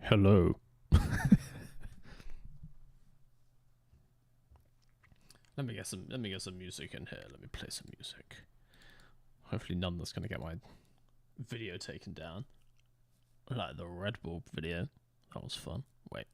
Hello. Let me get some music in here. Let me play some music. Hopefully none that's gonna get my video taken down. Like the Red Bull video. That was fun. Wait.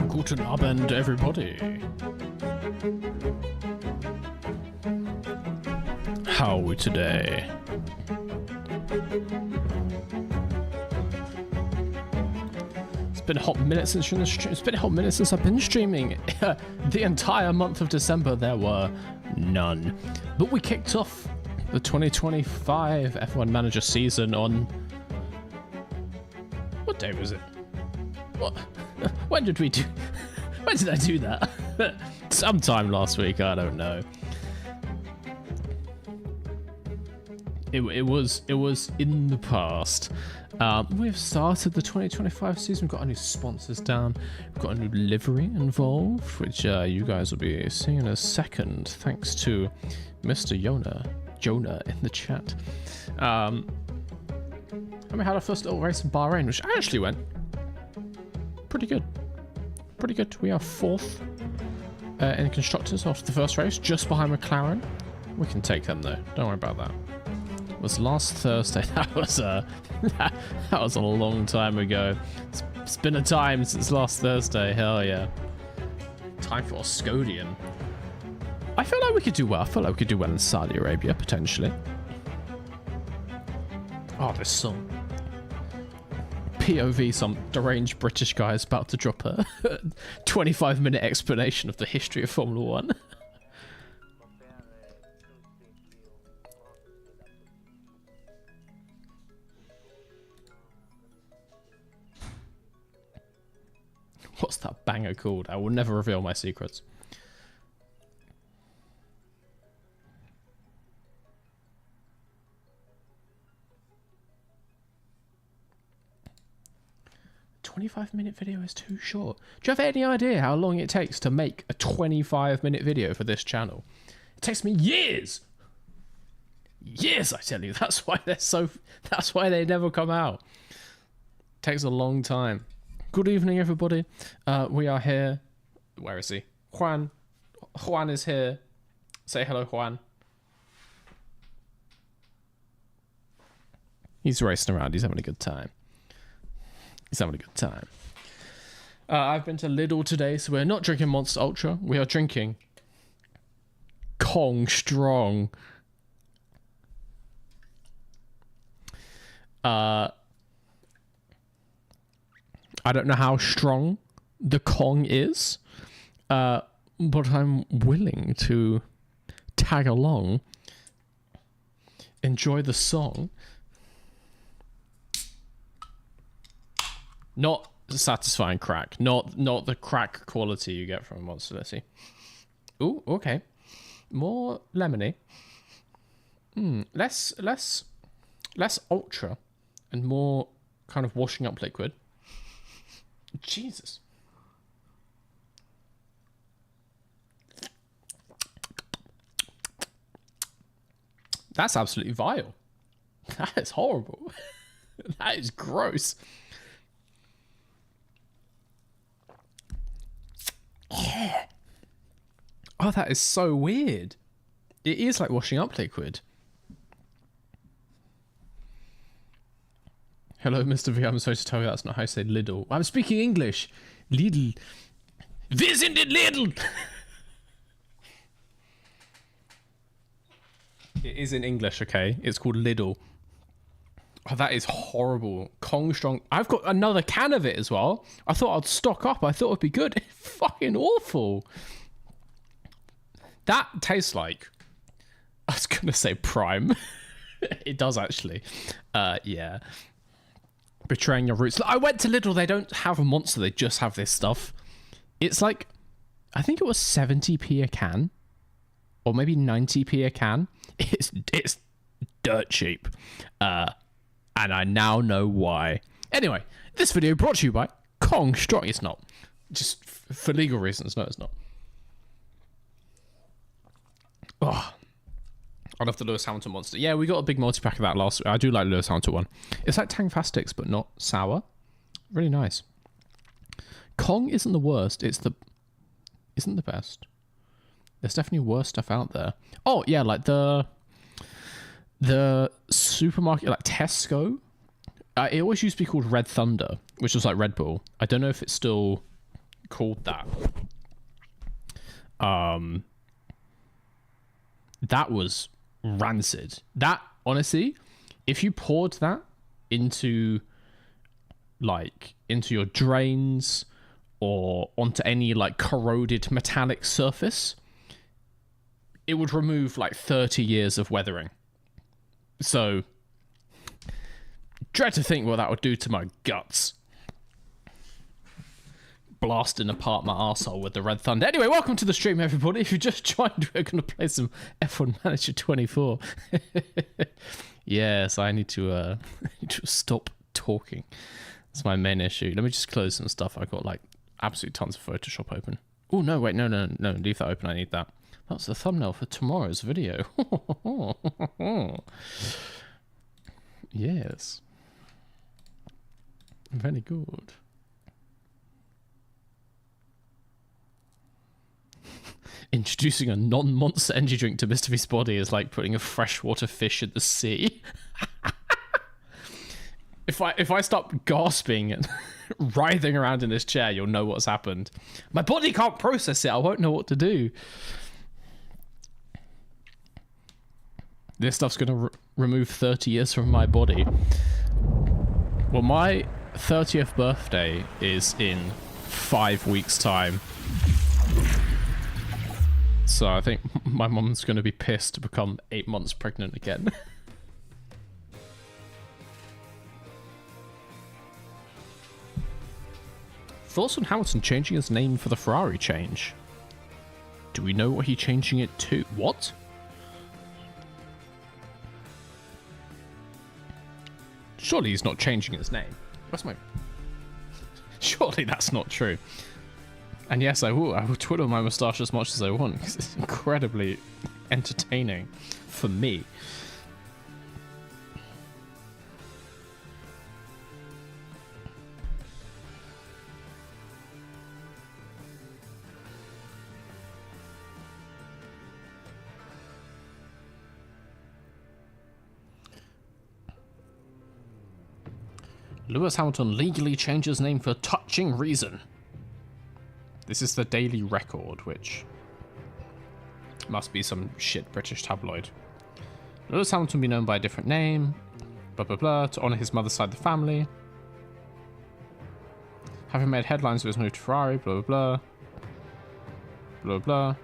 Guten Abend, everybody. How are we today? It's been a hot minute since you're in the stream. It's been a hot minute since I've been streaming. The entire month of December, there were none. But we kicked off the 2025 F1 Manager season on... What day was it? What? When did we do... When did I do that? Sometime last week, I don't know. It was in the past. We've started the 2025 season. We've got our new sponsors down. We've got a new livery involved, which you guys will be seeing in a second, thanks to Mr. Jonah in the chat. And we had our first little race in Bahrain, which actually went pretty good. Pretty good. We are fourth in constructors after the first race, just behind McLaren. We can take them though. Don't worry about that. It was last Thursday. That was a long time ago. It's been a time since last Thursday. Hell yeah. Time for Oscodian. I feel like we could do well. I feel like we could do well in Saudi Arabia potentially. Oh, this song. POV, some deranged British guy is about to drop a 25-minute explanation of the history of Formula One. What's that banger called? I will never reveal my secrets. A 25-minute video is too short. Do you have any idea how long it takes to make a 25-minute video for this channel? It takes me years. Years, I tell you. That's why they never come out. It takes a long time. Good evening, everybody. We are here. Where is he? Juan. Juan is here. Say hello, Juan. He's racing around. He's having a good time. I've been to Lidl today, so we're not drinking Monster Ultra. We are drinking Kong Strong. I don't know how strong the Kong is, but I'm willing to tag along, enjoy the song. Not satisfying crack, not the crack quality you get from Monster. Let's see. Ooh, okay, more lemony. Less ultra, and more kind of washing up liquid. Jesus. That's absolutely vile. That is horrible. That is gross. Oh, that is so weird. It is like washing up liquid. Hello, Mr. V. I'm sorry to tell you that's not how I say Lidl. I'm speaking English. Lidl. Wir sind in Lidl. It is in English, okay? It's called Lidl. Oh, that is horrible. Kong Strong. I've got another can of it as well. I thought I'd stock up. I thought it'd be good. It's fucking awful. That tastes like... I was going to say Prime. It does, actually. Yeah. Betraying your roots. I went to Lidl. They don't have a monster. They just have this stuff. It's like... I think it was 70p a can. Or maybe 90p a can. It's dirt cheap. And I now know why. Anyway, this video brought to you by Kong Strong. It's not. Just for legal reasons. No, it's not. Oh, I love the Lewis Hamilton monster. Yeah, we got a big multi-pack of that last week. I do like Lewis Hamilton one. It's like Tangfastics, but not sour. Really nice. Kong isn't the worst. Isn't the best. There's definitely worse stuff out there. Oh, yeah, like the supermarket, like Tesco. It always used to be called Red Thunder, which was like Red Bull. I don't know if it's still called that. That was rancid. That, honestly, if you poured that into your drains or onto any like corroded metallic surface, it would remove like 30 years of weathering. So, dread to think what that would do to my guts. Blasting apart my arsehole with the Red Thunder. Anyway, welcome to the stream, everybody. If you just joined, we're going to play some F1 Manager 24. Yes, I need to stop talking. That's my main issue. Let me just close some stuff. I've got like absolute tons of Photoshop open. Oh, no, wait, no, leave that open. I need that. That's the thumbnail for tomorrow's video. Yes. Very good. Introducing a non-monster energy drink to Mr. V's body is like putting a freshwater fish in the sea. If I stop gasping and writhing around in this chair, you'll know what's happened. My body can't process it. I won't know what to do. This stuff's going to remove 30 years from my body. Well, my 30th birthday is in 5 weeks' time. So I think my mom's going to be pissed to become 8 months pregnant again. Thoughts on Hamilton changing his name for the Ferrari change? Do we know what he's changing it to? What? Surely he's not changing his name. Where's my... Surely that's not true. And yes, I will twiddle my moustache as much as I want, because it's incredibly entertaining for me. Lewis Hamilton legally changed his name for touching reason. This is the Daily Record, which must be some shit British tabloid. Lewis Hamilton be known by a different name, blah blah blah, to honour his mother's side of the family. Having made headlines with his move to Ferrari, blah blah blah. Blah blah.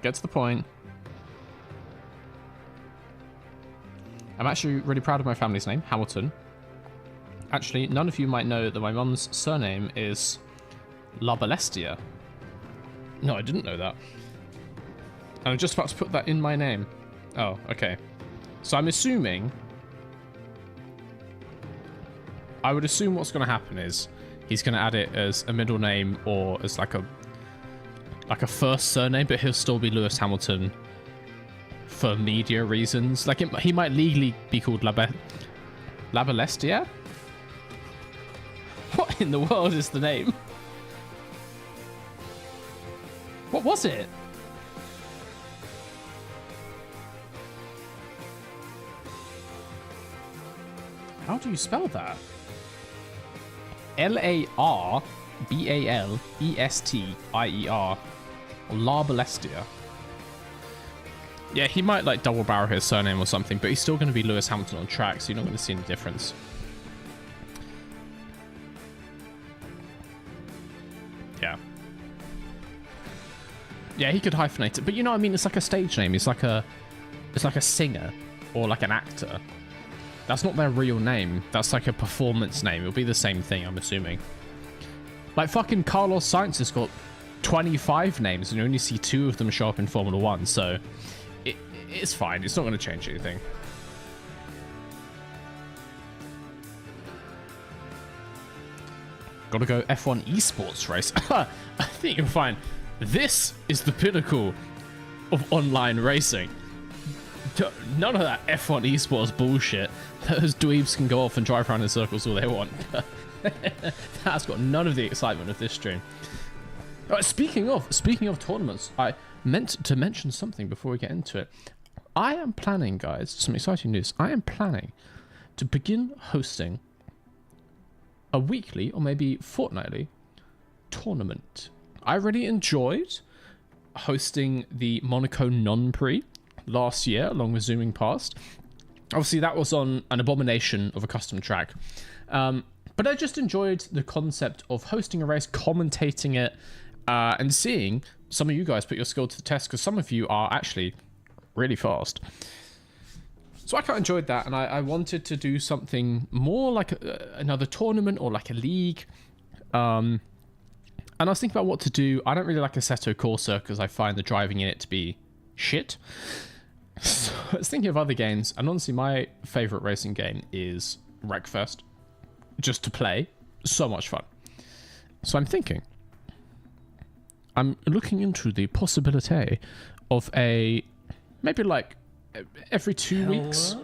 Get to the point. I'm actually really proud of my family's name, Hamilton. Actually, none of you might know that my mum's surname is La Balestia. No, I didn't know that. And I'm just about to put that in my name. Oh, okay. So I'm assuming I would assume what's going to happen is he's going to add it as a middle name or as like a first surname, but he'll still be Lewis Hamilton for media reasons. Like he might legally be called Labalestia. What in the world is the name? What was it? How do you spell that? Larbalestier. Labalestia. Yeah, he might like double barrel his surname or something, but he's still going to be Lewis Hamilton on track, so you're not going to see any difference. Yeah. Yeah, he could hyphenate it, but you know what I mean? It's like a stage name. It's like a singer or like an actor. That's not their real name. That's like a performance name. It'll be the same thing, I'm assuming. Like fucking Carlos Sainz has got 25 names and you only see 2 of them show up in Formula 1, so it's fine. It's not going to change anything. Gotta go F1 esports race. I think you'll find this is the pinnacle of online racing. None of that F1 esports bullshit. Those dweebs can go off and drive around in circles all they want. That's got none of the excitement of this stream. Speaking of tournaments, I meant to mention something before we get into it. I am planning, guys, some exciting news. I am planning to begin hosting a weekly or maybe fortnightly tournament. I really enjoyed hosting the Monaco non-pre last year along with Zooming Past. Obviously that was on an abomination of a custom track, but I just enjoyed the concept of hosting a race, commentating it, and seeing some of you guys put your skill to the test, because some of you are actually really fast. So I quite enjoyed that, and I wanted to do something more like another tournament or like a league. And I was thinking about what to do. I don't really like Assetto Corsa because I find the driving in it to be shit. So I was thinking of other games, and honestly my favorite racing game is Wreckfest, just to play. So much fun. So I'm looking into the possibility of maybe like every 2 weeks.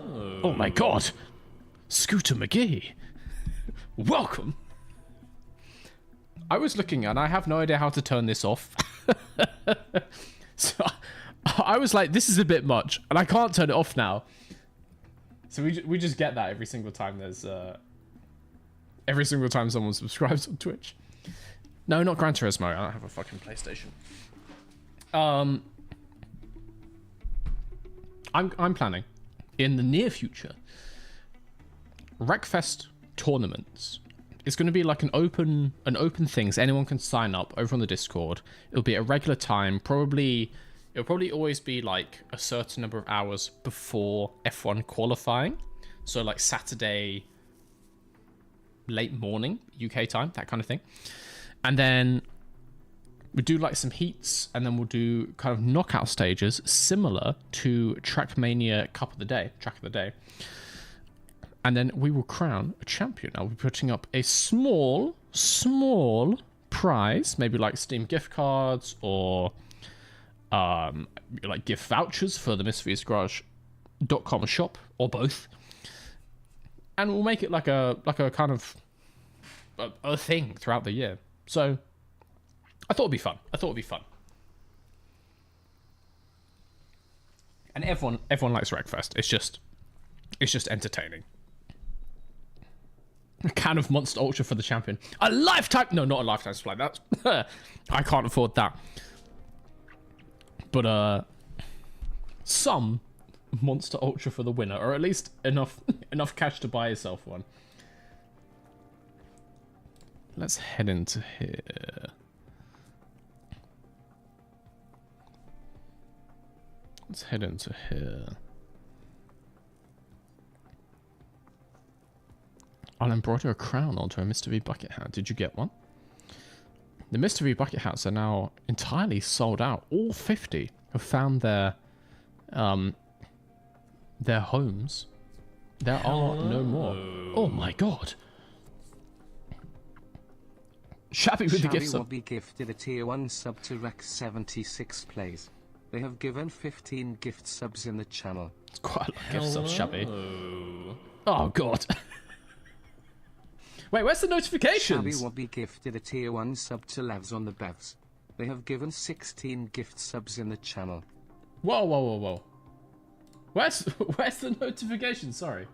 Oh my god, Scooter McGee, welcome. I was looking and I have no idea how to turn this off. So I was like, this is a bit much, and I can't turn it off now. So we just get that every single time every single time someone subscribes on Twitch. No, not Gran Turismo. I don't have a fucking PlayStation. I'm planning in the near future Wreckfest tournaments. It's going to be like an open thing, so anyone can sign up over on the Discord. It'll be at a regular time. It'll probably always be like a certain number of hours before F1 qualifying. So like Saturday late morning UK time, that kind of thing. And then we do like some heats, and then we'll do kind of knockout stages similar to Trackmania Track of the Day. And then we will crown a champion. I'll be putting up a small prize, maybe like Steam gift cards or like gift vouchers for the MrVSGarage.com shop, or both. And we'll make it like a kind of a thing throughout the year. So I thought it'd be fun. And everyone likes Wreckfest. It's just entertaining. A can of Monster Ultra for the champion. A lifetime... No, not a lifetime supply. That's... I can't afford that. But, some Monster Ultra for the winner. Or at least enough cash to buy yourself one. Let's head into here. I'll embroider a crown onto a Mr. V bucket hat. Did you get one? The Mr. V bucket hats are now entirely sold out. All 50 have found their homes. There are no more. Oh my god. Shabby with the gift Shabby will sub. be gifted a tier 1 sub to Rex76 plays. They have given 15 gift subs in the channel. It's quite a lot of gift subs, Shabby. Oh, God. Wait, where's the notifications? Shabby will be gifted a tier 1 sub to Levs on the Bevs. They have given 16 gift subs in the channel. Whoa, whoa, whoa, whoa. Where's the notification? Sorry.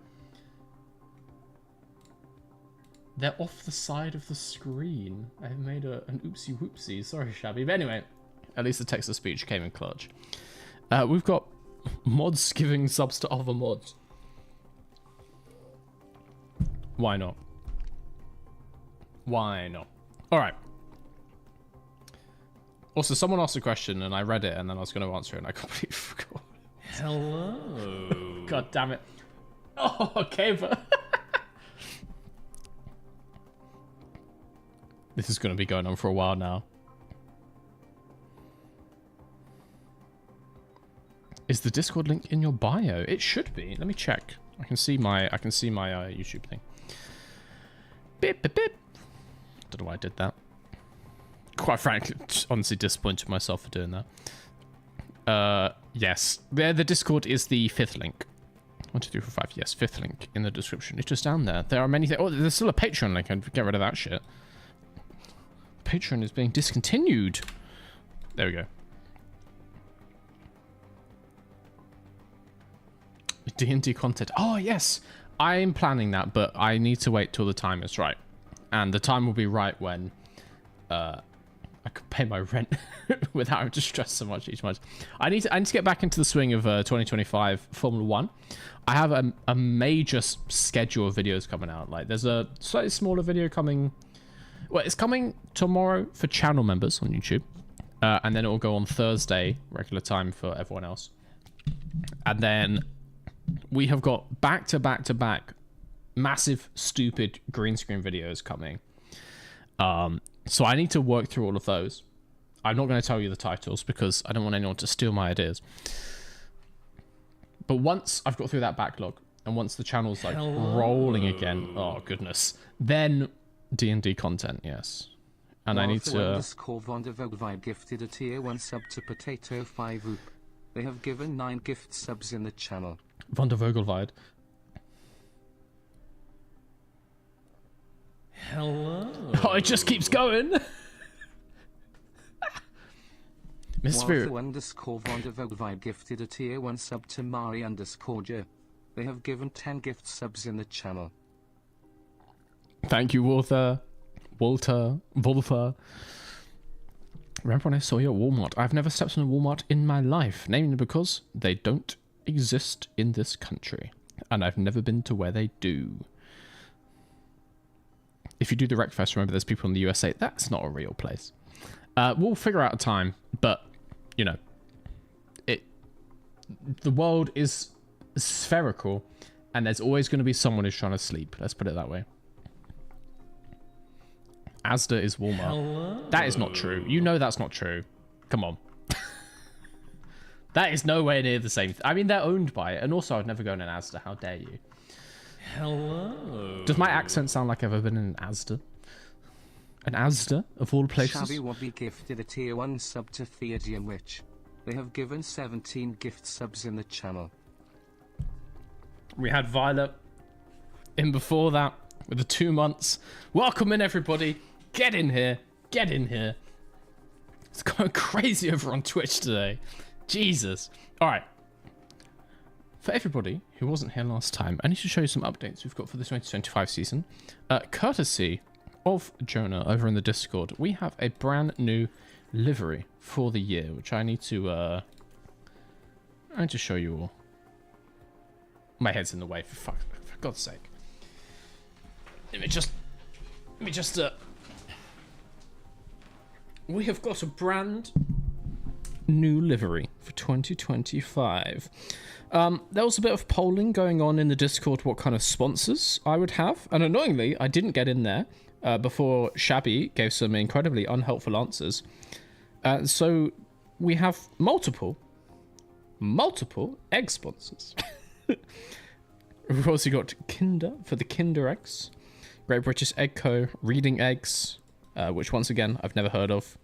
They're off the side of the screen. I've made an oopsie whoopsie. Sorry, Shabby. But anyway, at least the text-to-speech came in clutch. We've got mods giving subs to other mods. Why not? Why not? All right. Also, someone asked a question and I read it and then I was going to answer it and I completely forgot. Hello. God damn it. Oh, okay, but... This is going to be going on for a while now. Is the Discord link in your bio? It should be. Let me check. I can see my YouTube thing. Bip bip bip. Don't know why I did that. Quite frankly, just honestly disappointed myself for doing that. Yes. The Discord is the 5th link. 1, 2, 3, 4, 5. Yes, 5th link in the description. It's just down there. There are many things. Oh, there's still a Patreon link. I'd get rid of that shit. Patreon is being discontinued. There we go. D&D content. Oh, yes. I'm planning that, but I need to wait till the time is right. And the time will be right when I can pay my rent without having to stress so much each month. I need to get back into the swing of 2025 Formula 1. I have a major schedule of videos coming out. Like, there's a slightly smaller video coming... Well, it's coming tomorrow for channel members on YouTube. And then it will go on Thursday, regular time for everyone else. And then we have got back-to-back-to-back massive, stupid green screen videos coming. So I need to work through all of those. I'm not going to tell you the titles because I don't want anyone to steal my ideas. But once I've got through that backlog, and once the channel's like rolling again, oh goodness, then D&D content, yes. And I need to... _Vondervogelvibe gifted a tier 1 sub to Potato 5 Oop. They have given 9 gift subs in the channel. Vondervogelvibe. Hello. Oh, it just keeps going. Mr. _Vondervogelvibe gifted a tier 1 sub to Mari_J. They have given 10 gift subs in the channel. Thank you, Walter. Wolfer. Remember when I saw you at Walmart? I've never stepped in a Walmart in my life, namely because they don't exist in this country. And I've never been to where they do. If you do the Wreckfest, remember there's people in the USA. That's not a real place. We'll figure out a time, but, you know, the world is spherical, and there's always going to be someone who's trying to sleep. Let's put it that way. Asda is Walmart. Hello? That is not true. You know that's not true. Come on. That is nowhere near the same. I mean, they're owned by it, and also I'd never go in an Asda. How dare you? Hello. Does my accent sound like I've ever been in an Asda? An Asda, of all places? Shabby will be gifted a tier 1 sub to Theodian Witch. They have given 17 gift subs in the channel. We had Violet in before that with the 2 months. Welcome in, everybody. Get in here. Get in here. It's going crazy over on Twitch today. Jesus. All right. For everybody who wasn't here last time, I need to show you some updates we've got for the 2025 season. Courtesy of Jonah over in the Discord, we have a brand new livery for the year, which I need to show you all. My head's in the way, for God's sake. Let me just we have got a brand new livery for 2025. There was a bit of polling going on in the Discord what kind of sponsors I would have, and annoyingly I didn't get in there before Shabby gave some incredibly unhelpful answers. So we have multiple egg sponsors. We've also got Kinder for the Kinder eggs, Great British Egg Co, Reading Eggs, which once again, I've never heard of.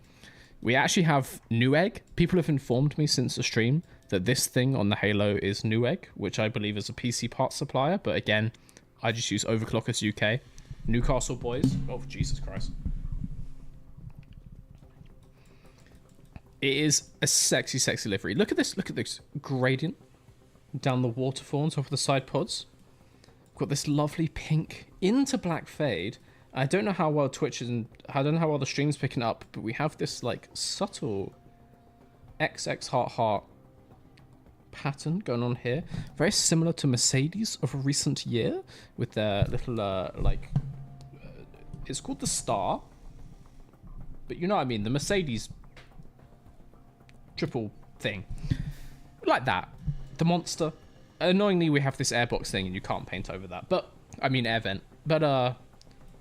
We actually have Newegg. People have informed me since the stream that this thing on the Halo is Newegg, which I believe is a PC parts supplier. But again, I just use Overclockers UK. Newcastle boys. Oh, Jesus Christ. It is a sexy, sexy livery. Look at this. Look at this gradient down the waterfall on top of the side pods. Got this lovely pink into black fade. I don't know how well Twitch is, and I don't know how well the stream's picking up, but we have this like subtle XX heart heart pattern going on here, very similar to Mercedes of a recent year with their little it's called the Star, but you know what I mean, the Mercedes triple thing, like that. The Monster. Annoyingly, we have this airbox thing, and you can't paint over that. But I mean, air vent. But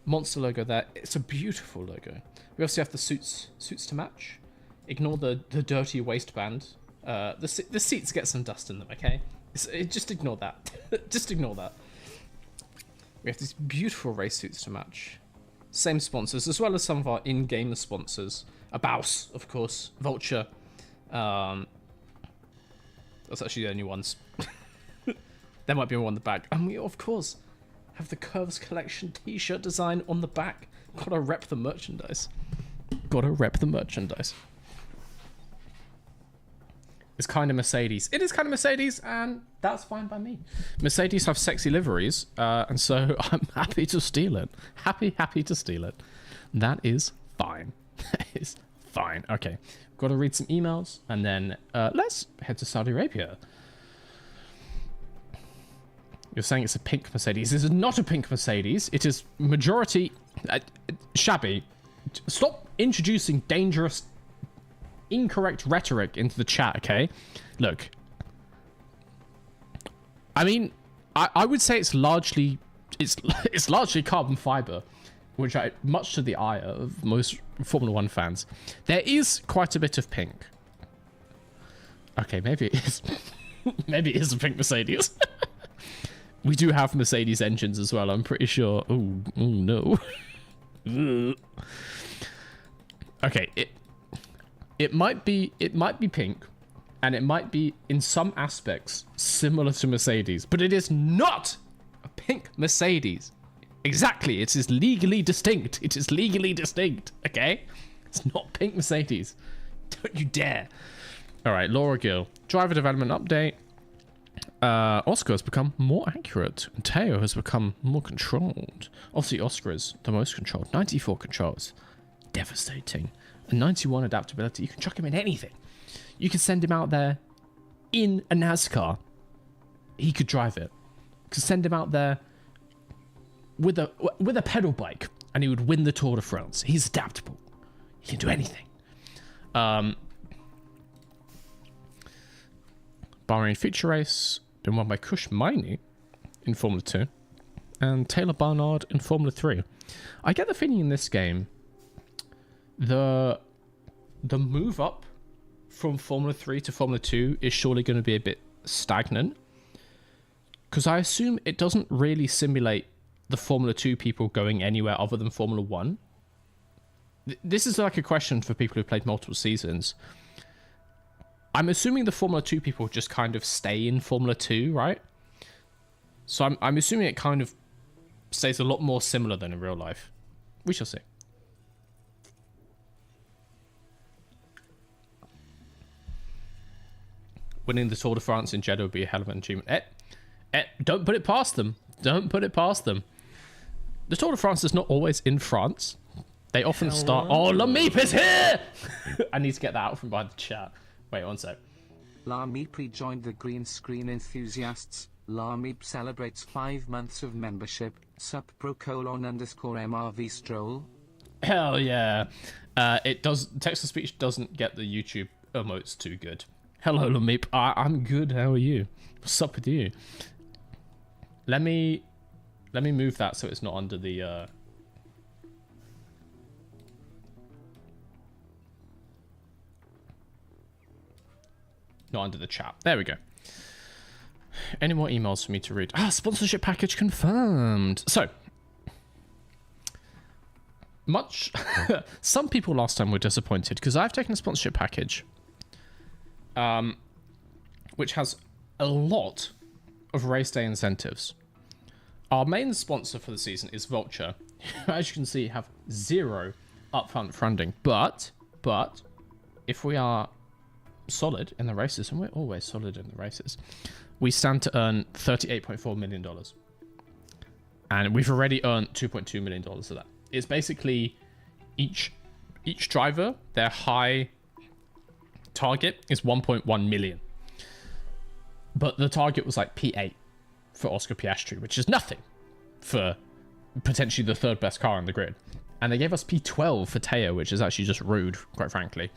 Monster logo there. It's a beautiful logo. We also have the suits to match. Ignore the dirty waistband. The seats get some dust in them. Okay, just ignore that. Just ignore that. We have these beautiful race suits to match. Same sponsors, as well as some of our in-game sponsors. Abaus, of course. Vulture. That's actually the only ones. There might be one on the back. And we, of course, have the Curves Collection t-shirt design on the back. Gotta rep the merchandise. Gotta rep the merchandise. It's kind of Mercedes. It is kind of Mercedes, and that's fine by me. Mercedes have sexy liveries, and so I'm happy to steal it. Happy to steal it. That is fine. That is fine. Okay. Got to read some emails, and then let's head to Saudi Arabia. You're saying it's a pink Mercedes. This is not a pink Mercedes. It is majority shabby. Stop introducing dangerous, incorrect rhetoric into the chat, okay? Look. I mean, I would say it's largely carbon fiber, which much to the ire of most Formula 1 fans. There is quite a bit of pink. Okay, maybe it is. Maybe it is a pink Mercedes. We do have Mercedes engines as well, I'm pretty sure. Oh no. Okay, it might be pink, and it might be in some aspects similar to Mercedes, but it is not a pink Mercedes. Exactly, it is legally distinct. It is legally distinct, okay? It's not pink Mercedes. Don't you dare. All right, Laura Gill. Driver development update. Oscar has become more accurate. And Teo has become more controlled. Obviously, Oscar is the most controlled. 94 controls. Devastating. And 91 adaptability. You can chuck him in anything. You can send him out there in a NASCAR. He could drive it. You could send him out there with a pedal bike, and he would win the Tour de France. He's adaptable. He can do anything. Bahrain feature race been won by Kush Maini in Formula 2 and Taylor Barnard in Formula 3. I get the feeling in this game the move up from Formula 3 to Formula 2 is surely going to be a bit stagnant, because I assume it doesn't really simulate the Formula 2 people going anywhere other than Formula 1. This is like a question for people who've played multiple seasons. I'm assuming the Formula 2 people just kind of stay in Formula 2, right? So I'm assuming it kind of stays a lot more similar than in real life. We shall see. Winning the Tour de France in Jeddah would be a hell of an achievement. Don't put it past them. Don't put it past them. The Tour de France is not always in France. They often start... Oh, Lameep is here! I need to get that out from behind the chat. Wait, one sec. Lameep rejoined the green screen enthusiasts. Lameep celebrates 5 months of membership. Sup pro:_MRV stroll. Hell yeah. It does... Text-to-speech doesn't get the YouTube emotes too good. Hello, Lameep. I'm good. How are you? What's up with you? Let me move that so it's not under the not under the chat. There we go. Any more emails for me to read? Sponsorship package confirmed. So much. Some people last time were disappointed because I've taken a sponsorship package, which has a lot of race day incentives. Our main sponsor for the season is Vulture. As you can see, have 0 upfront funding. But if we are solid in the races, and we're always solid in the races, we stand to earn $38.4 million. And we've already earned $2.2 million of that. It's basically each driver, their high target is 1.1 million. But the target was like P8 for Oscar Piastri, which is nothing for potentially the 3rd best car on the grid. And they gave us P12 for Teo, which is actually just rude, quite frankly.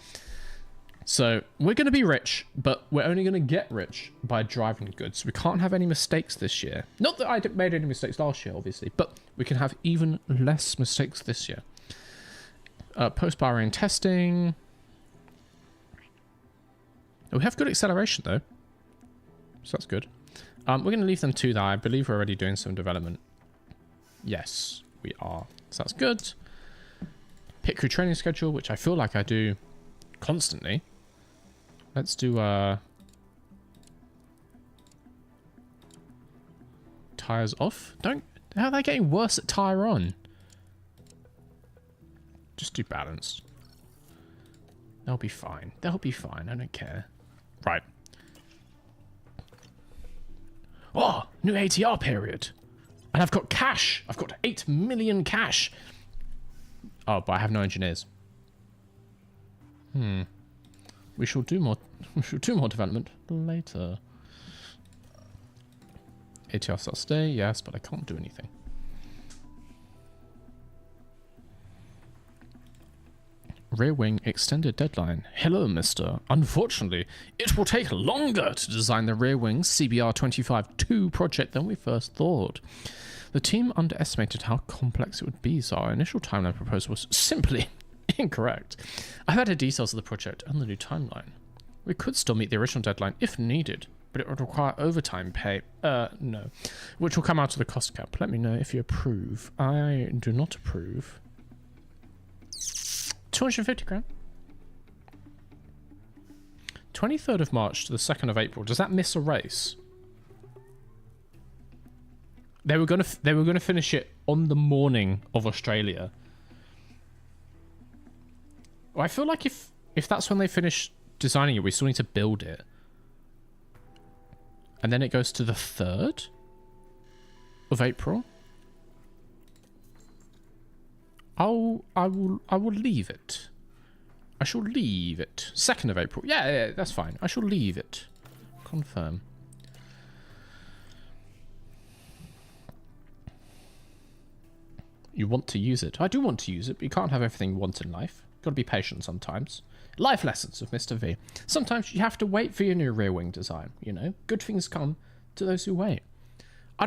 So we're going to be rich, but we're only going to get rich by driving good. So we can't have any mistakes this year. Not that I made any mistakes last year, obviously, but we can have even less mistakes this year. Post-Bahrain testing. We have good acceleration, though. So that's good. We're going to leave them to that. I believe we're already doing some development. Yes, we are. So that's good. Pit crew training schedule, which I feel like I do constantly. Let's do tires off. How are they getting worse at tire on? Just do balanced. They'll be fine. They'll be fine. I don't care. Right. Oh, new ATR period. And I've got cash. I've got 8 million cash. Oh, but I have no engineers. We shall do more. We shall do more development later. ATR start stay, yes, but I can't do anything. Rear wing extended deadline. Hello, mister. Unfortunately, it will take longer to design the rear wing CBR25-2 project than we first thought. The team underestimated how complex it would be, so our initial timeline proposal was simply incorrect. I've added details of the project and the new timeline. We could still meet the original deadline if needed, but it would require overtime pay. No. Which will come out of the cost cap. Let me know if you approve. I do not approve. 250 grand. 23rd of March to the 2nd of April. Does that miss a race? They were gonna finish it on the morning of Australia. Well, I feel like if that's when they finish designing it, we still need to build it. And then it goes to the 3rd of April. I will leave it. I shall leave it. 2nd of April. Yeah, that's fine. I shall leave it. Confirm. You want to use it. I do want to use it, but you can't have everything you want in life. Got to be patient sometimes. Life lessons of Mr. V. Sometimes you have to wait for your new rear wing design, you know? Good things come to those who wait. I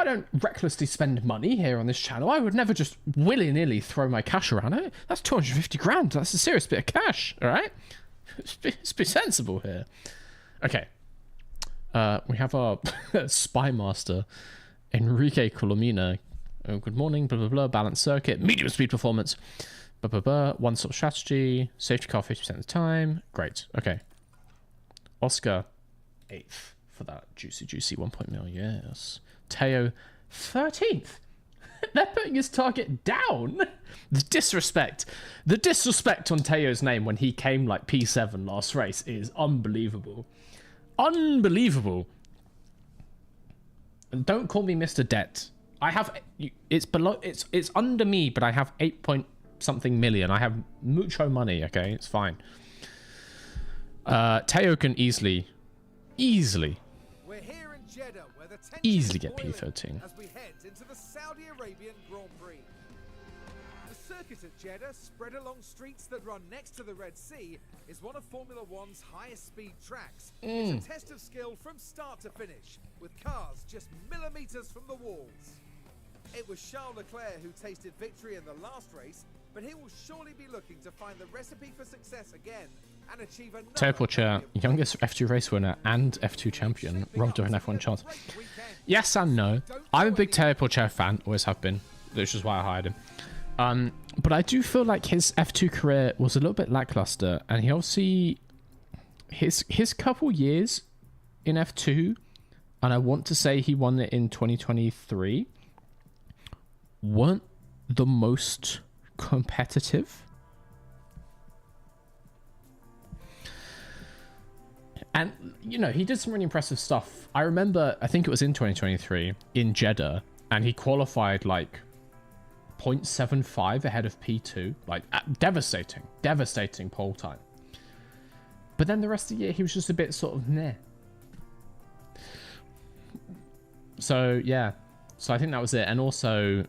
don't recklessly spend money here on this channel. I would never just willy-nilly throw my cash around. That's 250 grand. That's a serious bit of cash, all right? Let's be sensible here. Okay. We have our spy master, Enrique Colomina. Oh, good morning, blah, blah, blah. Balanced circuit, medium speed performance. Blah, blah, blah. One-stop strategy. Safety car 50% of the time. Great. Okay. Oscar, 8th. For that juicy 1.0, yes. Teo, 13th. They're putting his target down. The disrespect on Teo's name when he came like P7 last race is unbelievable. Unbelievable. And don't call me Mr. Debt. I have it's below it's under me, but I have 8 point something million. I have mucho money. Okay, it's fine. Teo can easily. Easily get P13. As we head into the Saudi Arabian Grand Prix. The circuit at Jeddah, spread along streets that run next to the Red Sea, is one of Formula One's highest speed tracks. It's a test of skill from start to finish, with cars just millimeters from the walls. It was Charles Leclerc who tasted victory in the last race, but he will surely be looking to find the recipe for success again and achieve another. Teo Porcher, youngest F2 race winner and F2 champion, robbed of an F1 chance. Yes and no. I'm a big Teo Porcher fan, always have been, which is why I hired him. But I do feel like his F2 career was a little bit lackluster, and he obviously his couple years in F2, and I want to say he won it in 2023, weren't the most competitive. And, you know, he did some really impressive stuff. I remember, I think it was in 2023, in Jeddah, and he qualified like 0.75 ahead of P2. Like, devastating pole time. But then the rest of the year, he was just a bit sort of meh. So, yeah. So I think that was it. And also,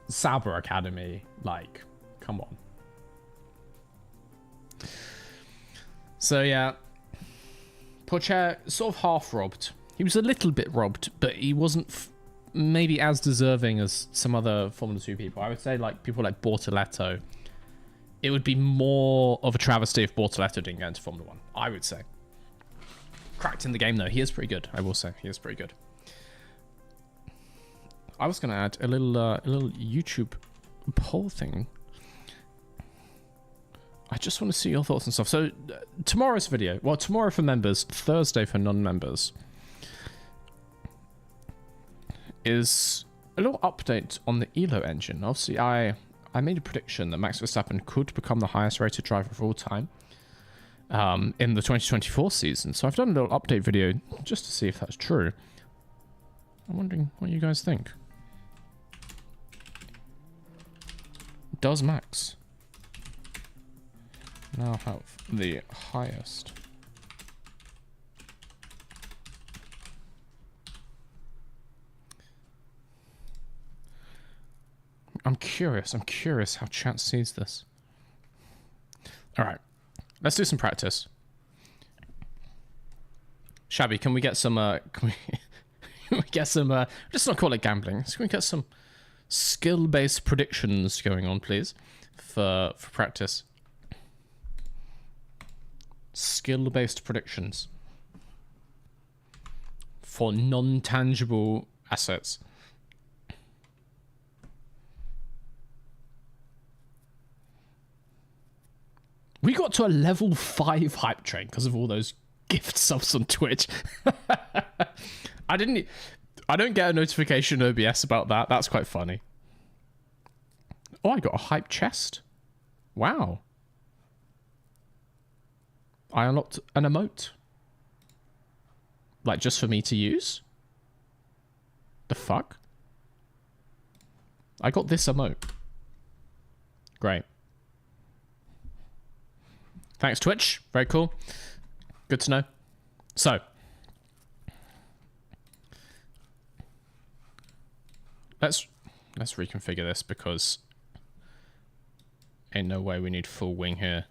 Sauber Academy, like, come on. So, yeah. Pourchaire sort of half robbed. He was a little bit robbed, but he wasn't maybe as deserving as some other Formula 2 people. I would say, like, people like Bortoletto. It would be more of a travesty if Bortoletto didn't get into Formula 1, I would say. Cracked in the game, though. He is pretty good, I will say. He is pretty good. I was going to add a little YouTube poll thing. I just want to see your thoughts and stuff. So, tomorrow's video. Well, tomorrow for members, Thursday for non-members, is a little update on the ELO engine. Obviously, I made a prediction that Max Verstappen could become the highest rated driver of all time in the 2024 season. So I've done a little update video just to see if that's true. I'm wondering what you guys think. Does Max now have the highest? I'm curious how chat sees this. All right, let's do some practice. Shabby, can we get some, can we get some, let's not call it gambling. Can we get some skill-based predictions going on, please, for practice? Skill-based predictions for non-tangible assets. We got to a level 5 hype train because of all those gift subs on Twitch. I don't get a notification OBS about that. That's quite funny. Oh, I got a hype chest. Wow. I unlocked an emote. Like, just for me to use? The fuck? I got this emote. Great. Thanks, Twitch. Very cool. Good to know. So, let's reconfigure this because ain't no way we need full wing here.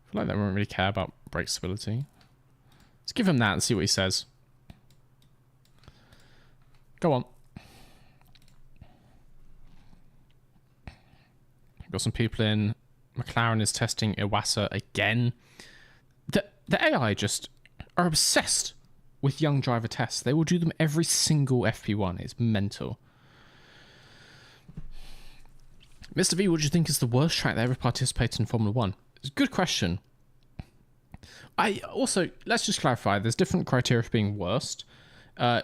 I feel like they won't really care about brake stability. Let's give him that and see what he says. Go on. Got some people in. McLaren is testing Iwasa again. The AI just are obsessed with young driver tests. They will do them every single FP1. It's mental. Mr. V, what do you think is the worst track that ever participated in Formula 1? It's a good question. Let's just clarify, there's different criteria for being worst.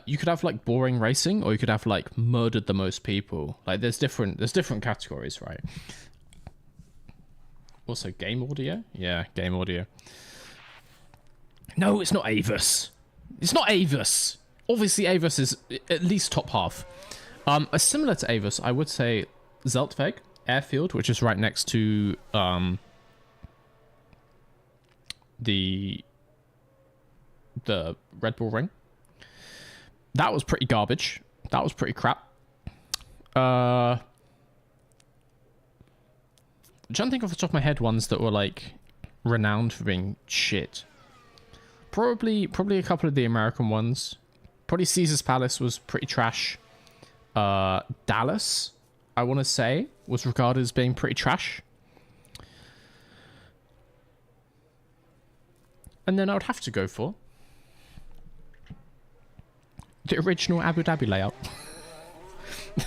You could have like boring racing, or you could have like murdered the most people. Like there's different categories, right? Also game audio. Yeah, game audio. No, it's not Avis. It's not Avis. Obviously Avis is at least top half. Similar to Avis, I would say Zeltweg Airfield, which is right next to the Red Bull Ring. That was pretty garbage. That was pretty crap. I'm trying to think off the top of my head ones that were like renowned for being shit. Probably a couple of the American ones. Probably Caesar's Palace was pretty trash. Dallas, I want to say, was regarded as being pretty trash. And then I would have to go for the original Abu Dhabi layout.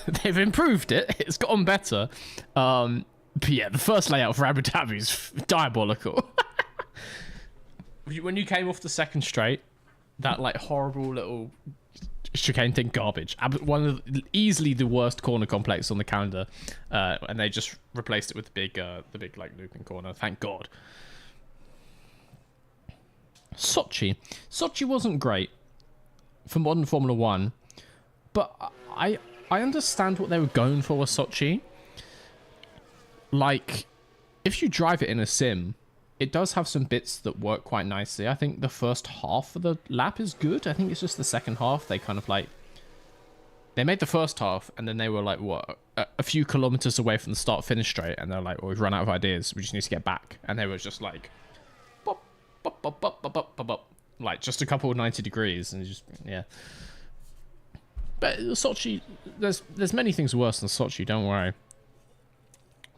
They've improved it. It's gotten better. But yeah, the first layout for Abu Dhabi is diabolical. When you came off the second straight, that like horrible little chicane thing, garbage. One of easily the worst corner complex on the calendar, and they just replaced it with the big like looping corner. Thank God. Sochi wasn't great for modern Formula One, but I understand what they were going for with Sochi. Like, if you drive it in a sim, it does have some bits that work quite nicely. I think the first half of the lap is good. I think it's just the second half. They kind of like... They made the first half, and then they were like, what? A few kilometers away from the start-finish straight, and they're like, well, we've run out of ideas. We just need to get back. And they were just like... Bop, bop, bop, bop, bop, bop, bop, bop. Like, just a couple of 90 degrees, and just... Yeah. But Sochi... There's many things worse than Sochi, don't worry.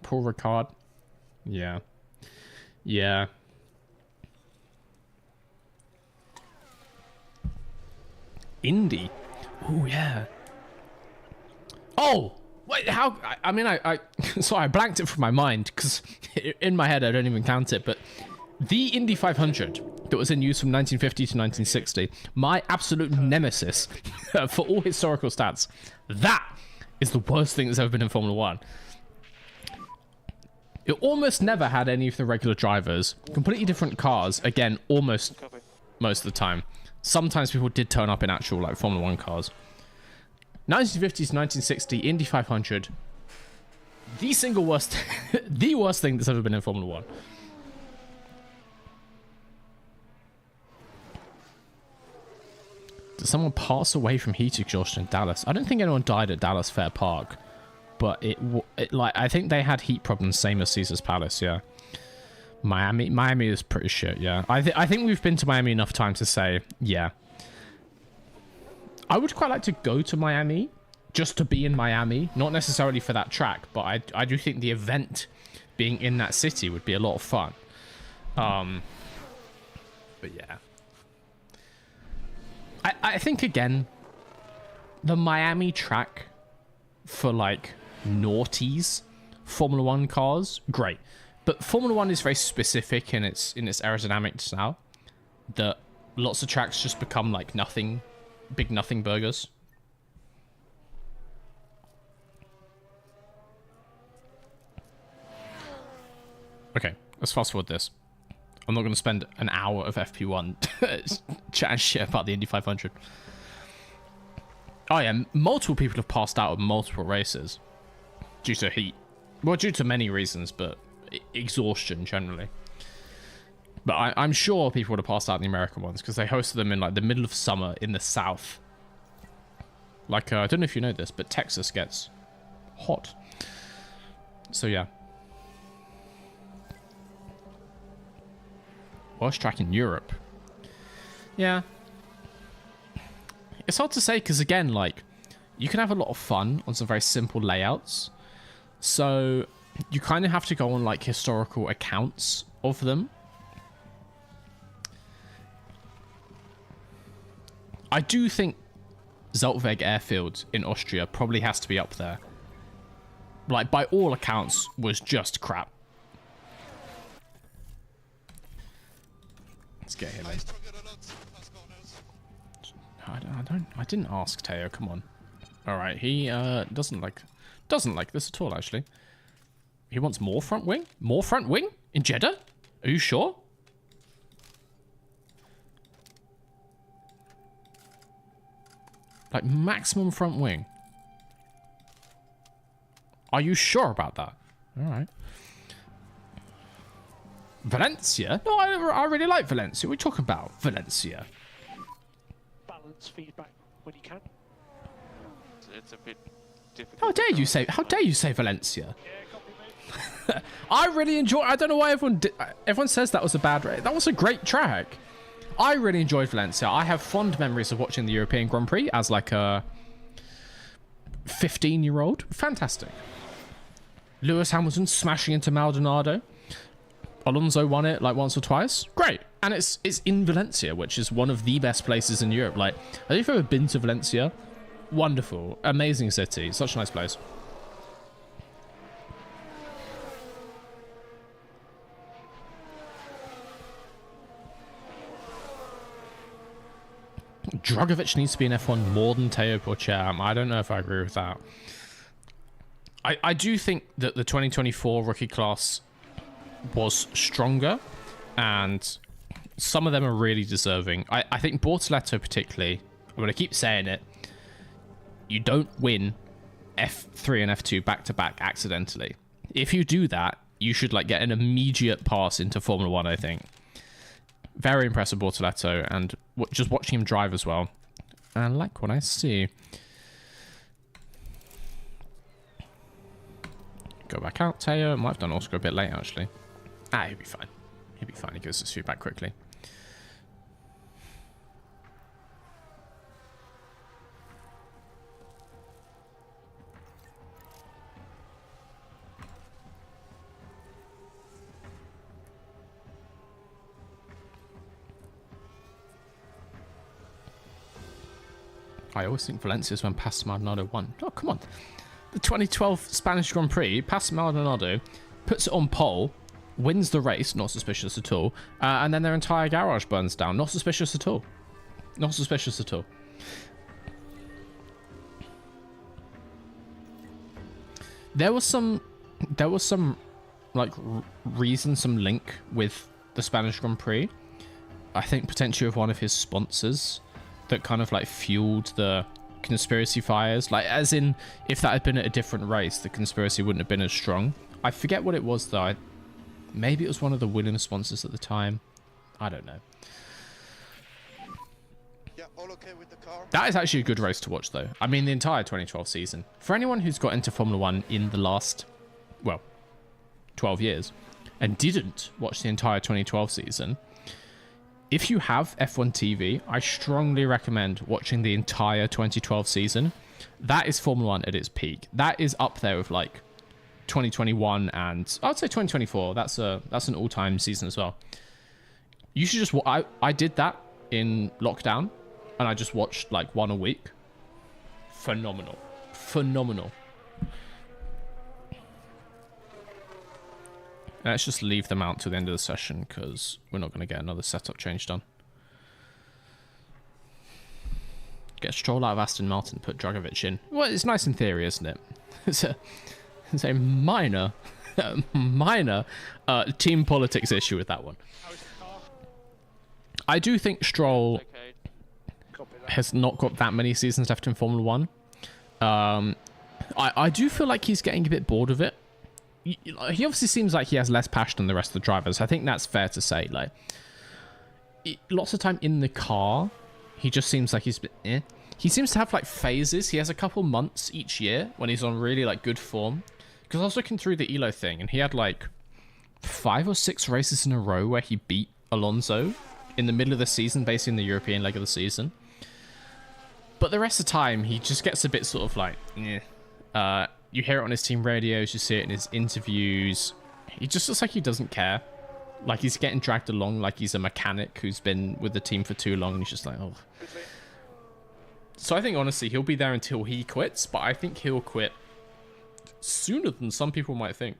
Paul Ricard. Yeah. Yeah. Indy. Oh, yeah. Oh! Wait, how... I mean, I sorry, I blanked it from my mind, because in my head I don't even count it, but the Indy 500 that was in use from 1950 to 1960, my absolute nemesis for all historical stats, that is the worst thing that's ever been in Formula 1. It almost never had any of the regular drivers. Completely different cars. Again, almost most of the time. Sometimes people did turn up in actual like Formula 1 cars. 1950s, 1960, Indy 500. The single worst, the worst thing that's ever been in Formula 1. Did someone pass away from heat exhaustion in Dallas? I don't think anyone died at Dallas Fair Park. But it like, I think they had heat problems, same as Caesar's Palace, yeah. Miami is pretty shit, yeah. I think we've been to Miami enough times to say, yeah. I would quite like to go to Miami, just to be in Miami. Not necessarily for that track, but I do think the event being in that city would be a lot of fun. But yeah. I think, again, the Miami track for, like... naughties Formula 1 cars, great, but Formula 1 is very specific in its aerodynamics now, that lots of tracks just become like big nothing burgers. Okay, let's fast forward this. I'm not going to spend an hour of FP1 chatting shit about the Indy 500. Oh yeah, multiple people have passed out of multiple races. Due to heat. Well, due to many reasons, but exhaustion generally. But I'm sure people would have passed out in the American ones because they hosted them in like the middle of summer in the South. Like, I don't know if you know this, but Texas gets hot. So yeah. Worst track in Europe. Yeah. It's hard to say because, again, like, you can have a lot of fun on some very simple layouts. So you kind of have to go on like historical accounts of them. I do think Zeltweg Airfield in Austria probably has to be up there. Like, by all accounts, was just crap. Let's get him in. I didn't ask Teo, come on. Alright, he doesn't like this at all, actually. He wants more front wing? More front wing? In Jeddah? Are you sure? Like, maximum front wing. Are you sure about that? Alright. Valencia? No, I really like Valencia. What are you talking about? Valencia. Balance feedback when you can. It's a bit difficult. How dare you say Valencia? I really enjoy. I don't know why everyone says that was a bad race. That was a great track. I really enjoyed Valencia. I have fond memories of watching the European Grand Prix as like a 15-year-old. Fantastic. Lewis Hamilton smashing into Maldonado. Alonso won it like once or twice. Great. And it's in Valencia, which is one of the best places in Europe. Like, I think if you've ever been to Valencia, wonderful, amazing city, such a nice place. Dragovic needs to be in F1 more than Teo Porcher. I don't know if I agree with that. I do think that the 2024 rookie class was stronger, and some of them are really deserving. I think Bortoleto particularly, I'm going to keep saying it, you don't win F3 and F2 back-to-back accidentally. If you do that, you should like get an immediate pass into Formula 1, I think. Very impressive Bortoleto, and just watching him drive as well. I like what I see. Go back out, Teo. Might have done Oscar a bit late, actually. He'll be fine. He'll be fine. He gives his feedback quickly. I always think Valencia's when Pastor Maldonado won. Oh, come on. The 2012 Spanish Grand Prix, Pastor Maldonado puts it on pole, wins the race, not suspicious at all, and then their entire garage burns down. Not suspicious at all. Not suspicious at all. There was some like reason, some link with the Spanish Grand Prix. I think potentially with one of his sponsors that kind of like fueled the conspiracy fires. Like, as in, if that had been at a different race, the conspiracy wouldn't have been as strong. I forget what it was though. Maybe it was one of the Williams sponsors at the time. I don't know. Yeah, all okay with the car. That is actually a good race to watch though. I mean, the entire 2012 season. For anyone who's got into Formula 1 in the last, well, 12 years and didn't watch the entire 2012 season, if you have F1 TV, I strongly recommend watching the entire 2012 season. That is Formula 1 at its peak. That is up there with like 2021 and I'd say 2024. That's an all-time season as well. You should just I did that in lockdown, and I just watched like one a week. Phenomenal. Phenomenal. Let's just leave them out to the end of the session because we're not going to get another setup change done. Get Stroll out of Aston Martin, put Dragovic in. Well, it's nice in theory, isn't it? It's a minor, minor team politics issue with that one. I do think Stroll has not got that many seasons left in Formula 1. I do feel like he's getting a bit bored of it. He obviously seems like he has less passion than the rest of the drivers. I think that's fair to say. Like, lots of time in the car, he just seems like he's been, He seems to have like phases. He has a couple months each year when he's on really like good form. Because I was looking through the Elo thing, and he had like 5 or 6 races in a row where he beat Alonso in the middle of the season, basically in the European leg of the season. But the rest of the time, he just gets a bit sort of like, you hear it on his team radios, you see it in his interviews. He just looks like he doesn't care. Like he's getting dragged along like he's a mechanic who's been with the team for too long, and he's just like, oh. So I think, honestly, he'll be there until he quits, but I think he'll quit sooner than some people might think.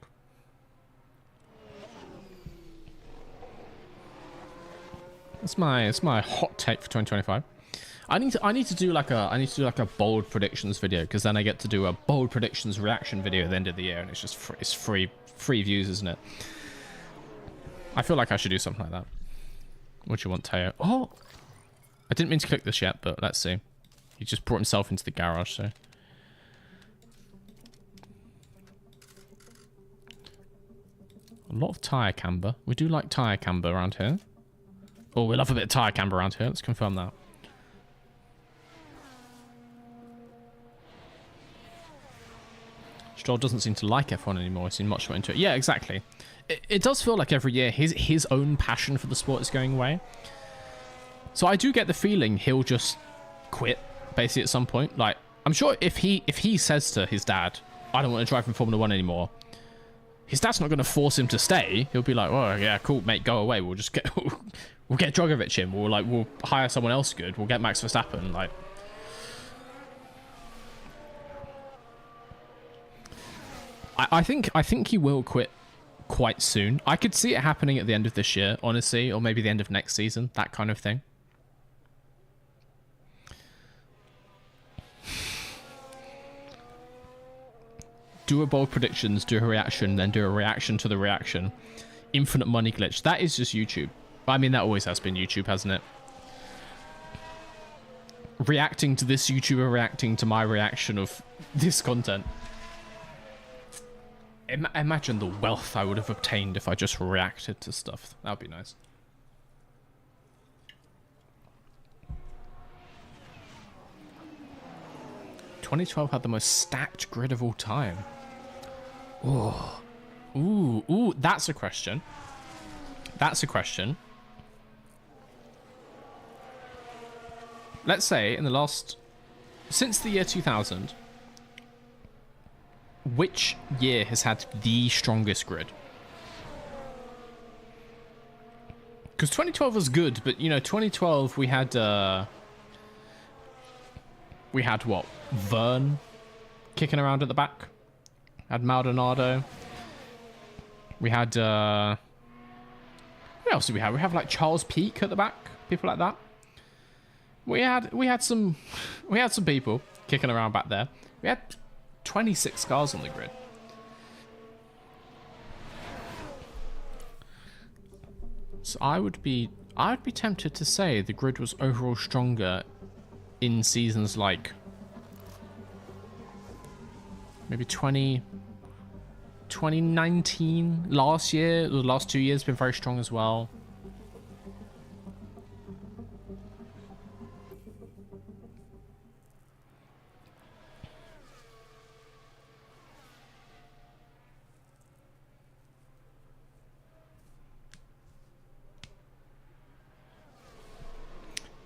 That's my hot take for 2025. I need to do like a bold predictions video, because then I get to do a bold predictions reaction video at the end of the year, and it's just free views, isn't it? I feel like I should do something like that. What do you want, Teo? Oh, I didn't mean to click this yet, but let's see. He just brought himself into the garage, so. A lot of tyre camber. We do like tyre camber around here. Oh, we love a bit of tyre camber around here. Let's confirm that. Stroll doesn't seem to like F1 anymore. He seems much more into it. Yeah, exactly. It does feel like every year his own passion for the sport is going away. So I do get the feeling he'll just quit, basically, at some point. Like, I'm sure if he says to his dad, I don't want to drive in Formula 1 anymore, his dad's not going to force him to stay. He'll be like, "Oh yeah, cool, mate, go away. We'll just get we'll get Drogovic in. We'll hire someone else good. We'll get Max Verstappen." Like, I think he will quit quite soon. I could see it happening at the end of this year, honestly, or maybe the end of next season, that kind of thing. Do a bold predictions, do a reaction, then do a reaction to the reaction. Infinite money glitch. That is just YouTube. I mean, that always has been YouTube, hasn't it? Reacting to this YouTuber reacting to my reaction of this content. Imagine the wealth I would have obtained if I just reacted to stuff. That would be nice. "2012 had the most stacked grid of all time." Oh. Ooh, that's a question. That's a question. Let's say in the last... Since the year 2000... which year has had the strongest grid? Because 2012 was good, but, you know, 2012 we had what? Vern kicking around at the back. Had Maldonado. We had, what else did we have? We have like Charles Peake at the back. People like that. We had some people kicking around back there. We had 26 cars on the grid. So I would be tempted to say the grid was overall stronger in seasons like maybe 2019 last year. The last 2 years been very strong as well.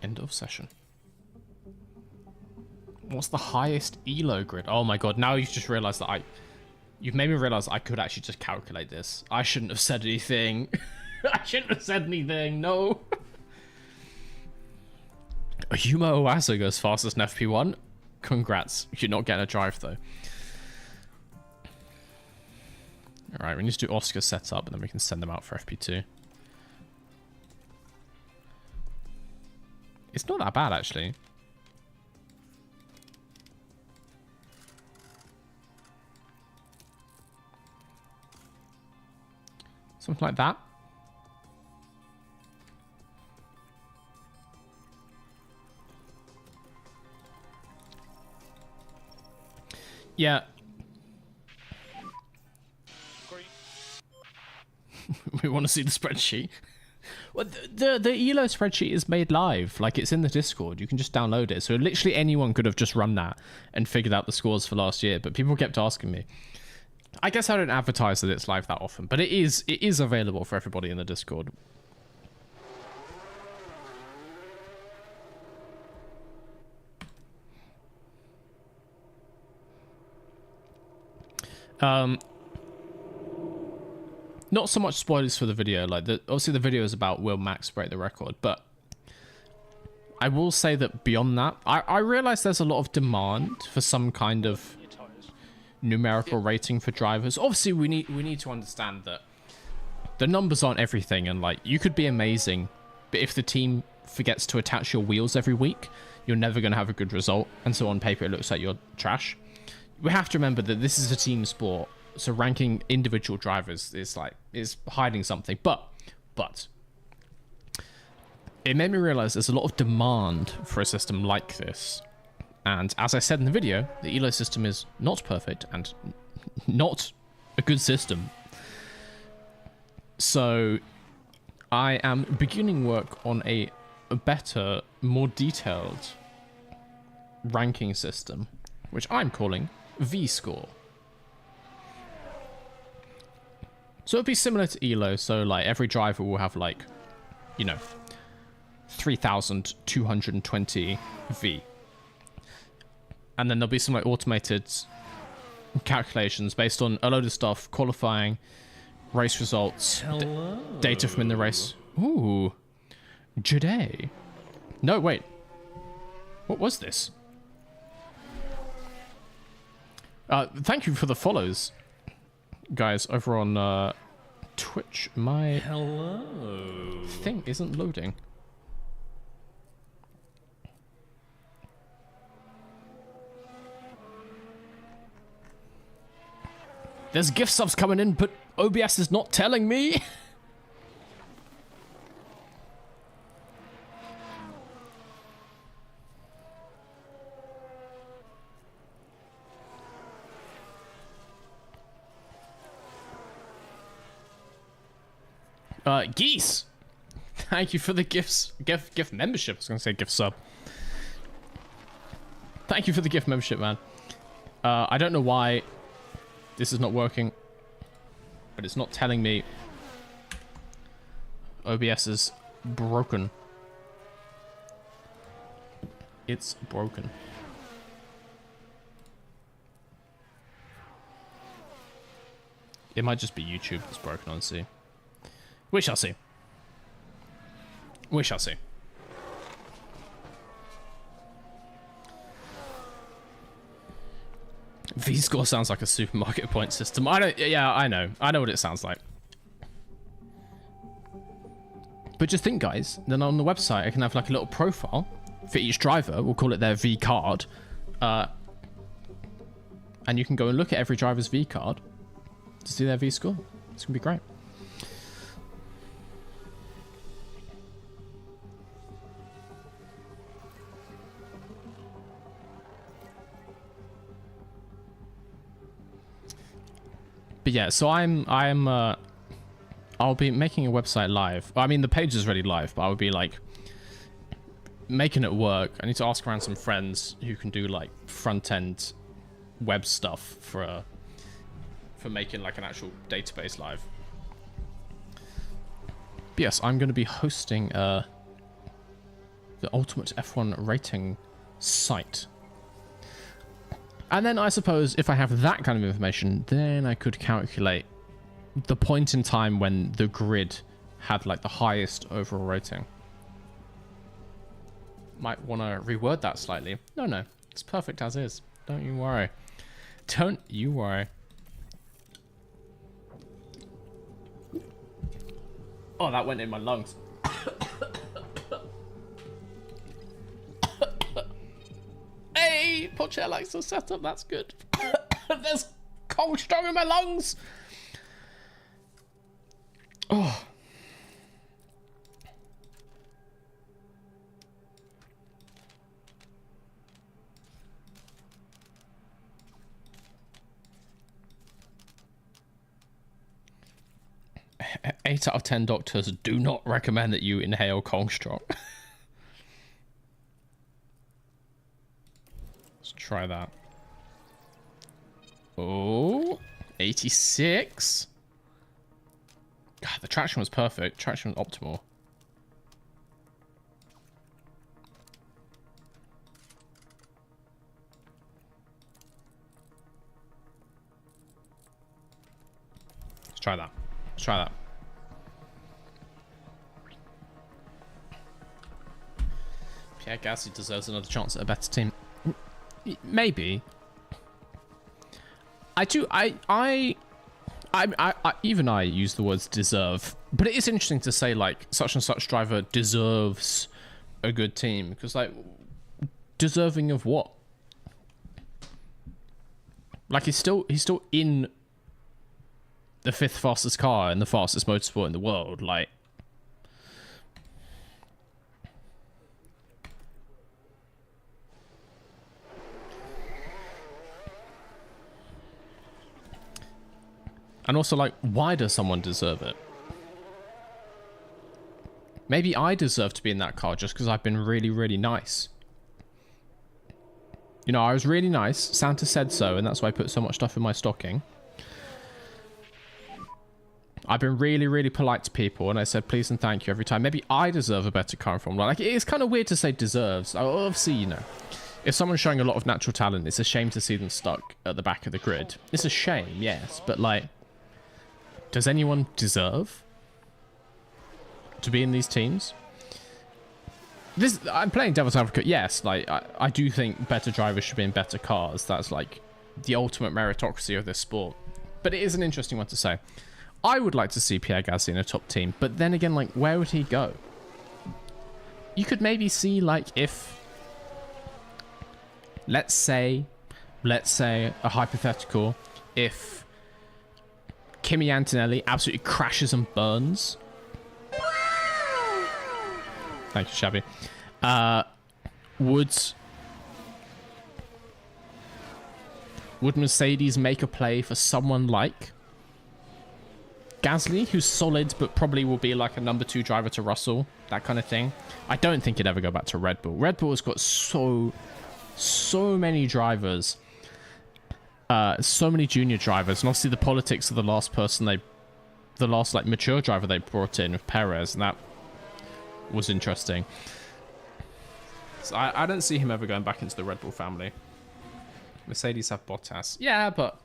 End of session. What's the highest ELO grid? Oh my god, now you've just realized that you've made me realize I could actually just calculate this. I shouldn't have said anything. I shouldn't have said anything, no. Yuma Owasso goes fastest in FP1. Congrats. You're not getting a drive though. Alright, we need to do Oscar setup and then we can send them out for FP2. It's not that bad actually. Something like that. Yeah. We want to see the spreadsheet. Well, the ELO spreadsheet is made live. Like, it's in the Discord. You can just download it. So literally anyone could have just run that and figured out the scores for last year. But people kept asking me. I guess I don't advertise that it's live that often, but it is available for everybody in the Discord. Not so much spoilers for the video. Like, obviously the video is about will Max break the record, but I will say that beyond that, I realize there's a lot of demand for some kind of numerical rating for drivers. Obviously, we need to understand that the numbers aren't everything, and like, you could be amazing, but if the team forgets to attach your wheels every week, you're never going to have a good result, and so on paper it looks like you're trash. We have to remember that this is a team sport, so ranking individual drivers is hiding something. But it made me realize there's a lot of demand for a system like this. And as I said in the video, the ELO system is not perfect and not a good system. So I am beginning work on a better, more detailed ranking system, which I'm calling V-Score. So it'll be similar to ELO, so like every driver will have like, you know, 3,220 V. And then there'll be some like automated calculations based on a load of stuff, qualifying, race results, data from in the race. Ooh, Jade. No, wait. What was this? Thank you for the follows, guys, over on Twitch. My thing isn't loading. There's gift subs coming in, but OBS is not telling me. Geese, thank you for the gift membership. I was gonna say gift sub. Thank you for the gift membership, man. I don't know why this is not working, but it's not telling me OBS is broken. It's broken. It might just be YouTube that's broken, honestly. We shall see. We shall see. V-Score sounds like a supermarket point system. Yeah, I know what it sounds like. But just think, guys, then on the website I can have like a little profile for each driver. We'll call it their V card. And you can go and look at every driver's V card to see their V-Score. It's gonna be great. But yeah, so I'll be making a website live. I mean, the page is already live, but I would be like making it work. I need to ask around some friends who can do like front end web stuff for making like an actual database live. But yes, I'm going to be hosting the Ultimate F1 rating site. And then I suppose if I have that kind of information, then I could calculate the point in time when the grid had like the highest overall rating. Might want to reword that slightly. No, it's perfect as is. Don't you worry. Don't you worry. Oh, that went in my lungs. Hey, Pochair likes the setup. That's good. There's cold strong in my lungs. Oh. Eight out of 10 doctors do not recommend that you inhale Kongstrong. Let's try that. Oh, 86. God, the traction was perfect. Traction was optimal. Let's try that. Let's try that. Pierre Gasly deserves another chance at a better team. Maybe. Even I use the words deserve, but it is interesting to say like such and such driver deserves a good team, because like deserving of what? Like he's still in the 5th fastest car and the fastest motorsport in the world, like. And also, like, why does someone deserve it? Maybe I deserve to be in that car just because I've been really, really nice. You know, I was really nice. Santa said so, and that's why I put so much stuff in my stocking. I've been really, really polite to people, and I said please and thank you every time. Maybe I deserve a better car in Formula 1. Like, it's kind of weird to say deserves. Obviously, you know, if someone's showing a lot of natural talent, it's a shame to see them stuck at the back of the grid. It's a shame, yes, but like, does anyone deserve to be in these teams? I'm playing devil's advocate. Yes, like I do think better drivers should be in better cars. That's like the ultimate meritocracy of this sport. But it is an interesting one to say. I would like to see Pierre Gasly in a top team, but then again, like, where would he go? You could maybe see, like, if, let's say a hypothetical, if Kimi Antonelli absolutely crashes and burns. Thank you, Shabby. Would Mercedes make a play for someone like Gasly, who's solid, but probably will be like a number 2 driver to Russell, that kind of thing? I don't think it'd ever go back to Red Bull. Red Bull has got so many drivers, so many junior drivers, and obviously the politics of the last like mature driver they brought in with Perez, and that was interesting. So I don't see him ever going back into the Red Bull family. Mercedes have Bottas. Yeah, but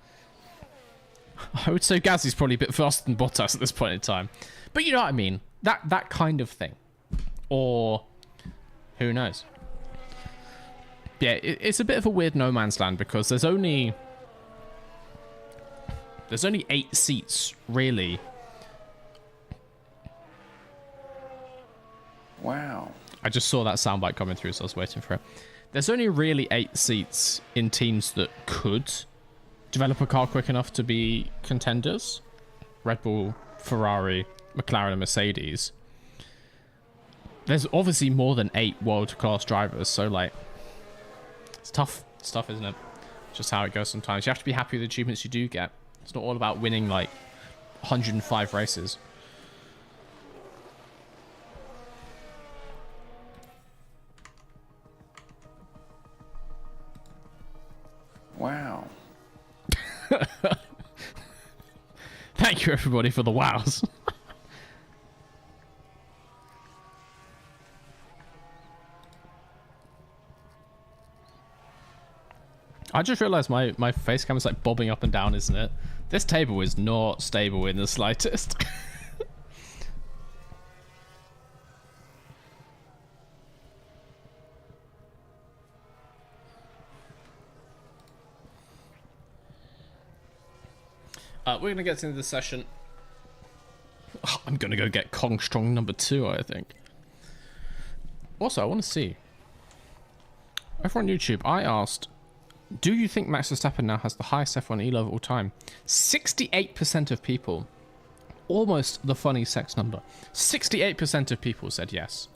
I would say Gasly's probably a bit faster than Bottas at this point in time. But you know what I mean? That kind of thing. Or who knows? Yeah, it's a bit of a weird no man's land because there's only 8 seats, really. Wow. I just saw that soundbite coming through, so I was waiting for it. There's only really 8 seats in teams that could develop a car quick enough to be contenders. Red Bull, Ferrari, McLaren, and Mercedes. There's obviously more than 8 world-class drivers, so, like, it's tough stuff, isn't it? Just how it goes sometimes. You have to be happy with the achievements you do get. It's not all about winning, like, 105 races. Wow. Thank you, everybody, for the wows. I just realized my face cam is like bobbing up and down, isn't it? This table is not stable in the slightest. We're going to get into the session. Oh, I'm going to go get Kong Strong number 2, I think. Also, I want to see. Over on YouTube, I asked, do you think Max Verstappen now has the highest F1 elo of all time? 68% of people, almost the funny sex number, 68% of people said yes.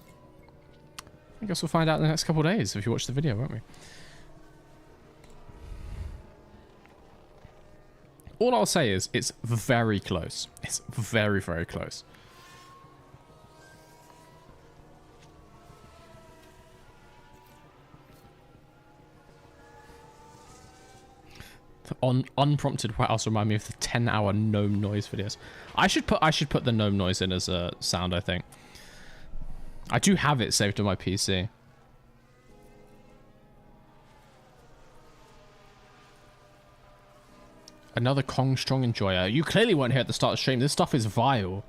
I guess we'll find out in the next couple of days if you watch the video, won't we? All I'll say is it's very close. It's very, very close. The unprompted wows remind me of the 10-hour gnome noise videos. I should put the gnome noise in as a sound, I think. I do have it saved on my PC. Another Kong Strong enjoyer. You clearly weren't here at the start of the stream. This stuff is vile.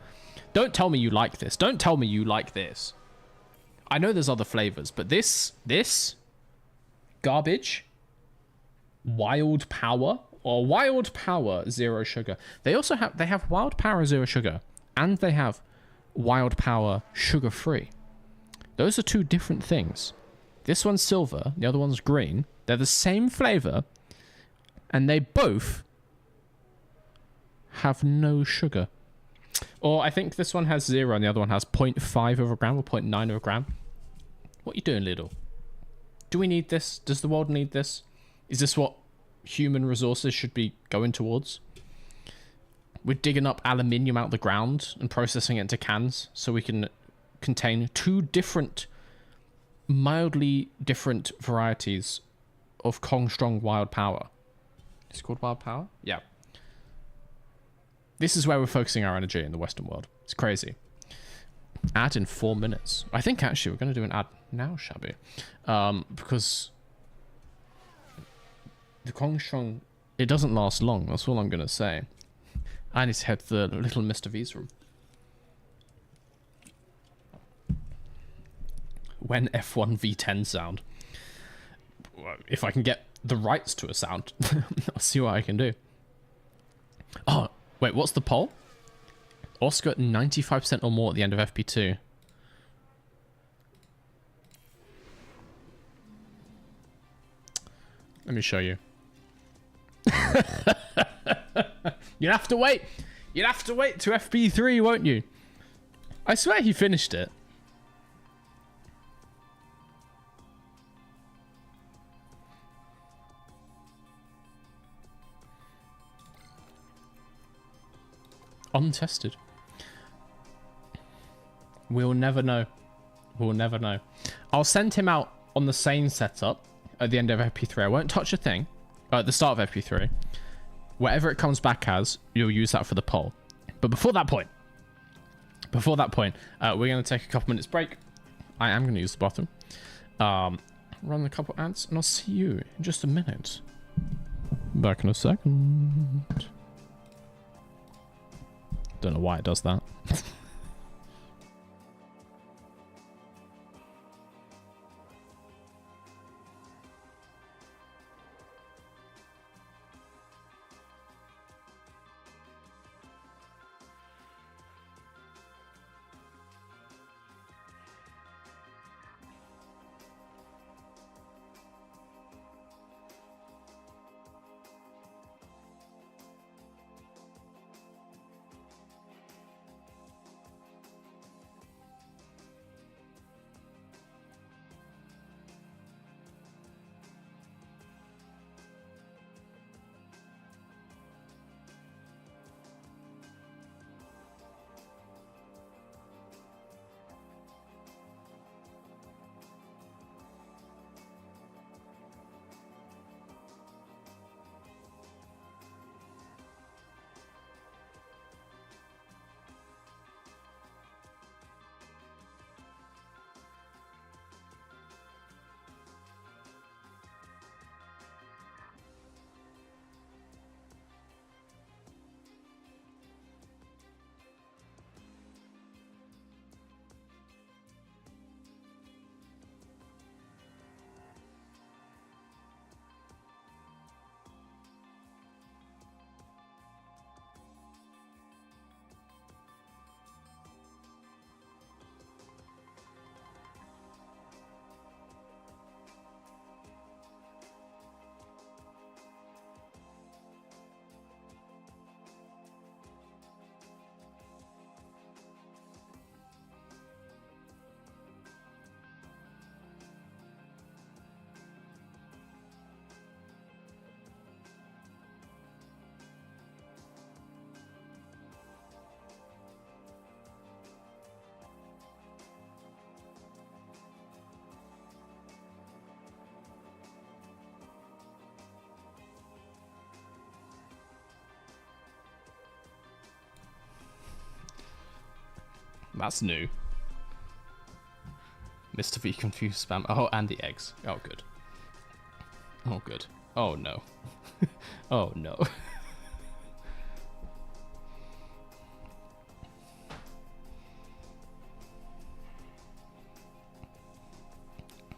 Don't tell me you like this. Don't tell me you like this. I know there's other flavors, but this garbage, Wild Power, or Wild Power Zero Sugar. They have Wild Power Zero Sugar, and they have Wild Power Sugar Free. Those are 2 different things. This one's silver, the other one's green. They're the same flavor, and they both have no sugar. Or I think this one has 0 and the other one has 0.5 of a gram or 0.9 of a gram. What are you doing, Lidl? Do we need this? Does the world need this? Is this what human resources should be going towards? We're digging up aluminium out the ground and processing it into cans so we can contain 2 different, mildly different varieties of Kong Strong Wild Power. It's called Wild Power? Yeah. This is where we're focusing our energy in the Western world. It's crazy. Ad in 4 minutes. I think actually we're going to do an ad now, Shabby. Because The Kongshong, it doesn't last long. That's all I'm gonna say. I need to head to the little Mr. V's room. When F1 V10 sound. If I can get the rights to a sound, I'll see what I can do. Oh, wait, what's the poll? Oscar 95% or more at the end of FP2. Let me show you. You'll have to wait. You'll have to wait to FP3, won't you? I swear he finished it. Untested. We'll never know. We'll never know. I'll send him out on the same setup at the end of FP3. I won't touch a thing at the start of FP3. Whatever it comes back as, you'll use that for the poll. But before that point, we're going to take a couple minutes break. I am going to use the bathroom. Run a couple ads, and I'll see you in just a minute. Back in a second. Don't know why it does that. That's new. Mr. V confused spam. Oh, and the eggs. Oh, good. Oh, good. Oh, no. Oh, no.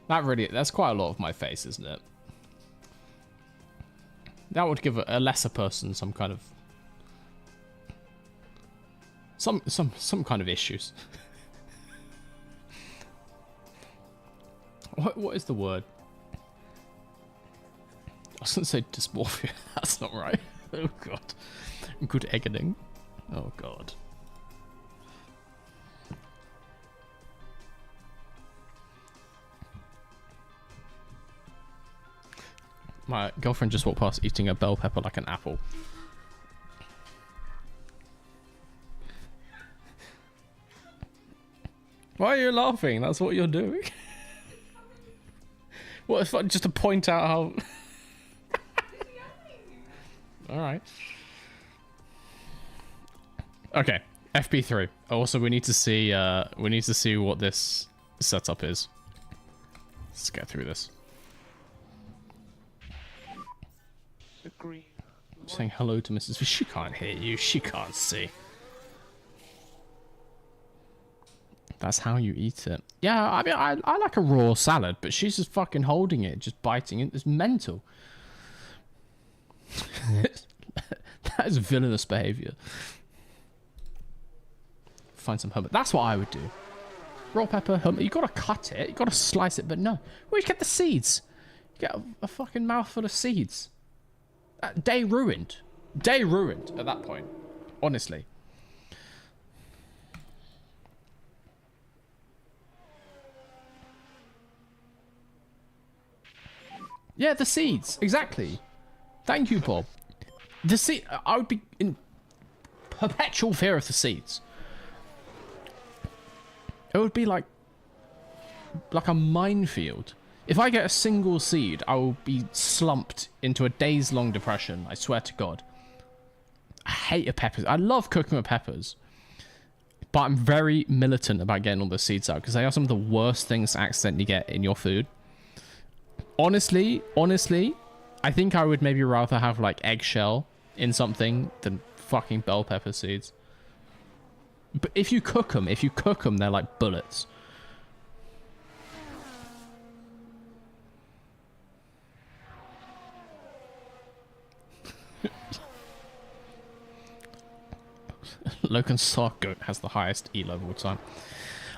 That's quite a lot of my face, isn't it? That would give a lesser person some kind of some kind of issues. What is the word? I was gonna say dysmorphia. That's not right. Oh god. Good egging. Oh god. My girlfriend just walked past eating a bell pepper like an apple. Why are you laughing? That's what you're doing. What if just to point out how? All right. Okay, FP3. Also, we need to see what this setup is. Let's get through this. green. Saying hello to Mrs. She can't hear you. She can't see. That's how you eat it. Yeah, I mean, I like a raw salad, but she's just fucking holding it, just biting it. It's mental. That is villainous behavior. Find some hummus. That's what I would do. Raw pepper, hummus. You gotta cut it. You gotta slice it, but no. Where'd you get the seeds? You get a fucking mouthful of seeds. Day ruined. Day ruined at that point. Honestly. Yeah, the seeds. Exactly. Thank you, Bob. The seed. I would be in perpetual fear of the seeds. It would be like a minefield. If I get a single seed, I will be slumped into a days-long depression. I swear to God. I hate a peppers. I love cooking with peppers. But I'm very militant about getting all the seeds out because they are some of the worst things to accidentally get in your food. Honestly, I think I would maybe rather have like eggshell in something than fucking bell pepper seeds. But if you cook them, they're like bullets. Logan Sarko has the highest elo of all time.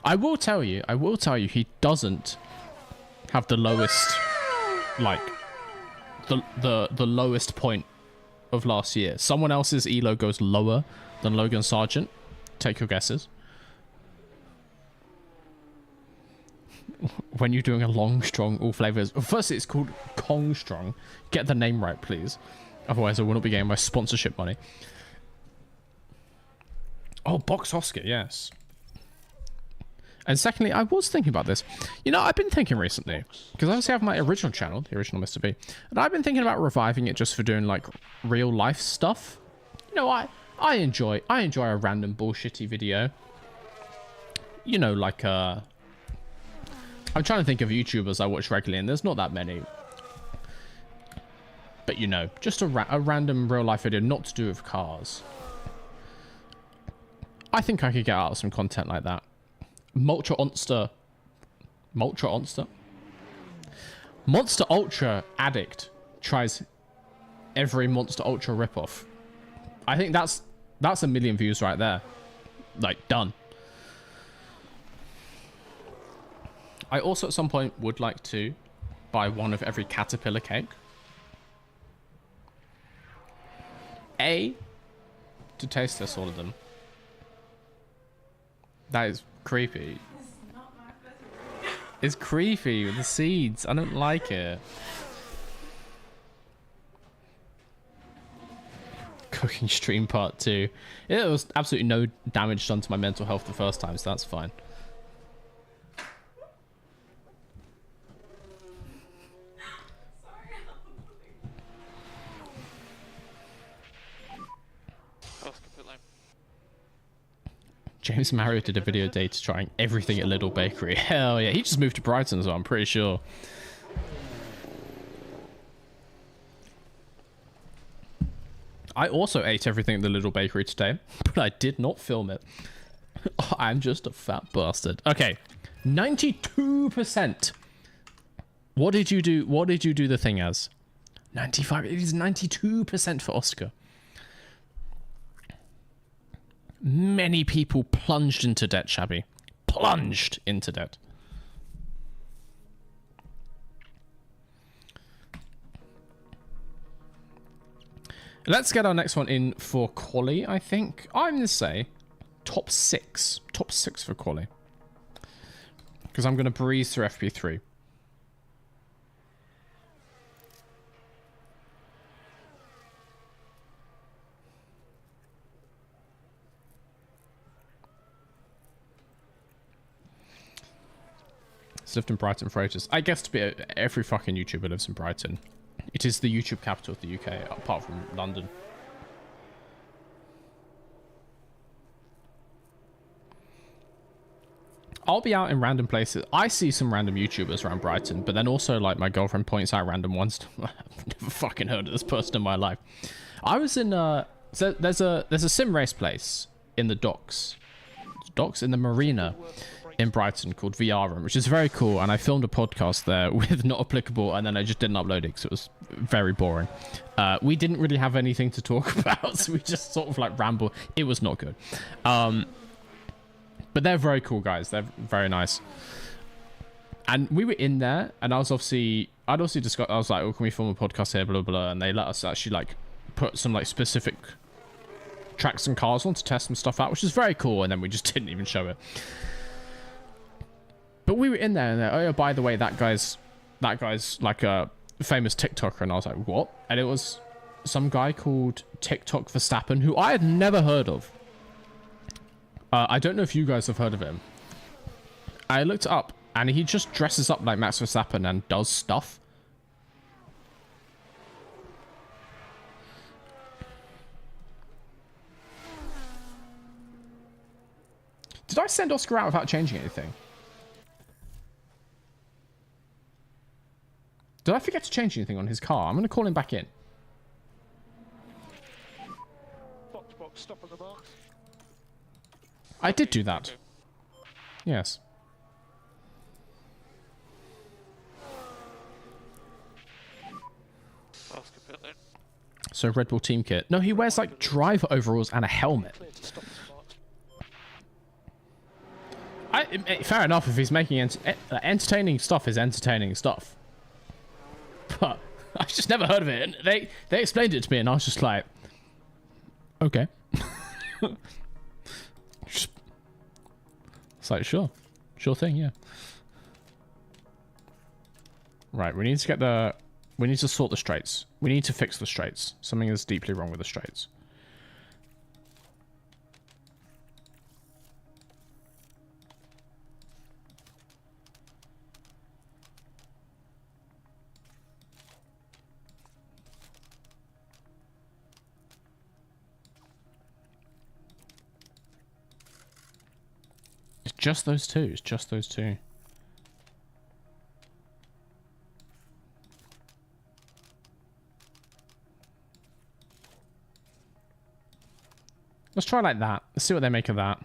I will tell you, he doesn't have the lowest, like, the lowest point of last year. Someone else's elo goes lower than Logan Sargent. Take your guesses. When you're doing a long, strong, all flavors. First, it's called Kong Strong. Get the name right, please. Otherwise, I will not be getting my sponsorship money. Oh, Box Oscar, yes. And secondly, I was thinking about this. You know, I've been thinking recently, because I obviously have my original channel, the original Mr. B, and I've been thinking about reviving it just for doing, like, real life stuff. You know, I enjoy a random bullshitty video. You know, like, I'm trying to think of YouTubers I watch regularly, and there's not that many. But, you know, just a random real life video, not to do with cars. I think I could get out some content like that. Monster Ultra addict tries every Monster Ultra ripoff. I think that's 1 million views right there. Like, done. I also at some point would like to buy one of every Caterpillar cake. To taste test all of them. That is creepy. It's creepy with the seeds. I don't like it. Cooking stream part 2. It was absolutely no damage done to my mental health the first time, so that's fine. James Marriott did a video date trying everything at Little Bakery. Hell yeah, he just moved to Brighton as well, I'm pretty sure. I also ate everything at the Little Bakery today, but I did not film it. I'm just a fat bastard. Okay, 92%. What did you do? What did you do the thing as? 95. It is 92% for Oscar. Many people plunged into debt, Shabby. Plunged into debt. Let's get our next one in for quali, I think. I'm going to say top 6. Top 6 for quali. Because I'm going to breeze through FP3. Lived in Brighton for ages. I guess to be every fucking YouTuber lives in Brighton. It is the YouTube capital of the UK, apart from London. I'll be out in random places. I see some random YouTubers around Brighton, but then also like my girlfriend points out random ones. I've never fucking heard of this person in my life. I was in so there's a sim race place in the docks in the marina in Brighton called VR Room, which is very cool, and I filmed a podcast there with Not Applicable, and then I just didn't upload it because it was very boring. We didn't really have anything to talk about, so we just sort of like rambled. It was not good. But they're very cool guys. They're very nice. And we were in there, and I'd also discussed, I was like, oh, can we film a podcast here, blah, blah, blah. And they let us actually like put some like specific tracks and cars on to test some stuff out, which is very cool. And then we just didn't even show it. But we were in there, and they're, oh, yeah, by the way, that guy's like a famous TikToker. And I was like, what? And it was some guy called TikTok Verstappen, who I had never heard of. I don't know if you guys have heard of him. I looked it up, and he just dresses up like Max Verstappen and does stuff. Did I send Oscar out without changing anything? Did I forget to change anything on his car? I'm going to call him back in. Box, stop on the mark. I did do that. Yes. Ask a bit then. So Red Bull team kit. No, he wears like driver overalls and a helmet. Clear to stop the mark. Fair enough if he's making entertaining stuff is entertaining stuff. But I've just never heard of it. And they explained it to me, and I was just like, okay. It's like, sure thing, yeah. Right, we need to sort the straights. We need to fix the straights. Something is deeply wrong with the straights. It's just those two. It's just those two. Let's try like that. Let's see what they make of that.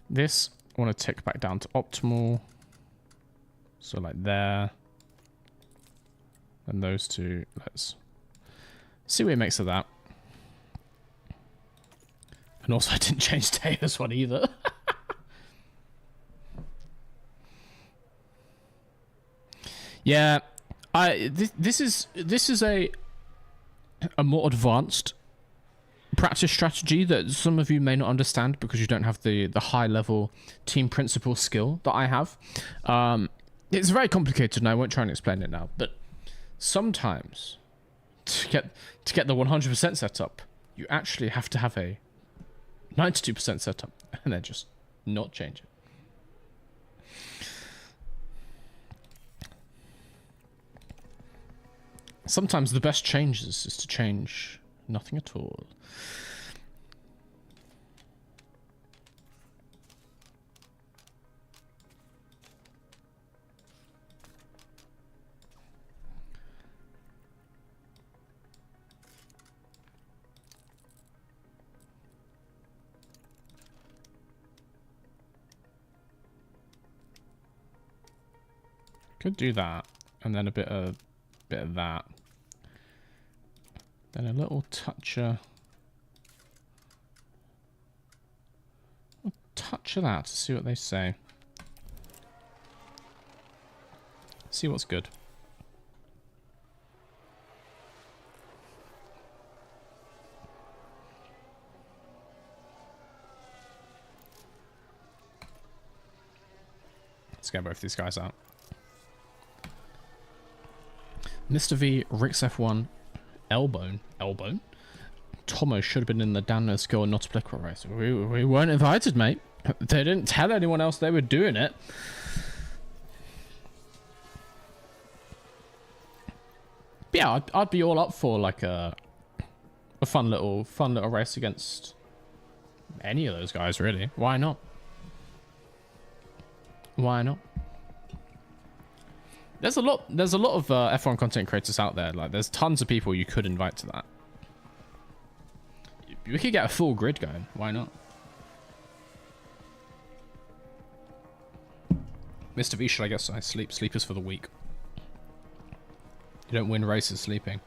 This, I want to tick back down to optimal. So like there. And those two, let's see what it makes of that. And also I didn't change Taylor's one either. Yeah, this is a more advanced practice strategy that some of you may not understand because you don't have the high level team principle skill that I have. It's very complicated, and I won't try and explain it now. But sometimes to get the 100% setup, you actually have to have a 92% setup, and then just not change it. Sometimes the best changes is to change nothing at all. Could do that, and then a bit of that. Then a little touch of that to see what they say. See what's good. Let's get both these guys out. Mr. V, Rix F1, Elbone. Tomo should have been in the download skill and not applicable race. We weren't invited, mate. They didn't tell anyone else they were doing it. But yeah, I'd be all up for like a fun little race against any of those guys, really. Why not? Why not? There's a lot of F1 content creators out there. Like, there's tons of people you could invite to that. We could get a full grid going. Why not? Mr. V, should I guess I sleep? Sleepers for the week. You don't win races sleeping.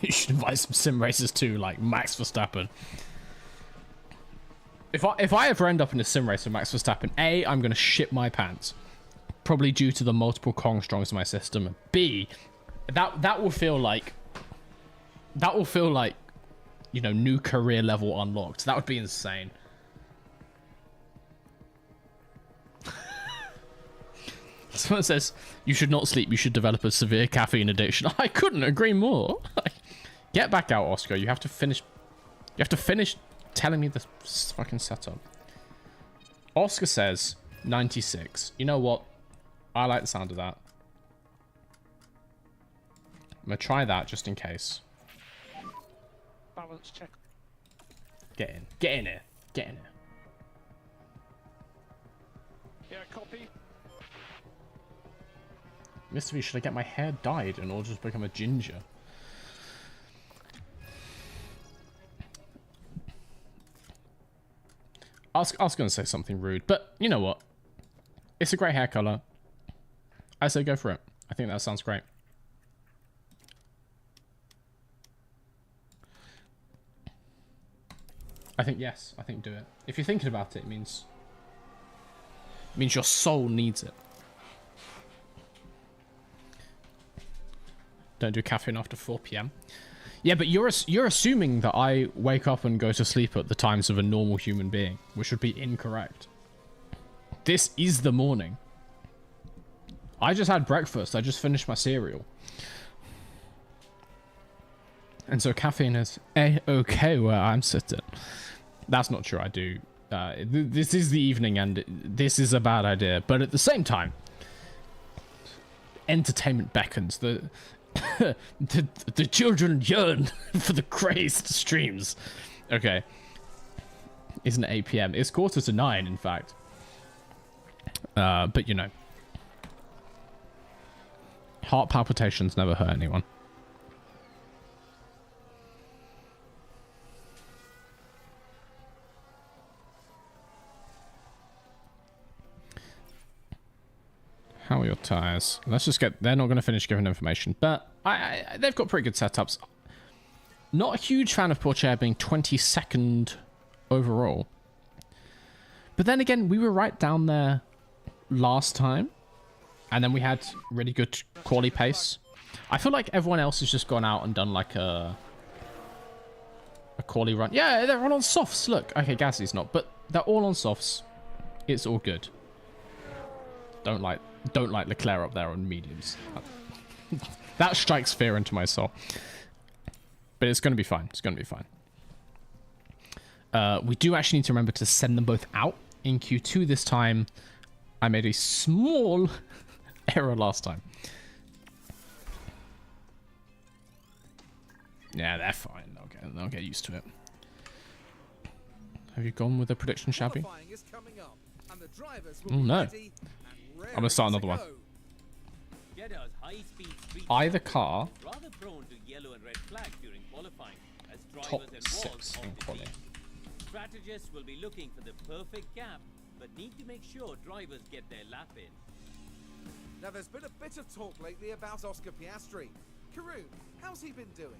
You should invite some sim racers too, like Max Verstappen. If I ever end up in a sim race with Max Verstappen, A, I'm gonna shit my pants, probably due to the multiple Kong Strongs in my system. And B, that will feel like you know, new career level unlocked. That would be insane. Someone says you should not sleep. You should develop a severe caffeine addiction. I couldn't agree more. Get back out, Oscar. You have to finish. You have to finish telling me the fucking setup. Oscar says 96. You know what? I like the sound of that. I'm gonna try that just in case. Balance check. Get in. Get in here. Get in here. Yeah, copy. Mr. V, should I get my hair dyed in order to become a ginger? I was going to say something rude, but you know what? It's a great hair color. I say go for it. I think that sounds great. I think yes. I think do it. If you're thinking about it, it means your soul needs it. Don't do caffeine after 4 p.m. Yeah, but you're assuming that I wake up and go to sleep at the times of a normal human being, which would be incorrect. This is the morning. I just had breakfast. I just finished my cereal. And so caffeine is A-okay where I'm sitting. That's not true. I do. This is the evening and this is a bad idea. But at the same time, entertainment beckons. The children yearn for the crazed streams. Okay. Isn't it 8 p.m.? It's 8:45, in fact. But you know. Heart palpitations never hurt anyone. How are your tires? Let's just get... They're not going to finish giving information, but they've got pretty good setups. Not a huge fan of Porsche being 22nd overall. But then again, we were right down there last time. And then we had really good quali pace. I feel like everyone else has just gone out and done like a quali run. Yeah, they're all on softs. Look. Okay, Gasly's not, but they're all on softs. It's all good. Don't like Leclerc up there on mediums. That strikes fear into my soul. But it's going to be fine. It's going to be fine. We do actually need to remember to send them both out in Q2 this time. I made a small error last time. Yeah, they're fine. They'll get used to it. Have you gone with the prediction, Shabby? Qualifying is coming up, and the drivers will Oh, be no. ready and I'm going to start another one. Jedda's high-speed street Either car, is rather prone to yellow and red flags during qualifying, as top drivers and walls 6 in off the quali. lead. Strategists will be looking for the perfect gap, but need to make sure drivers get their lap in. Now, there's been a bit of talk lately about Oscar Piastri. Karun, how's he been doing?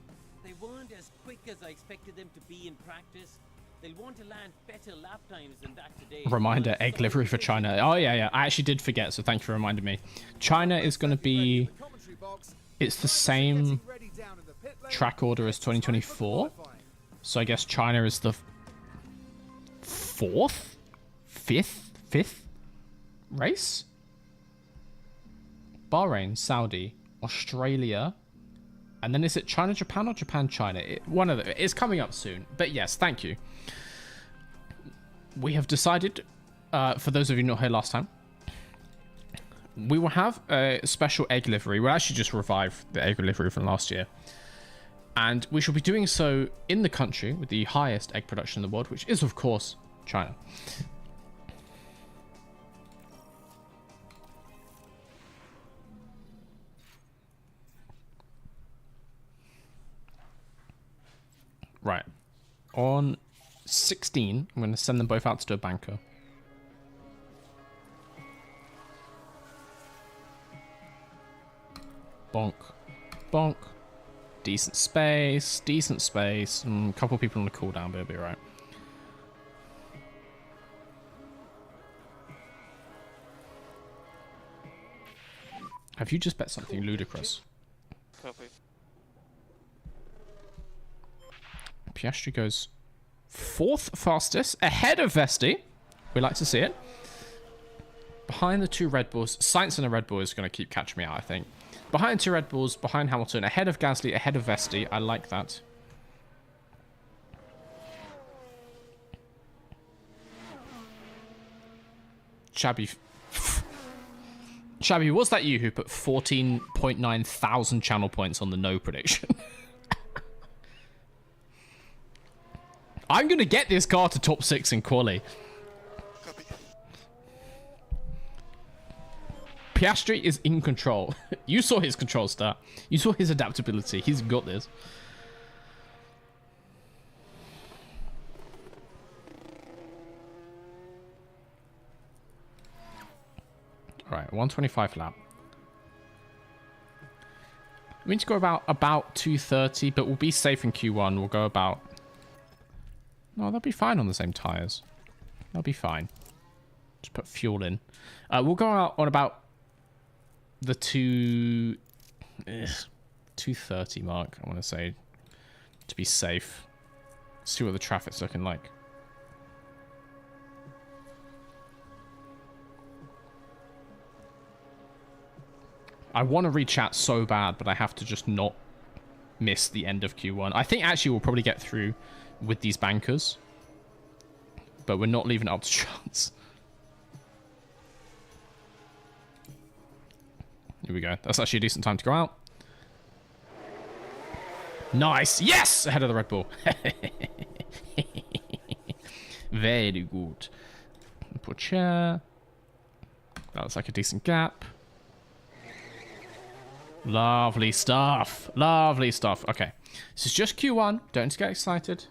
They weren't as quick as I expected them to be in practice. They'll want to land better lap times than that today. Reminder, egg livery for China. Oh, yeah. I actually did forget, so thank you for reminding me. China is going to be... It's the same track order as 2024. So I guess China is the fifth race? Bahrain, Saudi, Australia, and then is it China, Japan, or Japan, China? One of them. It's coming up soon. But yes, thank you. We have decided, for those of you not here last time, we will have a special egg livery. We'll actually just revive the egg livery from last year. And we shall be doing so in the country with the highest egg production in the world, which is, of course, China. Right. On 16, I'm going to send them both out to do a banker. Bonk. Bonk. Decent space. Decent space. A couple people on the cooldown, but it'll be alright. Have you just bet something ludicrous? Copy. Piastri goes 4th fastest, ahead of Vesti. We like to see it. Behind the 2 Red Bulls. Sainz and a Red Bull is going to keep catching me out, I think. Behind 2 Red Bulls, behind Hamilton, ahead of Gasly, ahead of Vesti. I like that. Shabby. Shabby, was that you who put 14.9 thousand channel points on the no prediction? I'm going to get this car to top 6 in quali. Copy. Piastri is in control. You saw his control stat. You saw his adaptability. He's got this. Right, 125 lap. We need to go about 230, but we'll be safe in Q1. We'll go about... No, they'll be fine on the same tyres. They'll be fine. Just put fuel in. We'll go out on about the 230 mark, I want to say, to be safe. See what the traffic's looking like. I want to re-chat so bad, but I have to just not miss the end of Q1. I think actually we'll probably get through with these bankers, but we're not leaving it up to chance. Here we go. That's actually a decent time to go out. Nice. Yes! Ahead of the Red Bull. Very good. Put chair. That looks like a decent gap. Lovely stuff. Lovely stuff. Okay. This is just Q1. Don't get excited.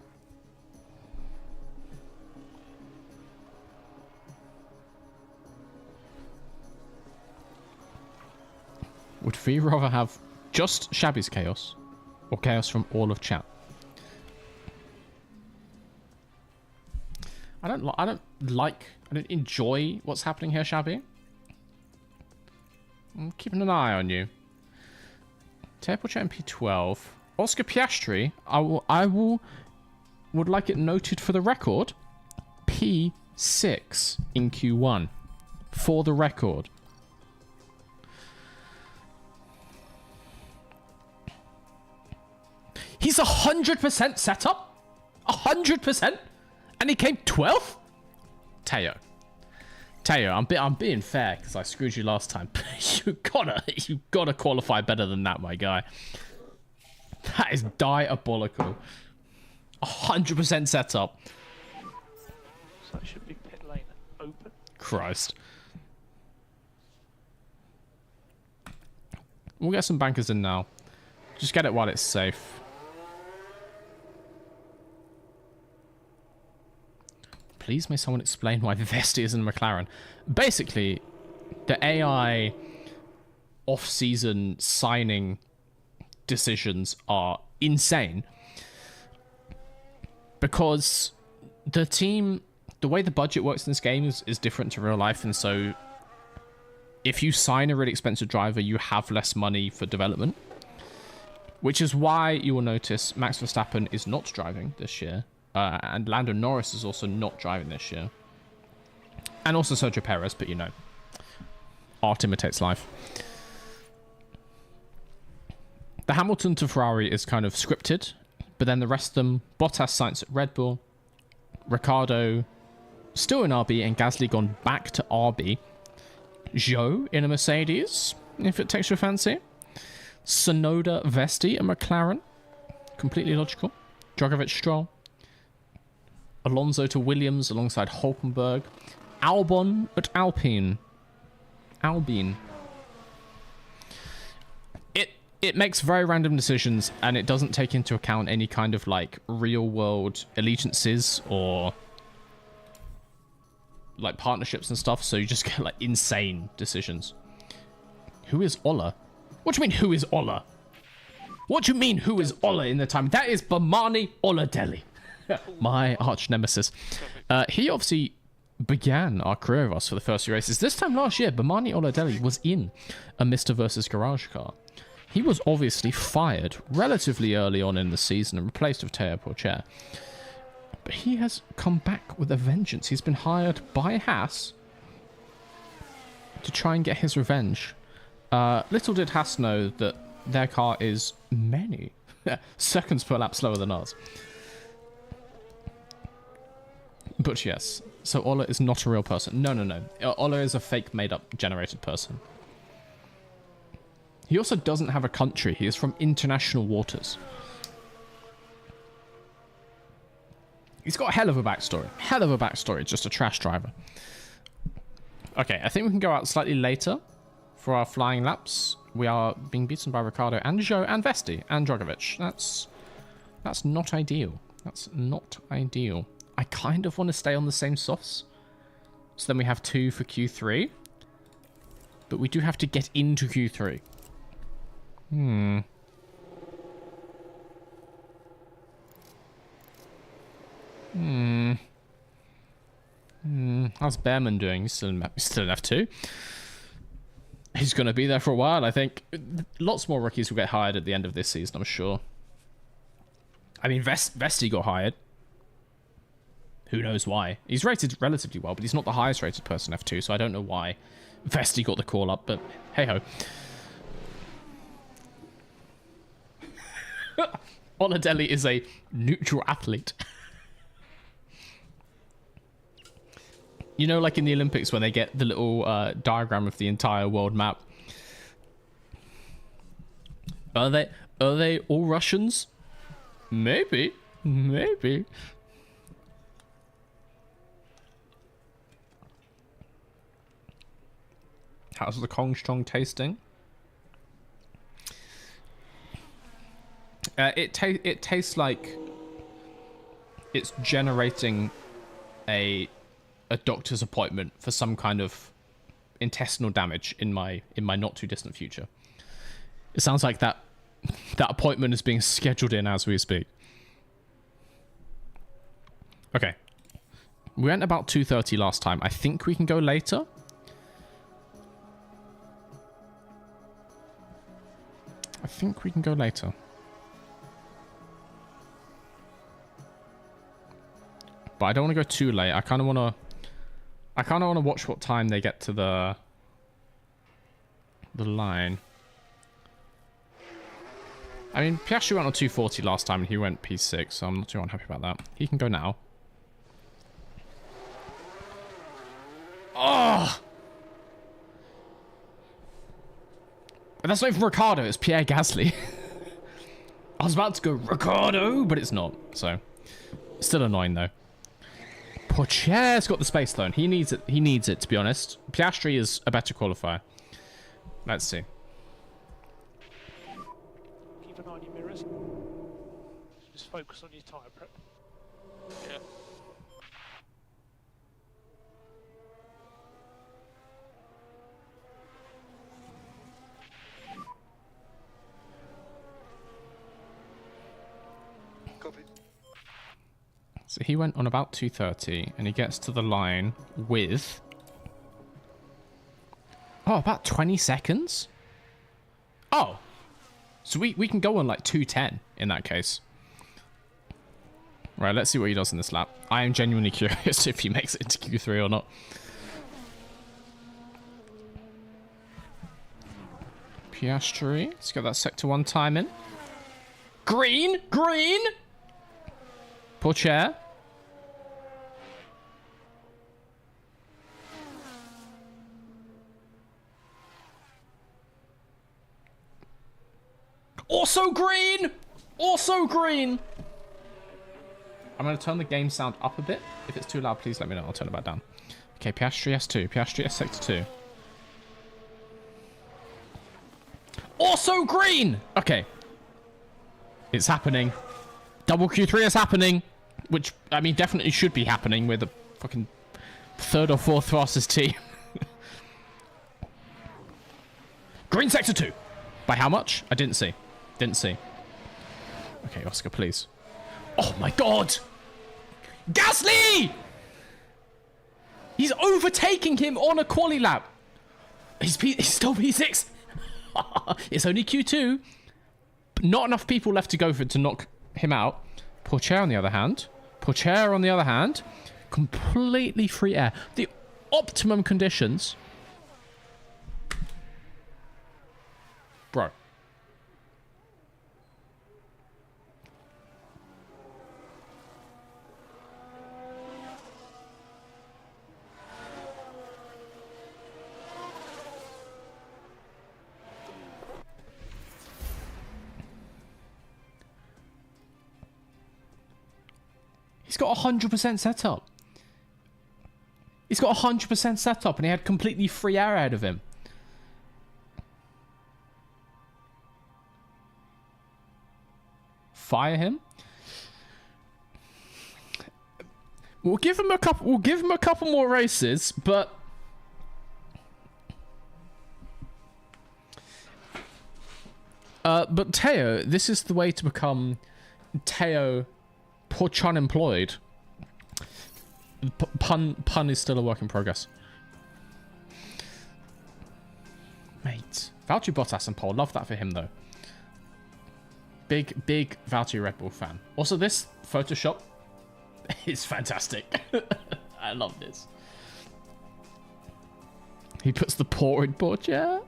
Would we rather have just Shabby's chaos or chaos from all of chat? I don't enjoy what's happening here, Shabby. I'm keeping an eye on you. Turbo Chat MP12. Oscar Piastri, would like it noted for the record. P6 in Q1. For the record. He's 100% set up? 100%? And he came 12th? Teo, I'm being fair because I screwed you last time. you gotta qualify better than that, my guy. That is diabolical. 100% set up. So it should be pit lane open. Christ. We'll get some bankers in now. Just get it while it's safe. Please may someone explain why Vesti is in McLaren. Basically, the AI off-season signing decisions are insane. Because the team, the way the budget works in this game is different to real life. And so if you sign a really expensive driver, you have less money for development. Which is why you will notice Max Verstappen is not driving this year. And Lando Norris is also not driving this year. And also Sergio Perez, but you know. Art imitates life. The Hamilton to Ferrari is kind of scripted. But then the rest of them, Bottas, Sainz at Red Bull. Ricciardo still in RB and Gasly gone back to RB. Zhou in a Mercedes, if it takes your fancy. Sonoda Vesti, a McLaren. Completely logical. Drogovic Stroll. Alonso to Williams alongside Hulkenberg. Albon at Alpine. Albine. It makes very random decisions, and it doesn't take into account any kind of like real world allegiances or like partnerships and stuff, so you just get like insane decisions. Who is Ola? What do you mean, who is Ola? What do you mean, who is Ola in the time? That is Bomani Oladelli. My arch nemesis. He obviously began our career of us for the first few races. This time last year, Bomani Oladelli was in a Mr. vs. Garage car. He was obviously fired relatively early on in the season and replaced with Teo Porcher. But he has come back with a vengeance. He's been hired by Haas to try and get his revenge. Little did Haas know that their car is many seconds per lap slower than ours. But yes, so Ola is not a real person. No. Ola is a fake made-up generated person. He also doesn't have a country. He is from international waters. He's got a hell of a backstory. Hell of a backstory, just a trash driver. Okay, I think we can go out slightly later for our flying laps. We are being beaten by Ricciardo and Zhou and Vesti and Drogovic. That's not ideal. That's not ideal. I kind of want to stay on the same softs. So then we have 2 for Q3. But we do have to get into Q3. How's Behrman doing? He's still in F2. He's going to be there for a while, I think. Lots more rookies will get hired at the end of this season, I'm sure. I mean, Vesti got hired. Who knows why? He's rated relatively well, but he's not the highest rated person in F2, so I don't know why Vesti got the call up, but hey-ho. Oladelli is a neutral athlete. You know, like in the Olympics when they get the little diagram of the entire world map. Are they all Russians? Maybe. How's the Kong Strong tasting? It tastes like it's generating a doctor's appointment for some kind of intestinal damage in my not too distant future. It sounds like that appointment is being scheduled in as we speak. Okay. We went about 2:30 last time. I think we can go later. But I don't want to go too late. I kind of want to watch what time they get to the line. I mean, Piastri went on 2:40 last time and he went P6, so I'm not too unhappy about that. He can go now. Oh! But that's not even Ricciardo, it's Pierre Gasly. I was about to go Ricciardo, but it's not, so still annoying though. Porcher's got the space though, and he needs it to be honest. Piastri is a better qualifier. Let's see. Keep an eye on your mirrors. Just focus on your tyre prep. Yeah. Copy. So he went on about 2:30, and he gets to the line with... Oh, about 20 seconds? Oh. So we can go on like 2:10 in that case. Right, let's see what he does in this lap. I am genuinely curious if he makes it into Q3 or not. Piastri, let's get that sector 1 time in. Green! Porcher. Also green! Also green! I'm going to turn the game sound up a bit. If it's too loud, please let me know. I'll turn it back down. Okay, Piastri S2. Piastri S sector 2. Also green! Okay. It's happening. Double Q3 is happening. Which, I mean, definitely should be happening with the fucking third or fourth fastest team. Green sector 2. By how much? I didn't see. Didn't see. Okay, Oscar, please. Oh my god! Gasly! He's overtaking him on a quali lap. He's still P6. It's only Q2. But not enough people left to go for it to knock him out. Pourchaire on the other hand. Pourchaire on the other hand. Completely free air. The optimum conditions. Bro. He's got 100% setup. He's got 100% setup and he had completely free air ahead of him. Fire him. We'll give him a couple more races, but Teo, this is the way to become Teo Poch unemployed. Pun is still a work in progress. Mate. Valtteri Bottas and pole. Love that for him, though. Big Valtteri Red Bull fan. Also, this Photoshop is fantastic. I love this. He puts the paw in Pourchaire.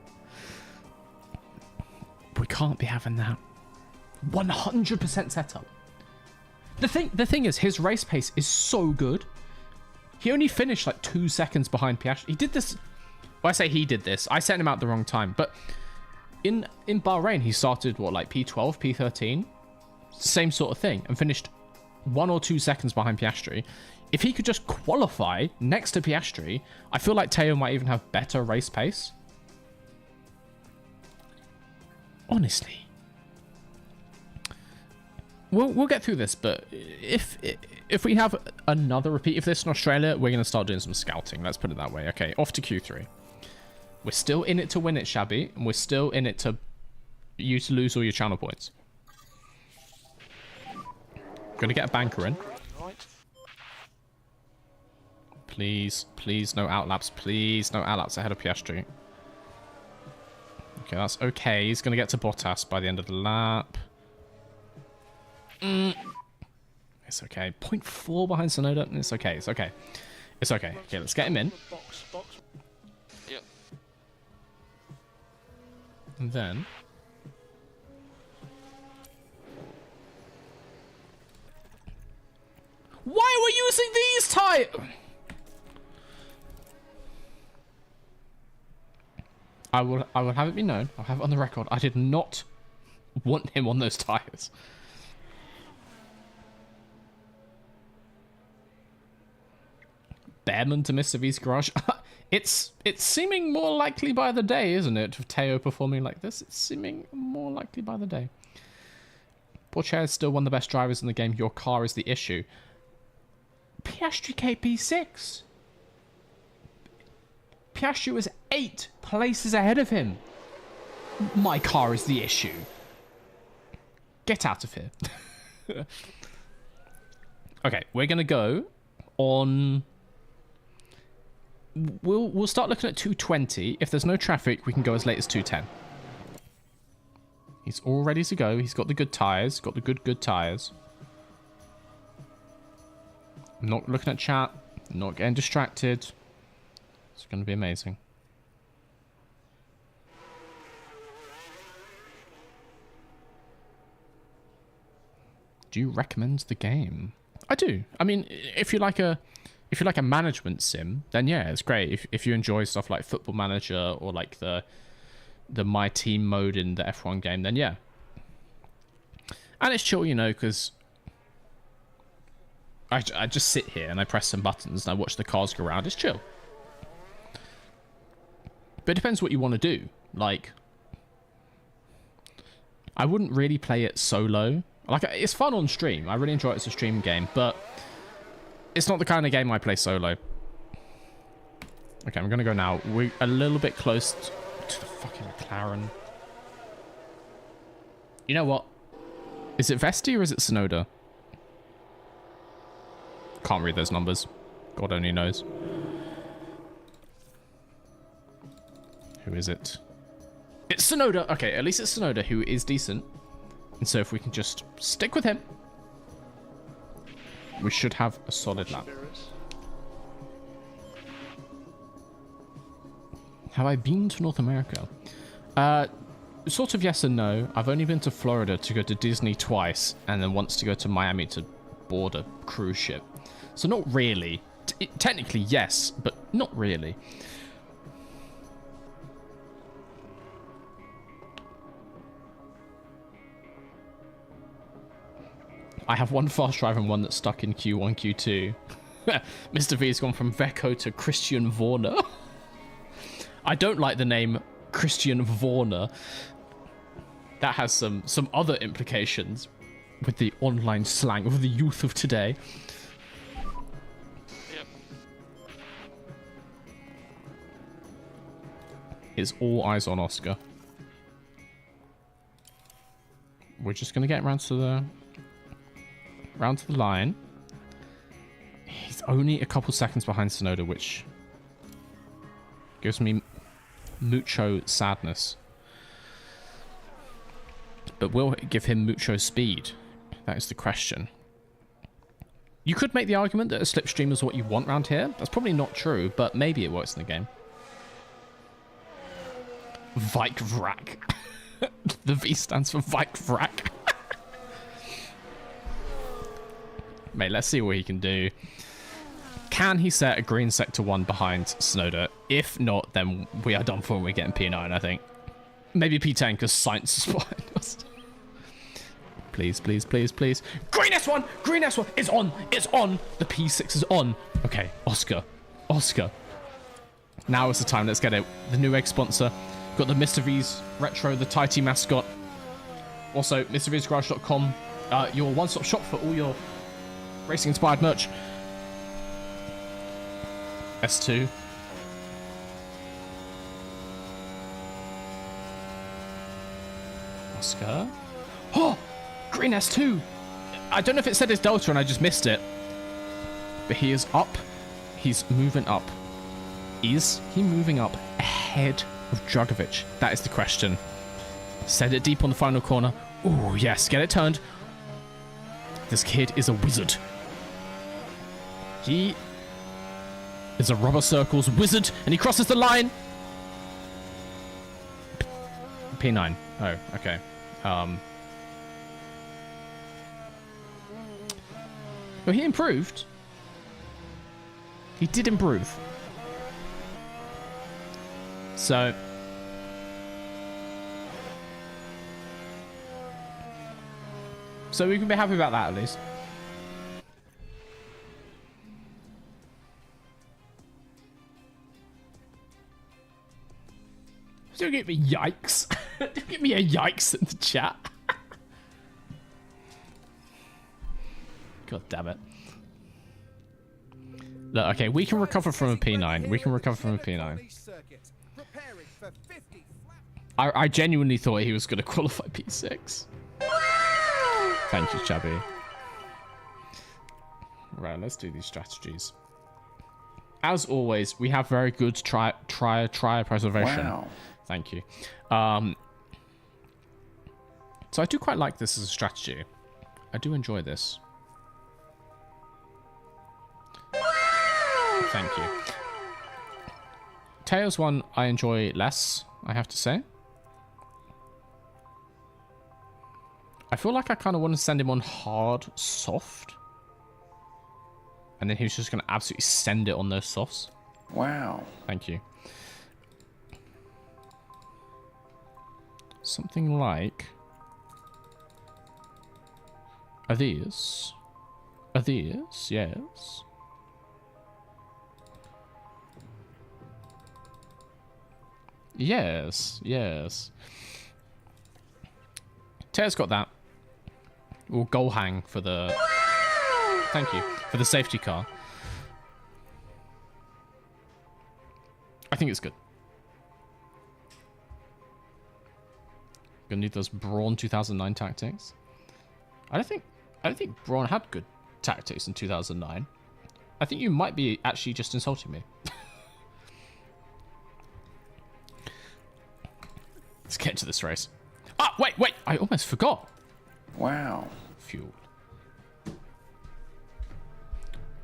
We can't be having that. 100% setup. The thing is, his race pace is so good. He only finished like 2 seconds behind Piastri. He did this. Well, I say he did this. I sent him out the wrong time. But in Bahrain, he started what, like P12, P13, same sort of thing, and finished 1 or 2 seconds behind Piastri. If he could just qualify next to Piastri, I feel like Teo might even have better race pace. Honestly. We'll get through this, but if we have another repeat of this in Australia, we're going to start doing some scouting. Let's put it that way. Okay, off to Q3. We're still in it to win it, Shabby, and we're still in it to you to lose all your channel points. Going to get a banker in. Please, please, no outlaps. Please, no outlaps ahead of Piastri. Okay, that's okay. He's going to get to Bottas by the end of the lap. It's okay. 0.4 behind Sonoda. It's okay. It's okay. It's okay. Okay, let's get him in. Box. Yep. And then... Why are we using these tyres? I will have it be known. I'll have it on the record. I did not want him on those tyres. Bearman to Mr. V's garage. It's seeming more likely by the day, isn't it? Of Teo performing like this, it's seeming more likely by the day. Pourchaire is still one of the best drivers in the game. Your car is the issue. Piastri KP6. Piastri was 8 places ahead of him. My car is the issue. Get out of here. Okay, we're gonna go on. We'll start looking at 220. If there's no traffic, we can go as late as 210. He's all ready to go. He's got the good tires. Got the good tires. I'm not looking at chat. I'm not getting distracted. It's going to be amazing. Do you recommend the game? I do. I mean, if you like a management sim, then yeah, it's great. If you enjoy stuff like Football Manager or like the My Team mode in the F1 game, then yeah. And it's chill, you know, because I just sit here and I press some buttons and I watch the cars go around. It's chill. But it depends what you want to do. Like, I wouldn't really play it solo. Like, it's fun on stream. I really enjoy it as a stream game, but it's not the kind of game I play solo. Okay, I'm going to go now. We're a little bit close to the fucking McLaren. You know what? Is it Vesti or is it Sonoda? Can't read those numbers. God only knows. Who is it? It's Sonoda. Okay, at least it's Sonoda, who is decent. And so if we can just stick with him, we should have a solid lap. Have I been to North America? Sort of yes and no. I've only been to Florida to go to Disney twice, and then once to go to Miami to board a cruise ship. So not really. Technically yes, but not really. I have one fast drive and one that's stuck in Q1, Q2. Mr. V has gone from Vecco to Christian Warner. I don't like the name Christian Warner. That has some other implications with the online slang of the youth of today. Yep. It's all eyes on Oscar. We're just gonna get around to the line. He's only a couple seconds behind Sonoda, which gives me mucho sadness. But will it give him mucho speed? That is the question. You could make the argument that a slipstream is what you want around here. That's probably not true, but maybe it works in the game. Vike Vrak. The V stands for Vike Vrak. Mate, let's see what he can do. Can he set a green sector 1 behind Sonoda? If not, then we are done for and we're getting P9, I think. Maybe P10 because science is behind us. Please, please, please, please. Green S1! Green S1! It's on! It's on! The P6 is on! Okay, Oscar. Oscar. Now is the time. Let's get it. The new egg sponsor. Got the Mr. V's Retro, the Tighty mascot. Also, MrV'sGarage.com. Your one-stop shop for all your racing-inspired merch. S2. Oscar. Oh! Green S2! I don't know if it said his Delta and I just missed it. But he is up. He's moving up. Is he moving up ahead of Dragovic? That is the question. Send it deep on the final corner. Oh, yes. Get it turned. This kid is a wizard. He is a rubber circles wizard, and he crosses the line. P9. Oh, okay. Well, he improved. He did improve. So we can be happy about that at least. Don't get me yikes. Don't get me a yikes in the chat. God damn it. Look, okay, we can recover from a P9. We can recover from a P9. I genuinely thought he was going to qualify P6. Thank you, Chubby. Right, let's do these strategies. As always, we have very good tire preservation. Wow. Thank you. So I do quite like this as a strategy. I do enjoy this. Thank you. Tails one I enjoy less, I have to say. I feel like I kind of want to send him on hard, soft. And then he's just going to absolutely send it on those softs. Wow. Thank you. Something like... Are these? Are these? Yes. Yes, yes. Taylor's got that. Or goal hang for the... Thank you. For the safety car. I think it's good. Gonna need those Braun 2009 tactics. I don't think Braun had good tactics in 2009. I think you might be actually just insulting me. Let's get into this race. Ah, wait, I almost forgot. Wow. Fuel. I've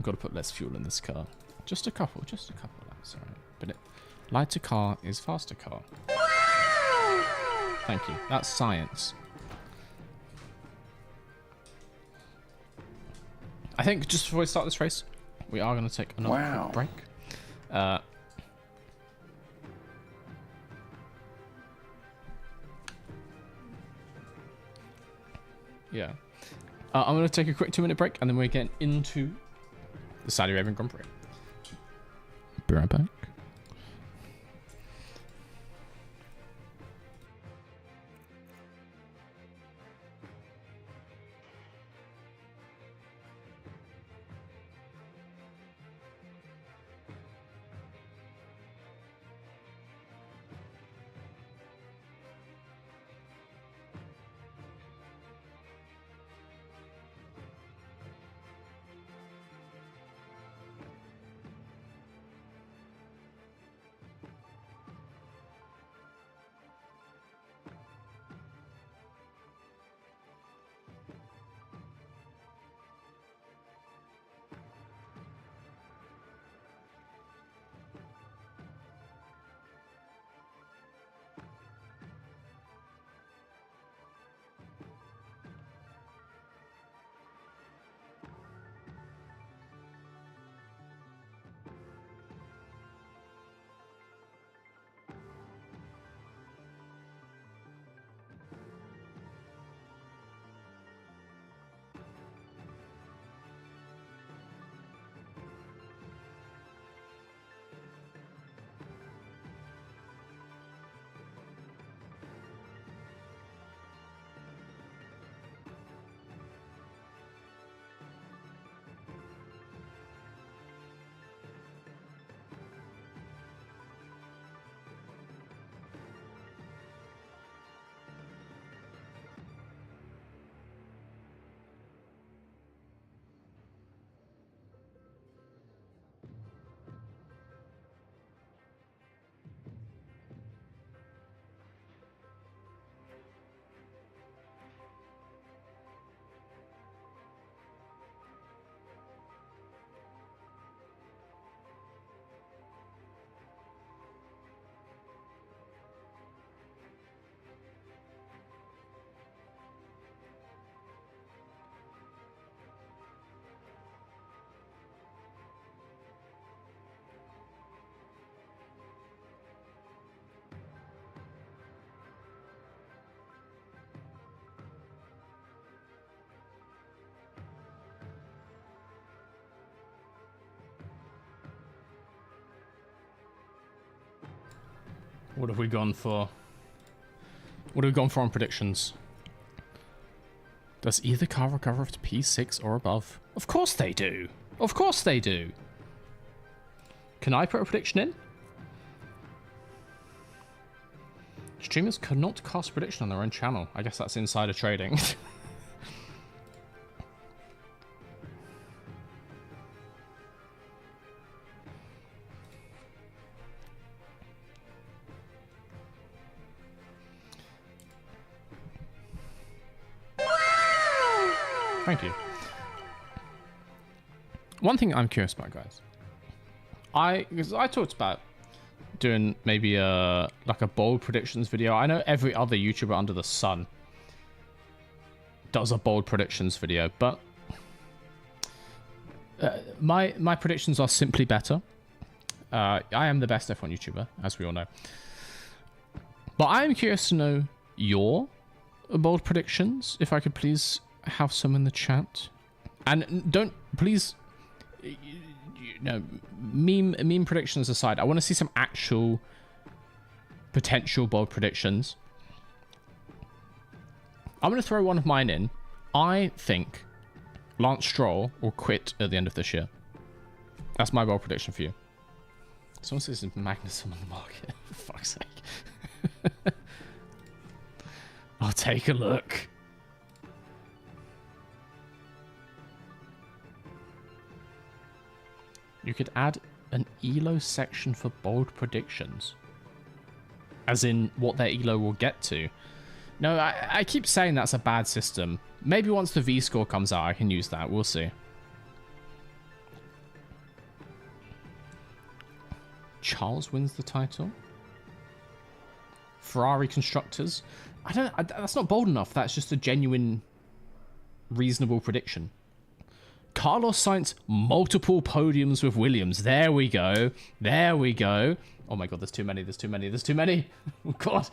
got to put less fuel in this car. Just a couple laps, alright. But lighter car is faster car. Thank you. That's science. I think just before we start this race, we are going to take another quick break. Yeah. I'm going to take a quick 2-minute break, and then we're getting into the Saudi Arabian Grand Prix. Be right back. What have we gone for? What have we gone for on predictions? Does either car recover up to P6 or above? Of course they do. Of course they do. Can I put a prediction in? Streamers cannot cast prediction on their own channel. I guess that's insider trading. Thank you. One thing I'm curious about, guys. Because I talked about doing maybe like a bold predictions video. I know every other YouTuber under the sun does a bold predictions video, but my predictions are simply better. I am the best F1 YouTuber, as we all know. But I am curious to know your bold predictions, if I could please have some in the chat. And don't, please, meme predictions aside, I want to see some actual potential bold predictions. I'm going to throw one of mine in. I think Lance Stroll will quit at the end of this year. That's my bold prediction for you. Someone says Magnussen on the market. For fuck's sake. I'll take a look. You could add an ELO section for bold predictions. As in what their ELO will get to. No, I keep saying that's a bad system. Maybe once the V-score comes out, I can use that. We'll see. Charles wins the title. Ferrari constructors. That's not bold enough. That's just a genuine, reasonable prediction. Carlos Sainz, multiple podiums with Williams. There we go. There we go. Oh my god, there's too many. There's too many. There's too many. Oh god.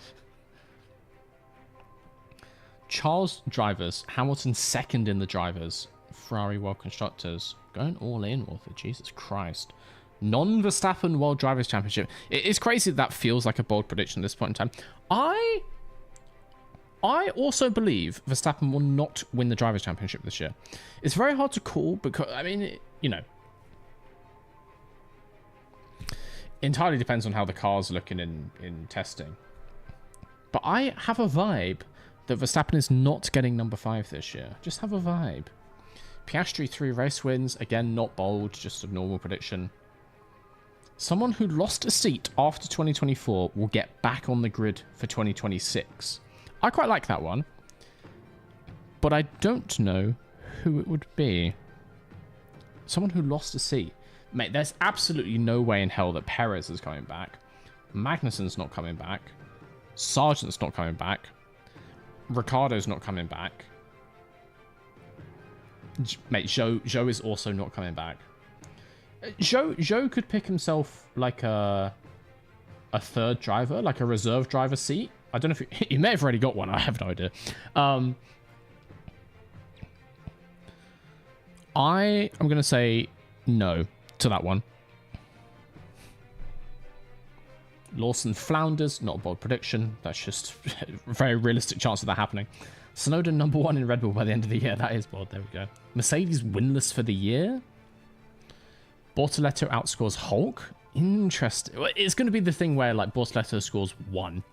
Charles drivers. Hamilton second in the drivers. Ferrari World Constructors. Going all in, Walter. Jesus Christ. Non-Verstappen World Drivers' Championship. It is crazy that feels like a bold prediction at this point in time. I also believe Verstappen will not win the Drivers' Championship this year. It's very hard to call because, I mean, you know, entirely depends on how the car's looking in testing. But I have a vibe that Verstappen is not getting number 5 this year. Just have a vibe. Piastri 3 race wins. Again, not bold, just a normal prediction. Someone who lost a seat after 2024 will get back on the grid for 2026. I quite like that one. But I don't know who it would be. Someone who lost a seat. Mate, there's absolutely no way in hell that Perez is coming back. Magnussen's not coming back. Sargent's not coming back. Ricciardo's not coming back. Mate, Zhou is also not coming back. Zhou could pick himself like a third driver, like a reserve driver seat. I don't know if he may have already got one. I have no idea. I'm going to say no to that one. Lawson flounders, not a bold prediction. That's just a very realistic chance of that happening. Tsunoda number 1 in Red Bull by the end of the year. That is bold. There we go. Mercedes winless for the year. Bortoletto outscores Hulk. Interesting. It's going to be the thing where like Bortoletto scores 1.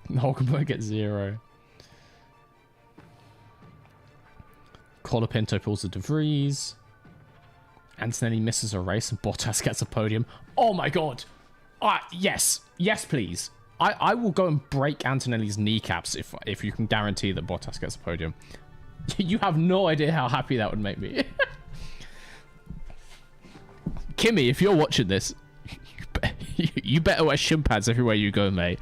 Hulkenberg gets 0. Colapinto pulls a De Vries. Antonelli misses a race and Bottas gets a podium. Oh my god. Yes. Yes, please. I will go and break Antonelli's kneecaps if you can guarantee that Bottas gets a podium. You have no idea how happy that would make me. Kimmy, if you're watching this, you better wear shin pads everywhere you go, mate.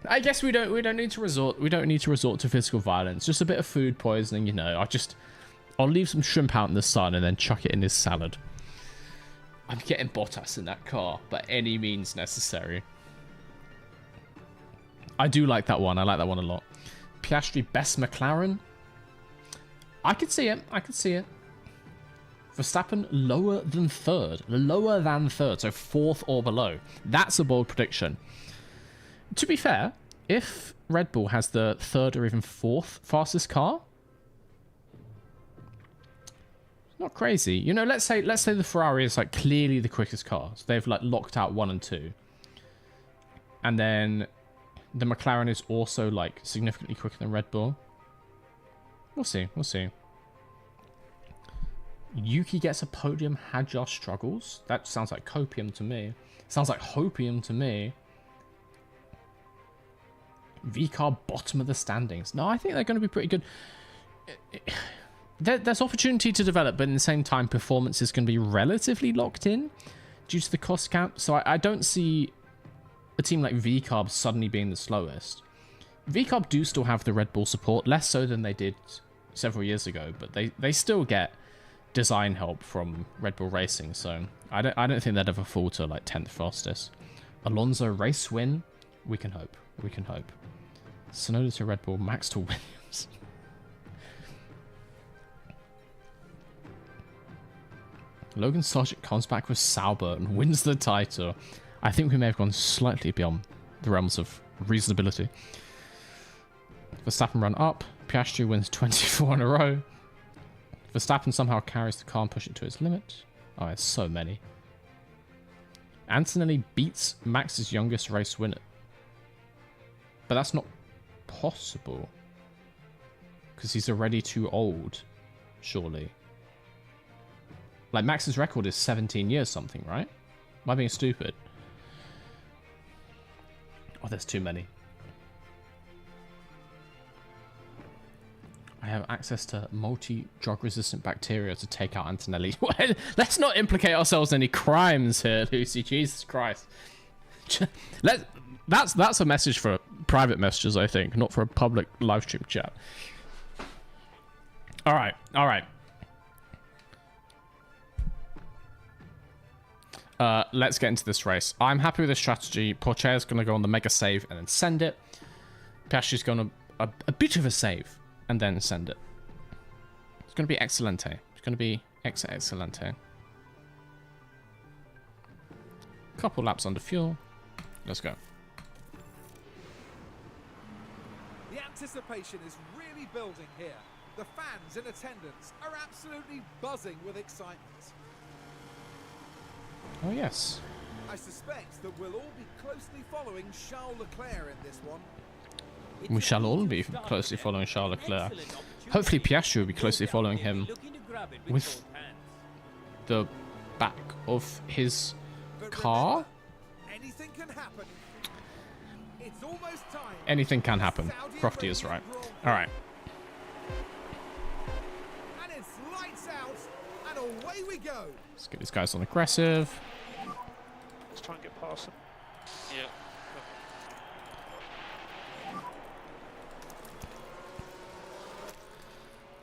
I guess we don't need to resort to physical violence. Just a bit of food poisoning, you know. I'll leave some shrimp out in the sun and then chuck it in his salad. I'm getting Bottas in that car by any means necessary. I do like that one. I like that one a lot. Piastri best McLaren. I could see it. I could see it. Verstappen lower than third. Lower than third. So 4th or below. That's a bold prediction. To be fair, if Red Bull has the 3rd or even 4th fastest car, not crazy. You know, let's say the Ferrari is like clearly the quickest car. So they've like locked out 1 and 2. And then the McLaren is also like significantly quicker than Red Bull. We'll see. We'll see. Yuki gets a podium. Hadjar struggles. That sounds like copium to me. Sounds like hopium to me. VCAR bottom of the standings. No, I think they're going to be pretty good. There's opportunity to develop, but in the same time, performance is going to be relatively locked in due to the cost cap. So I don't see a team like VCARB suddenly being the slowest. VCARB do still have the Red Bull support, less so than they did several years ago, but they still get design help from Red Bull Racing. So I don't think they'd ever fall to like 10th fastest. Alonso race win. We can hope. We can hope. Tsunoda to Red Bull. Max to Williams. Logan Sargent comes back with Sauber and wins the title. I think we may have gone slightly beyond the realms of reasonability. Verstappen run up. Piastri wins 24 in a row. Verstappen somehow carries the car and pushes it to its limit. Oh, there's so many. Antonelli beats Max's youngest race winner. But that's not possible. Because he's already too old, surely. Like, Max's record is 17 years something, right? Am I being stupid? Oh, there's too many. I have access to multi-drug-resistant bacteria to take out Antonelli. Let's not implicate ourselves in any crimes here, Lucy. Jesus Christ. That's a message for private messages, I think, not for a public live stream chat. All right, all right. Let's get into this race. I'm happy with this strategy. Pourchaire's going to go on the mega save and then send it. Piastri's going to a bit of a save and then send it. It's going to be excelente. It's going to be excelente. Couple laps under fuel. Let's go. The anticipation is really building here. The fans in attendance are absolutely buzzing with excitement. Oh, yes. I suspect that we'll all be closely following Charles Leclerc in this one. We shall all be closely following Charles Leclerc. Hopefully Piastri will be closely following him with the back of his car. Anything can happen. It's almost time. Anything can happen. Crofty is right. All right. And it's lights out, and away we go. Let's get these guys on aggressive. Let's try and get past them. Yeah.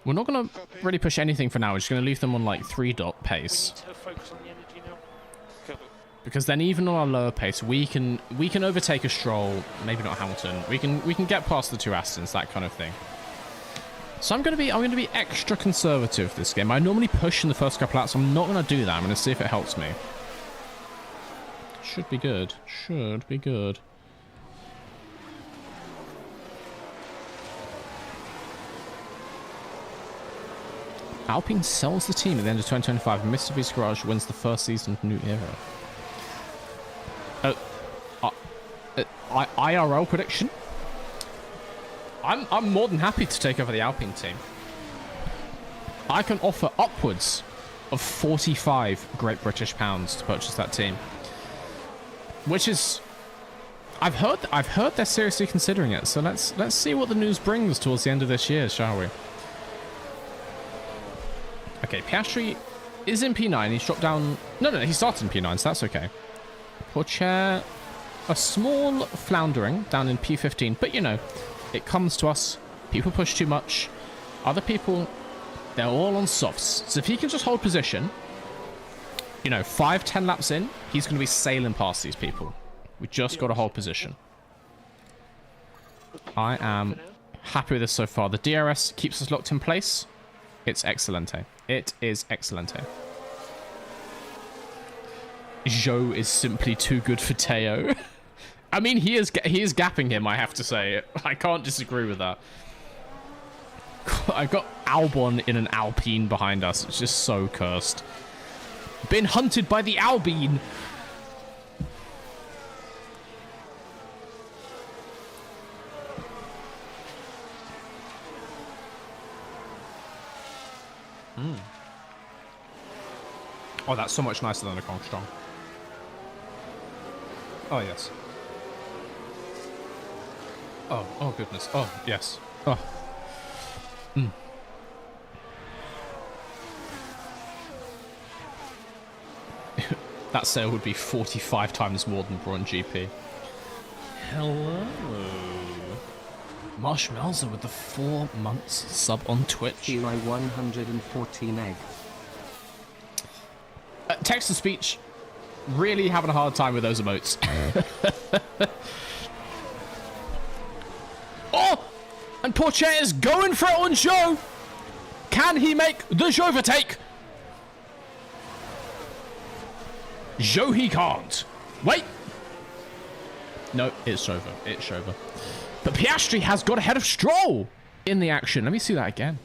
We're not going to really push anything for now. We're just going to leave them on like 3-dot pace. We need to focus on the energy now. Copy. Because then even on our lower pace, we can overtake a Stroll, maybe not Hamilton. We can get past the two Astons, that kind of thing. So I'm going to be extra conservative this game. I normally push in the first couple laps. I'm not going to do that. I'm going to see if it helps me. Should be good. Should be good. Alpine sells the team at the end of 2025. Mr. Beast Garage wins the first season of New Era. IRL prediction? I'm more than happy to take over the Alpine team. I can offer upwards of 45 Great British pounds to purchase that team. Which is... I've heard they're seriously considering it, so let's see what the news brings towards the end of this year, shall we? Okay, Piastri is in P9. He's dropped down... No, he started in P9, so that's okay. Pourchaire, a small floundering down in P15. But, you know, it comes to us. People push too much. Other people, they're all on softs. So if he can just hold position, you know, 5-10 laps in, he's going to be sailing past these people. We just got to hold position. I am happy with this so far. The DRS keeps us locked in place. It's excelente. It is excelente. Zhou is simply too good for Teo. I mean, he is gapping him, I have to say. I can't disagree with that. I've got Albon in an Alpine behind us. It's just so cursed. Been hunted by the Albine. Oh, that's so much nicer than a Kongstrong. Oh, yes. Oh goodness. Oh, yes. Oh. That sale would be 45 times more than Braun GP. Hello. Marshmallow with the 4 months sub on Twitch. Eli 114 egg. Text to speech. Really having a hard time with those emotes. Oh! And Pourchaire is going for it on Zhou. Can he make the Zhou overtake? Joe, he can't. Wait. No, it's over. It's over. But Piastri has got ahead of Stroll in the action. Let me see that again.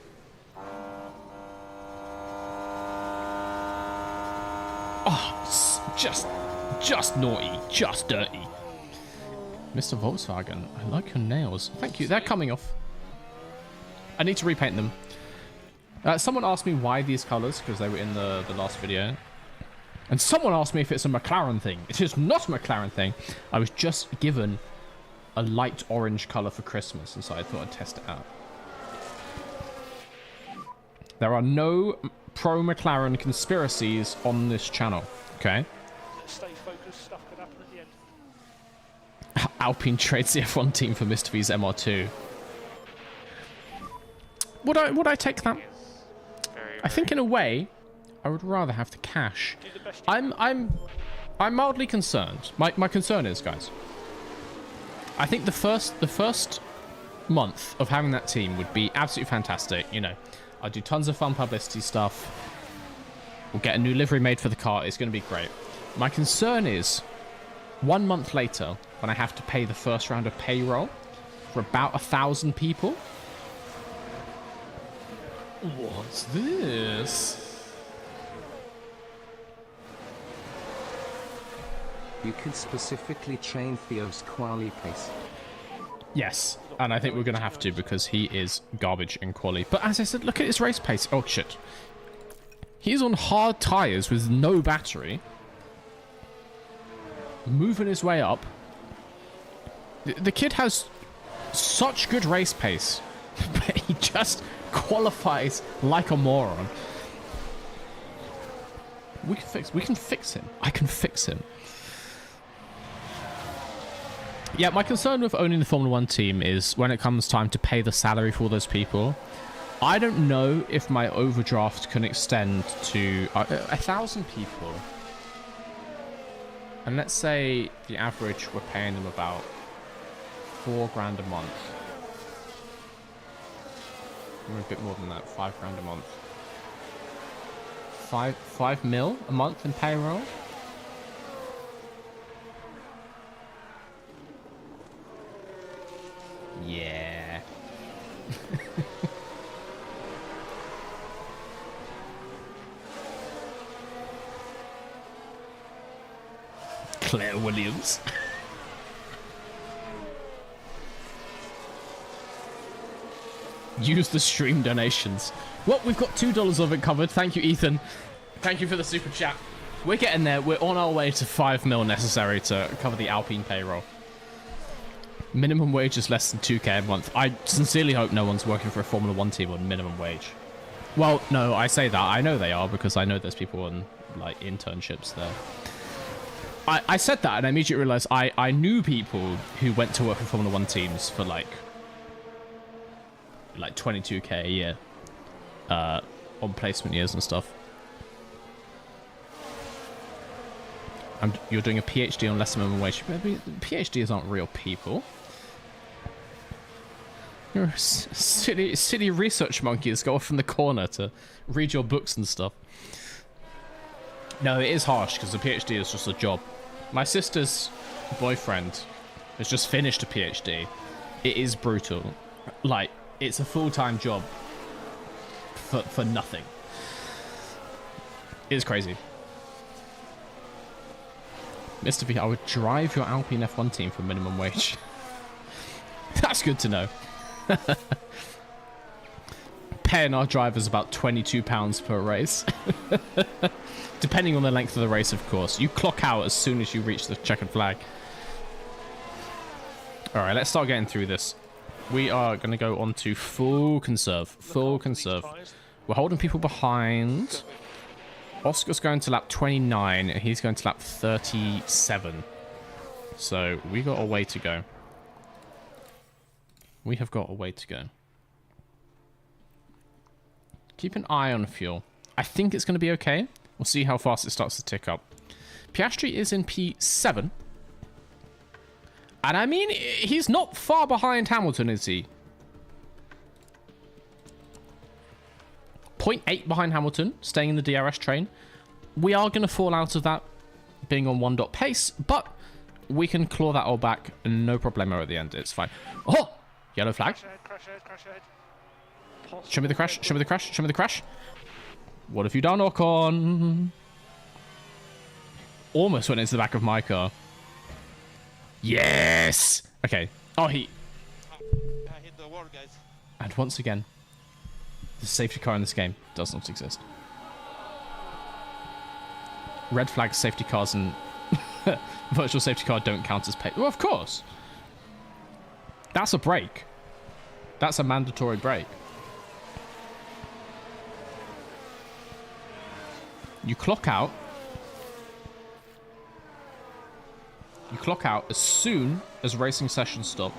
Oh, just naughty. Just dirty. Mr. Volkswagen, I like your nails. Thank you. They're coming off. I need to repaint them. Someone asked me why these colors, because they were in the last video. And someone asked me if it's a McLaren thing. It is not a McLaren thing. I was just given a light orange color for Christmas, and so I thought I'd test it out. There are no pro McLaren conspiracies on this channel, okay? Stay focused, stuff could happen at the end. Alpine trades the F1 team for Mr. V's MR2. Would I take that? I think in a way, I would rather have the cash. I'm mildly concerned. My concern is, guys, I think the first month of having that team would be absolutely fantastic. You know, I'll do tons of fun publicity stuff. We'll get a new livery made for the car. It's going to be great. My concern is 1 month later, when I have to pay the first round of payroll for about 1,000 people. What's this? You can specifically train Theo's quali pace. Yes, and I think we're going to have to because he is garbage in quali. But as I said, look at his race pace. Oh, shit. He's on hard tyres with no battery. Moving his way up. The kid has such good race pace, but he just qualifies like a moron. We can fix him. I can fix him. Yeah, my concern with owning the Formula 1 team is when it comes time to pay the salary for all those people, I don't know if my overdraft can extend to 1,000 people. And let's say the average, we're paying them about $4 grand a month. Or a bit more than that, $5 grand a month. 5 mil a month in payroll? Yeah. Claire Williams. Use the stream donations. Well, we've got $2 of it covered. Thank you, Ethan. Thank you for the super chat. We're getting there. We're on our way to 5 mil necessary to cover the Alpine payroll. Minimum wage is less than 2k a month. I sincerely hope no one's working for a Formula 1 team on minimum wage. Well, no, I say that. I know they are because I know there's people on, like, internships there. I said that and I immediately realized I knew people who went to work for Formula 1 teams for, like 22k a year on placement years and stuff. You're doing a PhD on less than minimum wage. PhDs aren't real people. You're silly research monkeys go off in the corner to read your books and stuff. No, it is harsh because a PhD is just a job. My sister's boyfriend has just finished a PhD. It is brutal. Like, it's a full-time job for nothing. It's crazy. Mr. V, I would drive your Alpine F1 team for minimum wage. That's good to know. Paying our drivers about £22 per race. Depending on the length of the race, of course. You clock out as soon as you reach the checkered flag. Alright, let's start getting through this. We are going to go on to full conserve. Full conserve. We're holding people behind. Oscar's going to lap 29 and he's going to lap 37. So we got a way to go. We have got a way to go. Keep an eye on fuel. I think it's going to be okay. We'll see how fast it starts to tick up. Piastri is in P7. And I mean, he's not far behind Hamilton, is he? 0.8 behind Hamilton, staying in the DRS train. We are going to fall out of that being on 1 dot pace, but we can claw that all back, no problemo at the end. It's fine. Oh! Yellow flag. Crash ahead. Show me the crash. Show me the crash. Show me the crash. What have you done, Ocon? Almost went into the back of my car. Yes! Okay. Oh, he... I hit the wall, guys. And once again, the safety car in this game does not exist. Red flag safety cars and virtual safety car don't count as pay. Well, of course. That's a break. That's a mandatory break. You clock out. You clock out as soon as racing sessions stop.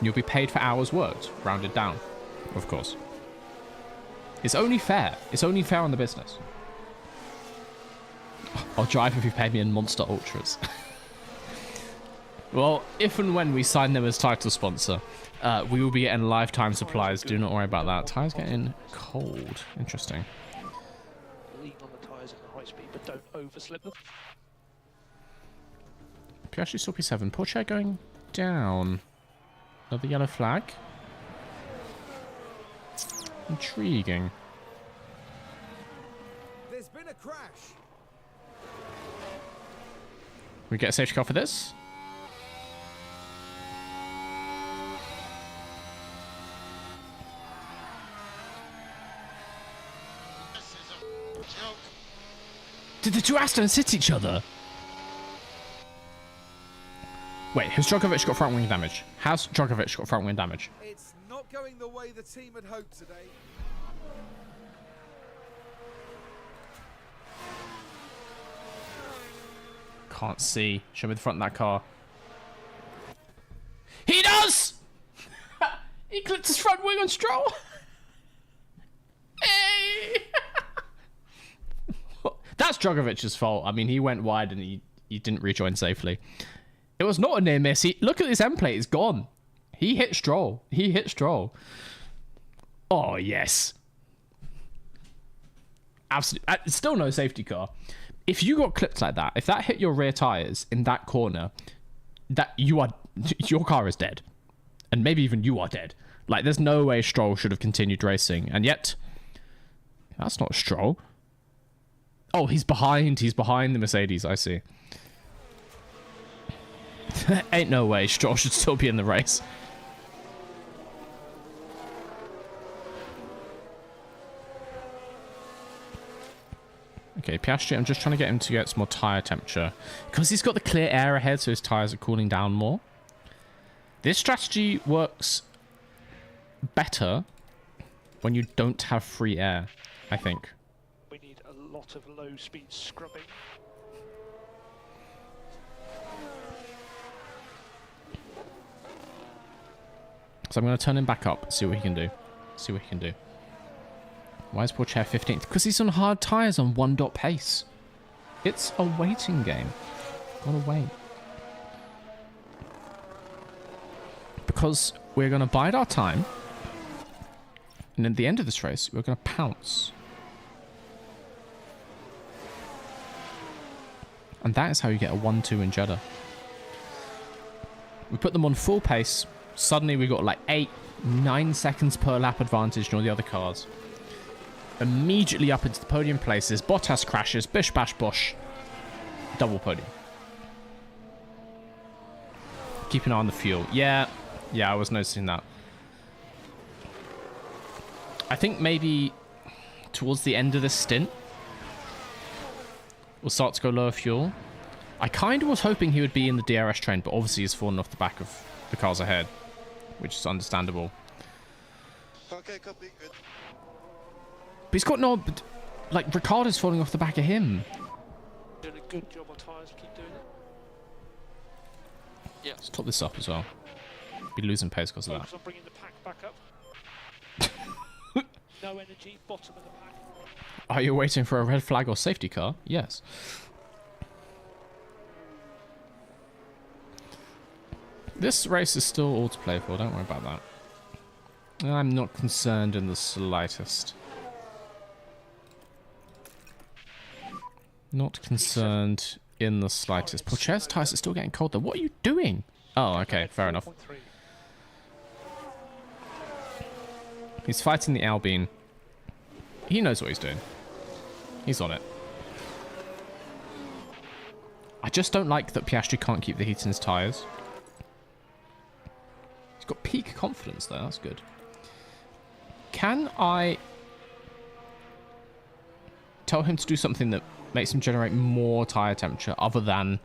You'll be paid for hours worked, rounded down, of course. It's only fair. It's only fair on the business. I'll drive if you pay me in Monster Ultras. Well, if and when we sign them as title sponsor, we will be getting lifetime supplies. Do not worry about that. Tyres getting cold. Interesting. Lean on the tyres at the high speed, but don't overslip them. Piastri still P7. Porsche going down. Another yellow flag. Intriguing. There's been a crash. We get a safety car for this. Did the two Astons hit each other? Wait, has Djokovic got front wing damage? Has Djokovic got front wing damage? It's not going the way the team had hoped today. Can't see. Show me the front of that car. He does! He clipped his front wing on Stroll. Hey! That's Djokovic's fault. I mean, he went wide and he didn't rejoin safely. It was not a near miss. Look at this end plate. It's gone. He hit Stroll. He hit Stroll. Oh, yes. Absolutely. Still no safety car. If you got clipped like that, if that hit your rear tires in that corner, your car is dead. And maybe even you are dead. Like, there's no way Stroll should have continued racing. And yet, that's not Stroll. Oh, he's behind. He's behind the Mercedes. I see. Ain't no way Stroll should still be in the race. Okay, Piastri, I'm just trying to get him to get some more tyre temperature. Because he's got the clear air ahead, so his tyres are cooling down more. This strategy works better when you don't have free air, I think. We need a lot of low speed scrubbing. So I'm going to turn him back up, see what he can do. See what he can do. Why is Porsche 15th? Because he's on hard tyres on 1 dot pace. It's a waiting game. Gotta wait. Because we're going to bide our time. And at the end of this race, we're going to pounce. And that is how you get a 1-2 in Jeddah. We put them on full pace. Suddenly we got like 8-9 seconds per lap advantage on all the other cars. Immediately up into the podium places. Bottas crashes. Bish bash bosh. Double podium. Keep an eye on the fuel. Yeah, I was noticing that. I think maybe towards the end of this stint, we'll start to go lower fuel. I kind of was hoping he would be in the DRS train, but obviously he's fallen off the back of the cars ahead, which is understandable. Okay, copy, good. But he's got no... Like, Ricciardo's falling off the back of him. Doing a good job on tyres, keep doing it. Yeah. Let's top this up as well. Be losing pace because of that. Focus on bringing the pack back up. No energy, bottom of the pack. Are you waiting for a red flag or safety car? Yes. This race is still all to play for, don't worry about that. I'm not concerned in the slightest. Not concerned in the slightest. Pourchaire's tires are still getting cold though. What are you doing? Oh, okay, fair enough. 4.3. He's fighting the Alpine. He knows what he's doing. He's on it. I just don't like that Piastri can't keep the heat in his tyres. He's got peak confidence there, that's good. Can I tell him to do something that makes him generate more tyre temperature other than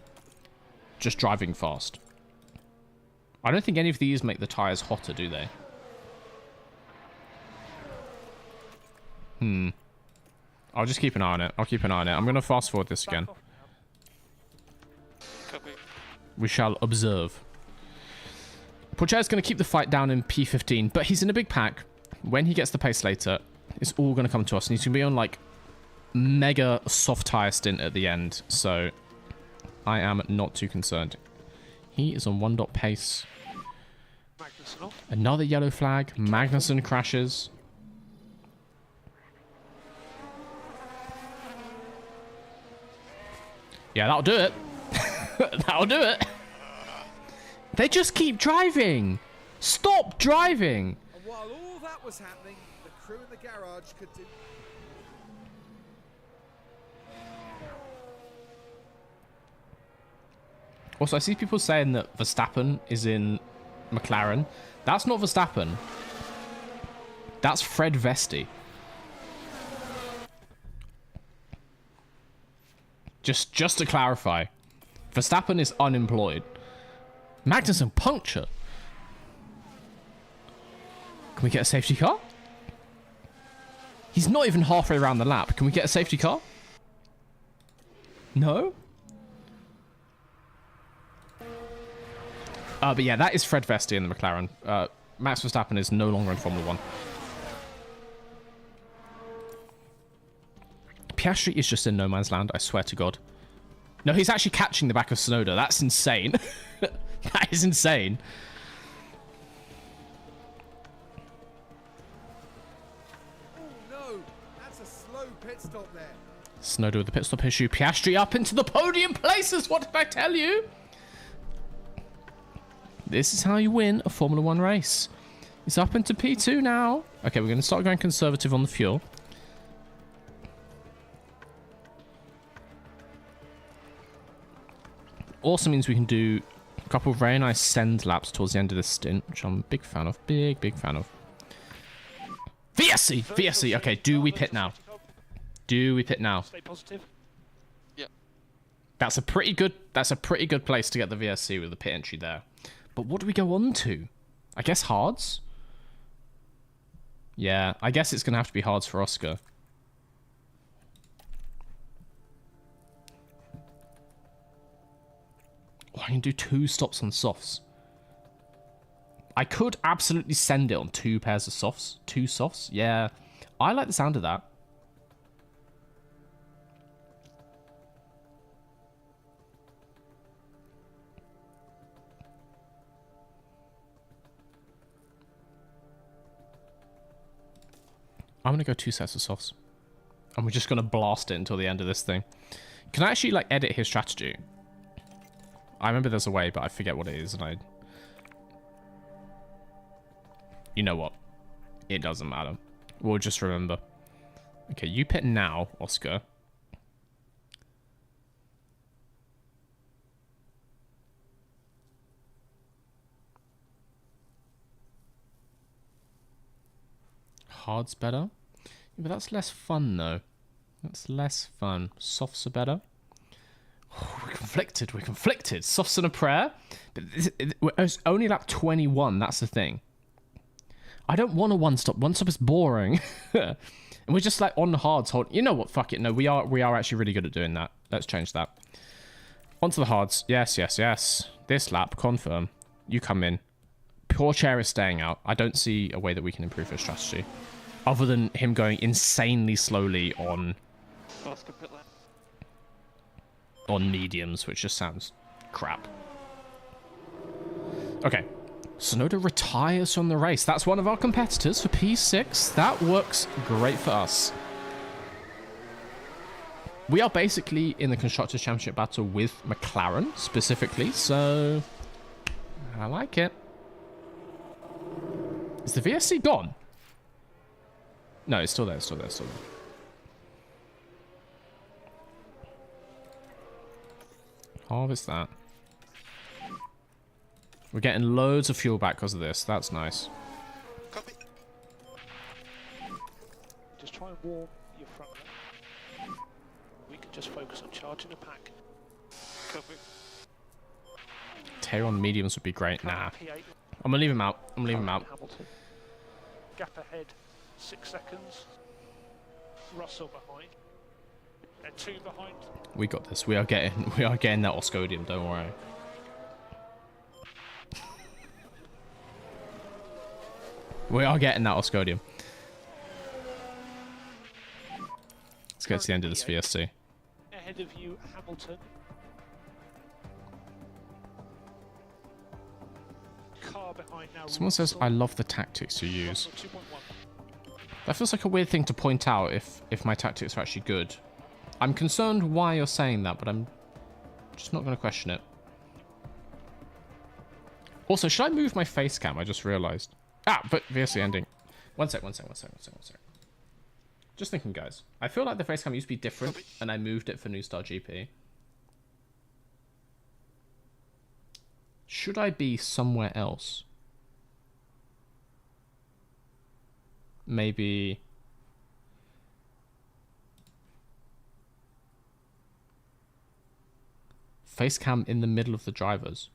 just driving fast? I don't think any of these make the tyres hotter, do they? I'll just keep an eye on it. I'll keep an eye on it. I'm going to fast forward this again. Copy. We shall observe. Pourchaire's going to keep the fight down in P15, but he's in a big pack. When he gets the pace later, it's all going to come to us. And he's going to be on, like, mega soft tyre stint at the end. So, I am not too concerned. He is on 1 dot pace. Magnussen off. Another yellow flag. Magnussen crashes. Yeah, that'll do it. That'll do it. They just keep driving. Stop driving. And while all that was happening, the crew in the garage could do... Also, I see people saying that Verstappen is in McLaren. That's not Verstappen. That's Fred Vesti. Just to clarify, Verstappen is unemployed. Magnussen puncture. Can we get a safety car? He's not even halfway around the lap. Can we get a safety car? No? But yeah, that is Fred Vesti in the McLaren. Max Verstappen is no longer in Formula 1. Piastri is just in no man's land, I swear to God. No, he's actually catching the back of Tsunoda. That's insane. That is insane. Oh no, that's a slow pit stop there. Tsunoda with the pit stop issue. Piastri up into the podium places. What did I tell you? This is how you win a Formula 1 race. He's up into P2 now. Okay, we're going to start going conservative on the fuel. Also means we can do a couple of very nice send laps towards the end of this stint, which I'm a big fan of. Big fan of. VSC! VSC! Okay, do we pit now? Do we pit now? Stay positive. That's a pretty good place to get the VSC with the pit entry there. But what do we go on to? I guess hards? Yeah, I guess it's going to have to be hards for Oscar. Oh, I can do 2 stops on softs. I could absolutely send it on 2 pairs of softs. 2 softs? Yeah. I like the sound of that. I'm going to go 2 sets of softs. And we're just going to blast it until the end of this thing. Can I actually, like, edit his strategy? I remember there's a way, but I forget what it is, and I... You know what? It doesn't matter. We'll just remember. Okay, you pit now, Oscar. Hard's better? Yeah, but that's less fun, though. That's less fun. Softs are better. Oh, we're conflicted. We're conflicted. Softs and a prayer. But it's only lap 21. That's the thing. I don't want a one-stop. One-stop is boring. And we're just like on the hards. You know what? Fuck it. No, we are actually really good at doing that. Let's change that. Onto the hards. Yes, yes, yes. This lap, confirm. You come in. Pourchaire is staying out. I don't see a way that we can improve his strategy. Other than him going insanely slowly on mediums, which just sounds crap. Okay. Tsunoda retires from the race. That's one of our competitors for P6. That works great for us. We are basically in the Constructors' Championship battle with McLaren, specifically, so I like it. Is the VSC gone? No, it's still there, it's still there, it's still there. Harvest that. We're getting loads of fuel back because of this. That's nice. Copy. Just try and warm your front end. We can just focus on charging the pack. Copy. Tail on mediums would be great. Nah. P8. I'm gonna leave him out. I'm gonna leave him out. Hamilton. Gap ahead, 6 seconds. Russell behind. They're 2 behind. We got this. We are getting that Oscodium, don't worry. We are getting that Oscodium. Let's get to the end of this VSC. Ahead of you, Hamilton. Car behind now. Someone says, I love the tactics you use. That feels like a weird thing to point out if my tactics are actually good. I'm concerned why you're saying that, but I'm just not going to question it. Also, should I move my face cam? I just realized. Ah, but VSC ending. One sec. Just thinking, guys. I feel like the face cam used to be different, and I moved it for New Star GP. Should I be somewhere else? Maybe... face cam in the middle of the drivers.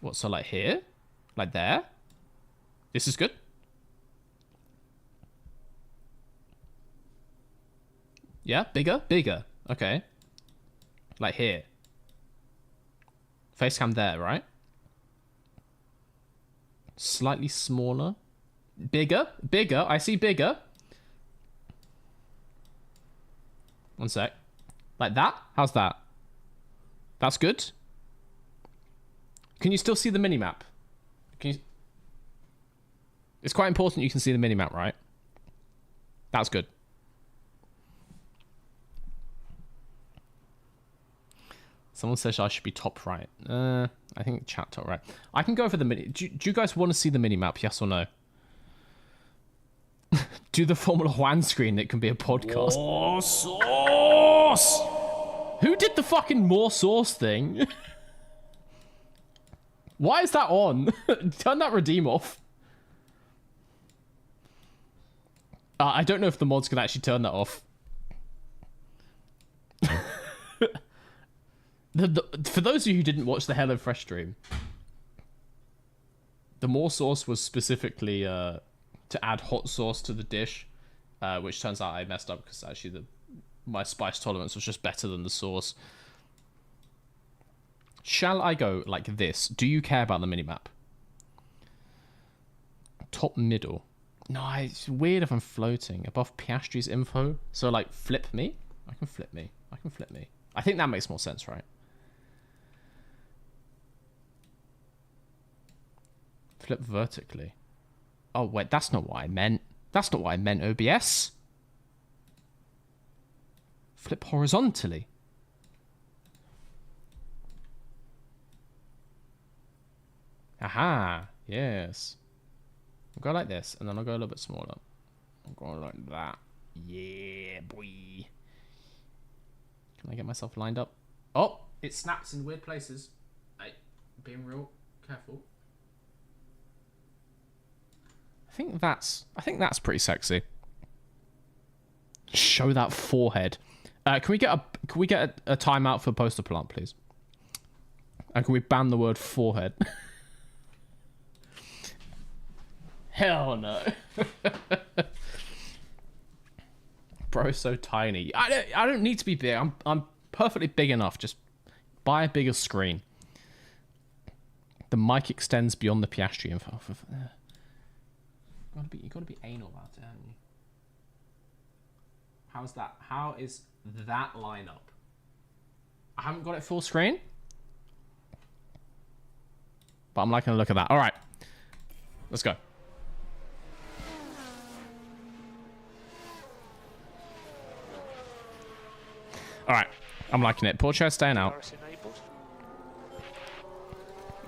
What, so like here? Like there? This is good? Yeah, bigger? Bigger. Okay. Like here. Face cam there, right? Slightly smaller. Bigger? Bigger. I see bigger. One sec. Like that? How's that? That's good. Can you still see the minimap? Can you... It's quite important you can see the minimap, right? That's good. Someone says I should be top right. I think chat top right. I can go for the mini. Do you guys want to see the minimap? Yes or no? Do the Formula One screen. It can be a podcast. More sauce. Who did the fucking more sauce thing? Why is that on? Turn that redeem off. I don't know if the mods can actually turn that off. For those of you who didn't watch the HelloFresh stream, the more sauce was specifically to add hot sauce to the dish, which turns out I messed up because actually my spice tolerance was just better than the sauce. Shall I go like this? Do you care about the minimap? Top middle. No, it's weird if I'm floating above Piastri's info. So like flip me? I can flip me. I can flip me. I think that makes more sense, right? Flip vertically. Oh, wait, that's not what I meant. That's not what I meant, OBS. Flip horizontally. Aha, yes. I'll go like this, and then I'll go a little bit smaller. I'll go like that. Yeah, boy. Can I get myself lined up? Oh, it snaps in weird places. Hey, being real careful. I think that's pretty sexy. Show that forehead. Can we get a timeout for poster plant, please? And can we ban the word forehead? Hell no. Bro's so tiny. I don't need to be big. I'm perfectly big enough. Just buy a bigger screen. The mic extends beyond the Piastri info. You gotta be anal about it, haven't you? How's that? How is that line up? I haven't got it full screen, but I'm liking the look of that. All right, let's go. All right. I'm liking it. Poor chair staying out. DRS enabled.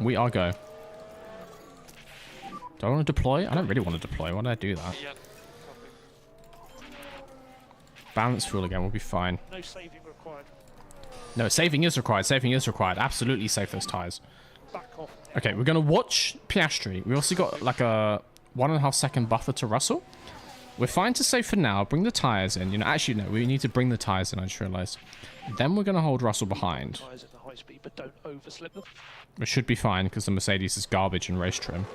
We are go. Do I want to deploy? I don't really want to deploy. Why did I do that? Yeah. Balance fuel again. We'll be fine. No saving required. No, saving is required. Saving is required. Absolutely save those tires. Back off. Okay, we're going to watch Piastri. We also got like a 1.5 second buffer to Russell. We're fine to save for now. Bring the tires in. You know, actually, no. We need to bring the tires in, I just realized. Then we're going to hold Russell behind. Tyres at the high speed, but don't overslip them. We should be fine because the Mercedes is garbage in race trim.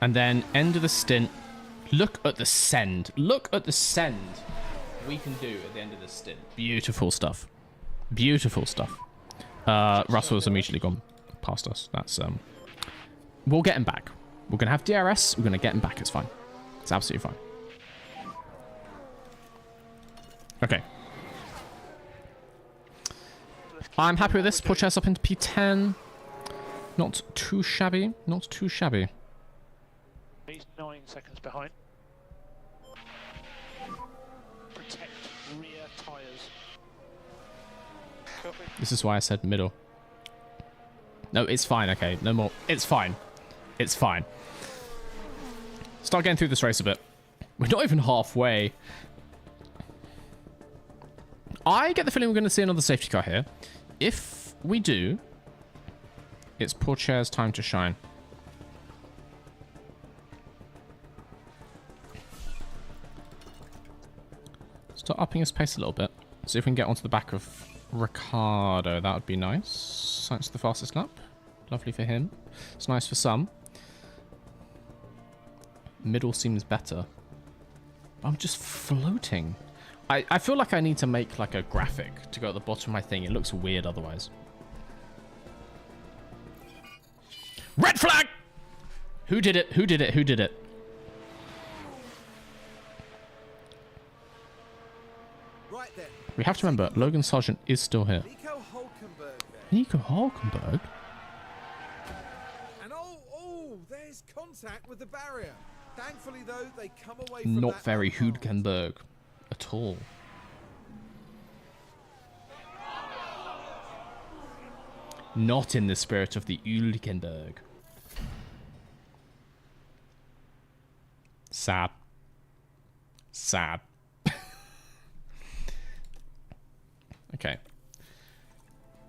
And then end of the stint. Look at the send. Look at the send we can do at the end of the stint. Beautiful stuff. Beautiful stuff. Russell has immediately gone past us. That's we'll get him back. We're gonna have DRS. We're gonna get him back. It's fine. It's absolutely fine. Okay. I'm happy with this. Push us up into P10. Not too shabby. Not too shabby. He's 9 seconds behind. Protect rear tyres. Copy. This is why I said middle. No, it's fine. Okay, no more. It's fine. It's fine. Start getting through this race a bit. We're not even halfway. I get the feeling we're going to see another safety car here. If we do, it's poor chair's time to shine. Start upping his pace a little bit. See if we can get onto the back of Ricardo. That would be nice. That's the fastest lap. Lovely for him. It's nice for some. Middle seems better. I'm just floating. I feel like I need to make like a graphic to go at the bottom of my thing. It looks weird otherwise. Red flag! Who did it? Who did it? Who did it? Right then. We have to remember, Logan Sargent is still here. Nico Hulkenberg there. Nico Hulkenberg? And oh, there's contact with the barrier. Thankfully, though, they come away from Not that very unharmed. Hulkenberg at all. Not in the spirit of the Hulkenberg. Sad. Sad. Okay.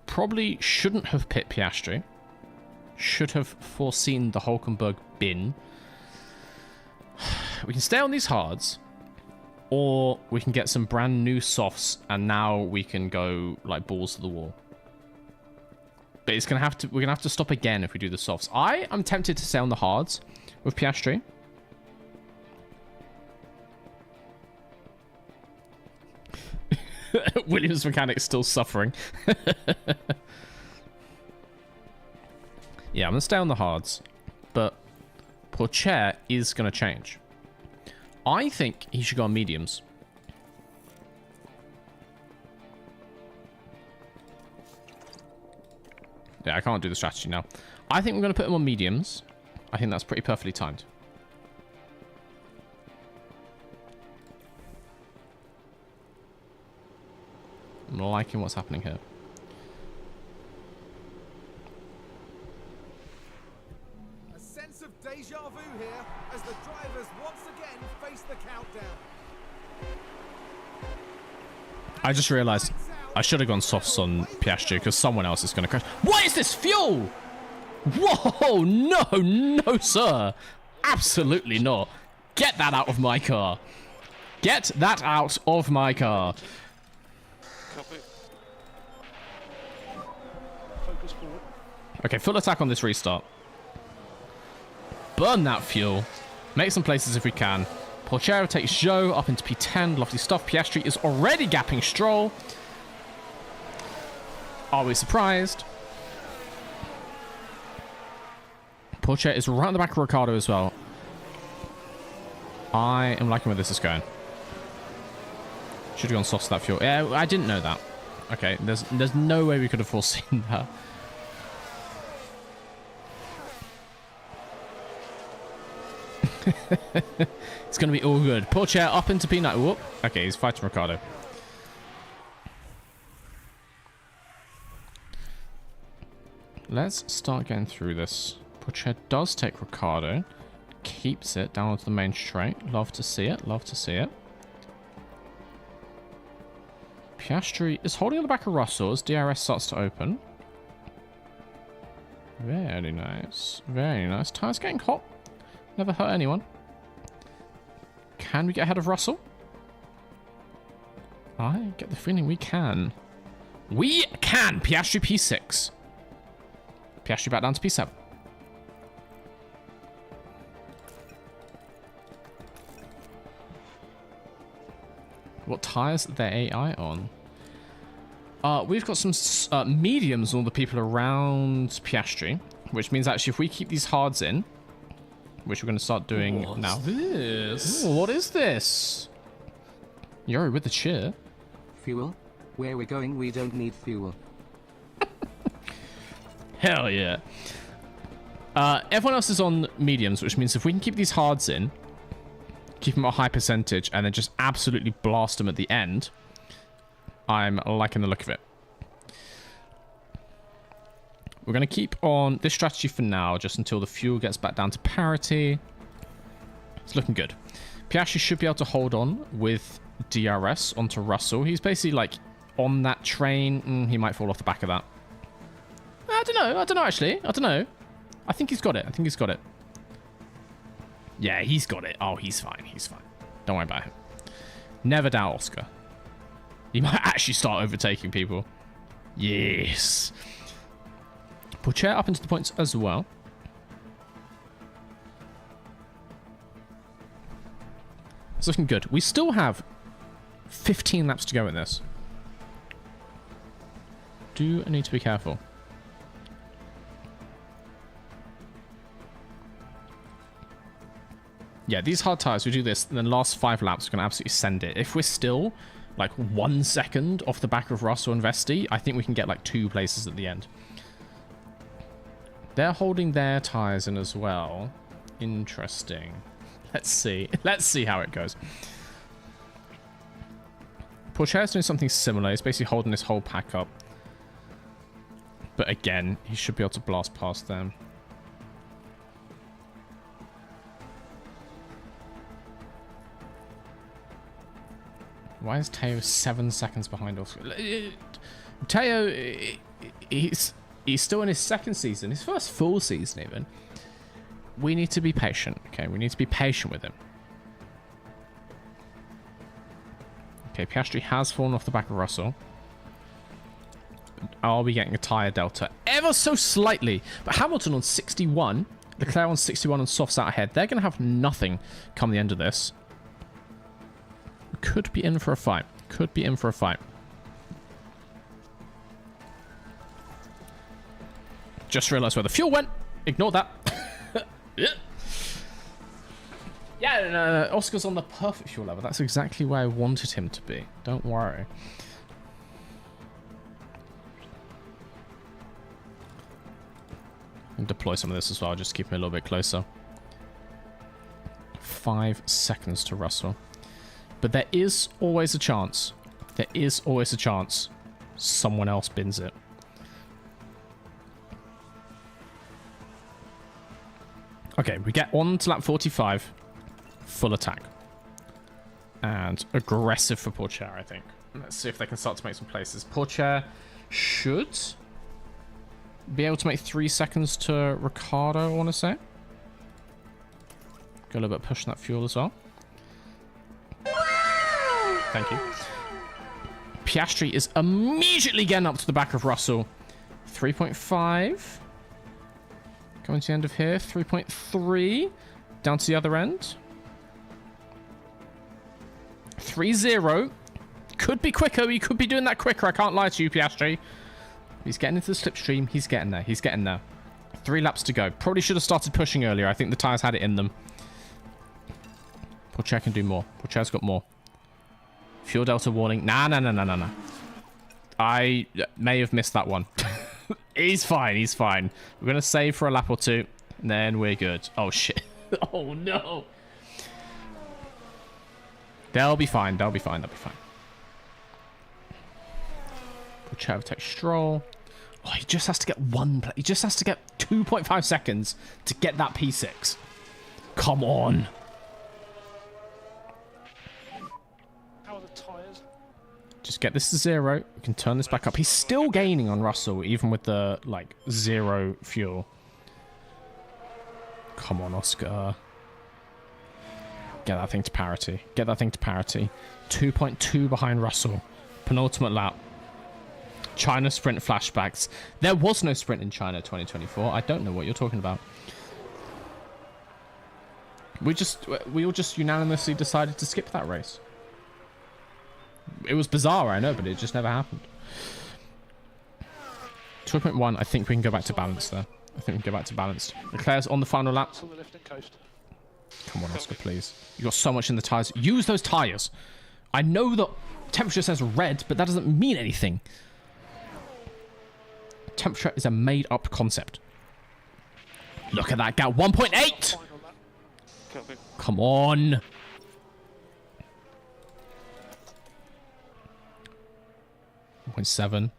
Probably shouldn't have pit Piastri. Should have foreseen the Hulkenberg bin. We can stay on these hards, or we can get some brand new softs, and now we can go like balls to the wall. But it's gonna have to. We're gonna have to stop again if we do the softs. I am tempted to stay on the hards with Piastri. Williams mechanic still suffering. Yeah, I'm gonna stay on the hards, but Pourchaire is gonna change. I think he should go on mediums. Yeah, I can't do the strategy now. I think we're going to put him on mediums. I think that's pretty perfectly timed. I'm liking what's happening here. A sense of deja vu here as the drivers once again face the countdown. I just realized I should have gone softs on Piastri because someone else is going to crash. What is this fuel? Whoa, no, sir. Absolutely not. Get that out of my car. Get that out of my car. Copy. Focus forward. Okay, full attack on this restart. Burn that fuel. Make some places if we can. Pourchaire takes Zhou up into P10. Lovely stuff. Piastri is already gapping Stroll. Are we surprised? Pourchaire is right in the back of Ricardo as well. I am liking where this is going. Should have gone soft to that fuel. Yeah, I didn't know that. Okay, there's no way we could have foreseen that. It's going to be all good. Pourchaire up into P9. Whoop. Okay, he's fighting Ricardo. Let's start getting through this. Pourchaire does take Ricardo. Keeps it down onto the main straight. Love to see it. Love to see it. Piastri is holding on the back of Russell as DRS starts to open. Very nice. Very nice. Tyres getting hot. Never hurt anyone. Can we get ahead of Russell? I get the feeling we can. We can! Piastri P6. Piastri back down to P7. What tyres are their AI on? We've got some mediums on all the people around Piastri, which means actually if we keep these hards in, which we're going to start doing now. This? Ooh, what is this? Yuri with the cheer. Fuel? Where we're going, we don't need fuel. Hell yeah. Everyone else is on mediums, which means if we can keep these hards in, keep them at a high percentage, and then just absolutely blast them at the end, I'm liking the look of it. We're going to keep on this strategy for now, just until the fuel gets back down to parity. It's looking good. Piastri should be able to hold on with DRS onto Russell. He's basically like on that train. He might fall off the back of that. I don't know actually. I don't know. I think he's got it. Yeah, he's got it. Oh, he's fine. He's fine. Don't worry about him. Never doubt Oscar. He might actually start overtaking people. Yes. Pourchaire up into the points as well. It's looking good. We still have 15 laps to go in this. Do need to be careful. Yeah, these hard tires, we do this, and then last 5 laps, we're going to absolutely send it. If we're still, like, 1 second off the back of Russell and Vesti, I think we can get, like, 2 places at the end. They're holding their tires in as well. Interesting. Let's see. Let's see how it goes. Pourchaire's doing something similar. He's basically holding this whole pack up. But again, he should be able to blast past them. Why is Teo 7 seconds behind Oscar? Teo, he's still in his 2nd season, his first full season even. We need to be patient, okay? We need to be patient with him. Okay, Piastri has fallen off the back of Russell. Are we getting a tyre delta? Ever so slightly. But Hamilton on 61, Leclerc on 61 and softs out ahead. They're going to have nothing come the end of this. Could be in for a fight. Could be in for a fight. Just realised where the fuel went. Ignore that. Yeah, no, Oscar's on the perfect fuel level. That's exactly where I wanted him to be. Don't worry. And deploy some of this as well, just to keep him a little bit closer. 5 seconds to Russell. But there is always a chance. There is always a chance someone else bins it. Okay, we get on to lap 45. Full attack. And aggressive for Pourchaire, I think. Let's see if they can start to make some places. Pourchaire should be able to make 3 seconds to Ricardo, I want to say. Go a little bit pushing that fuel as well. Thank you. Piastri is immediately getting up to the back of Russell. 3.5. Going to the end of here. 3.3. Down to the other end. 3.0. Could be quicker. You could be doing that quicker. I can't lie to you, Piastri. He's getting into the slipstream. He's getting there. He's getting there. 3 laps to go. Probably should have started pushing earlier. I think the tyres had it in them. Pourchaire can do more. Pourchaire's got more. Fuel delta warning. Nah. I may have missed that one. He's fine. He's fine. We're going to save for a lap or 2. And then we're good. Oh, shit. Oh, no. They'll be fine. They'll be fine. They'll be fine. Pourchaire takes Stroll. Oh, he just has to get one play. He just has to get 2.5 seconds to get that P6. Come on. How are the tyres? Just get this to 0. We can turn this back up. He's still gaining on Russell, even with the, like, 0 fuel. Come on, Oscar. Get that thing to parity. Get that thing to parity. 2.2 behind Russell. Penultimate lap. China sprint flashbacks. There was no sprint in China 2024. I don't know what you're talking about. We all just unanimously decided to skip that race. It was bizarre, I know, but it just never happened. 2.1, I think we can go back to balance there. I think we can go back to balanced. Leclerc's on the final lap. It's on the lifting coast. Come on, Oscar, please. You got so much in the tyres. Use those tyres. I know that temperature says red, but that doesn't mean anything. Temperature is a made-up concept. Look at that gap. 1.8! Final lap. Copy. Come on. .7.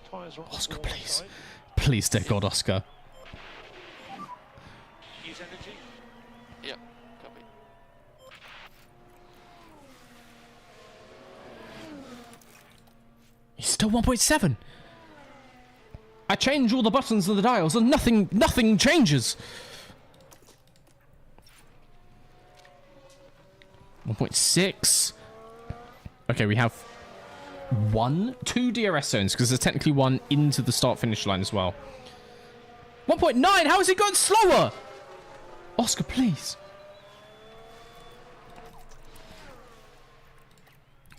Tyres are on the Oscar, warm please. side. Please, dear God, Oscar. Use energy. Yeah, copy. He's still 1.7. I change all the buttons of the dials and nothing changes. 1.6. Okay, we have 2 DRS zones because there's technically one into the start-finish line as well. 1.9. How is he going slower? Oscar, please.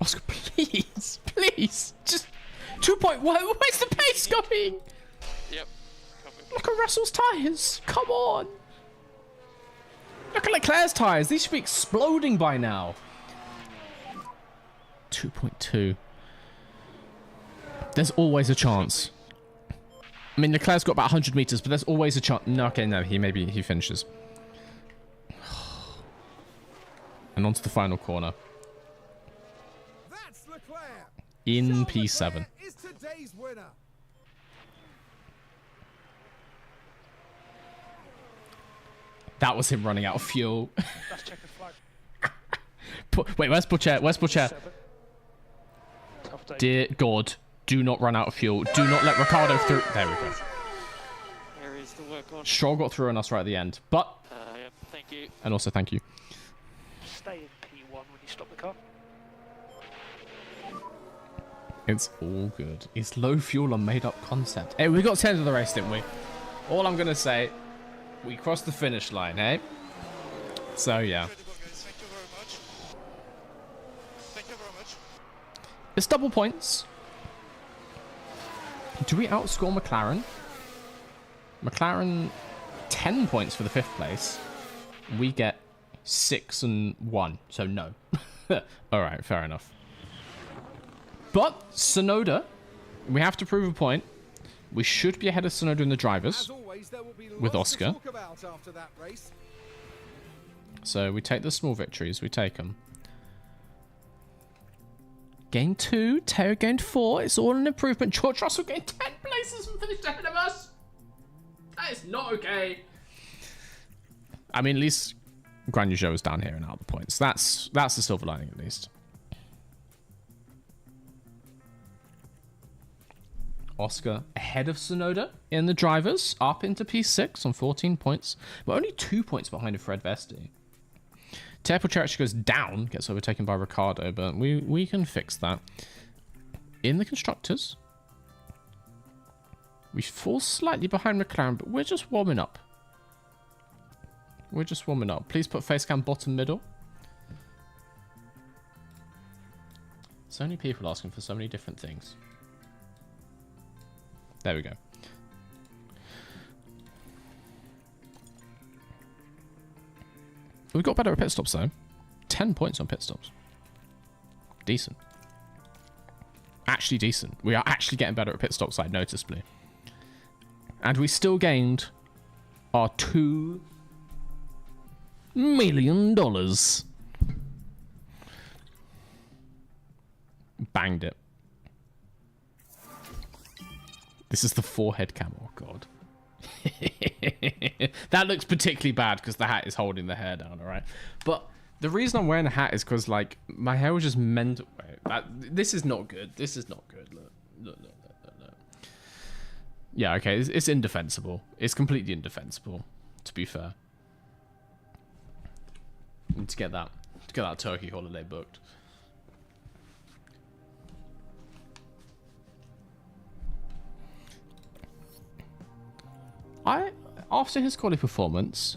Oscar, please. Please. Just 2.1. Where's the pace going? Yep, copy. Look at Russell's tyres. Come on. Look at Leclerc's tyres. These should be exploding by now. 2.2. There's always a chance. I mean, Leclerc's got about 100 meters, but there's always a chance. No, okay, no, he finishes. And onto the final corner. That's Leclerc. In Charles P7. Leclerc is today's winner. That was him running out of fuel. That's checkered flag. Wait, where's Butcher? Where's Butcher? 7. Tough day. Dear God, do not run out of fuel. Do not let Ricardo through. There we go. There is the work on. Stroll got through on us right at the end. But, Yep, thank you. and also thank you. Stay in P1 when you stop the car. It's all good. It's low fuel and made up concept. Hey, we got 10 of the race, didn't we? All I'm going to say, we crossed the finish line, eh? So, yeah. Incredible, guys. Thank you very much. Thank you very much. It's double points. Do we outscore McLaren? McLaren, 10 points for the 5th place. We get 6 and 1, so no. Alright, fair enough. But, Tsunoda, we have to prove a point. We should be ahead of Tsunoda in the drivers. As always, there will be With lots Oscar. to talk about after that race. So we take the small victories. We take them. Gain 2. Teo gained 4. It's all an improvement. George Russell gained 10 places and finished ahead of us. That is not okay. I mean, at least Guan Yu Zhou is down here and out of the points. That's the silver lining, at least. Oscar ahead of Tsunoda in the drivers, up into P6 on 14 points. We're only 2 points behind of Fred Vesti. Tepocher actually goes down, gets overtaken by Ricardo, but we can fix that. In the constructors, we fall slightly behind McLaren, but we're just warming up. We're just warming up. Please put facecam bottom middle. So many people asking for so many different things. There we go. We got better at pit stops though. 10 points on pit stops. Decent. Actually decent. We are actually getting better at pit stop side noticeably. And we still gained our $2 million. Banged it. This is the forehead cam. Oh, God. That looks particularly bad because the hat is holding the hair down, all right? But the reason I'm wearing a hat is because, like, my hair was just meant... This is not good. This is not good. Look. Yeah, okay. It's indefensible. It's completely indefensible, to be fair. Need to get that turkey holiday booked. After his quality performance,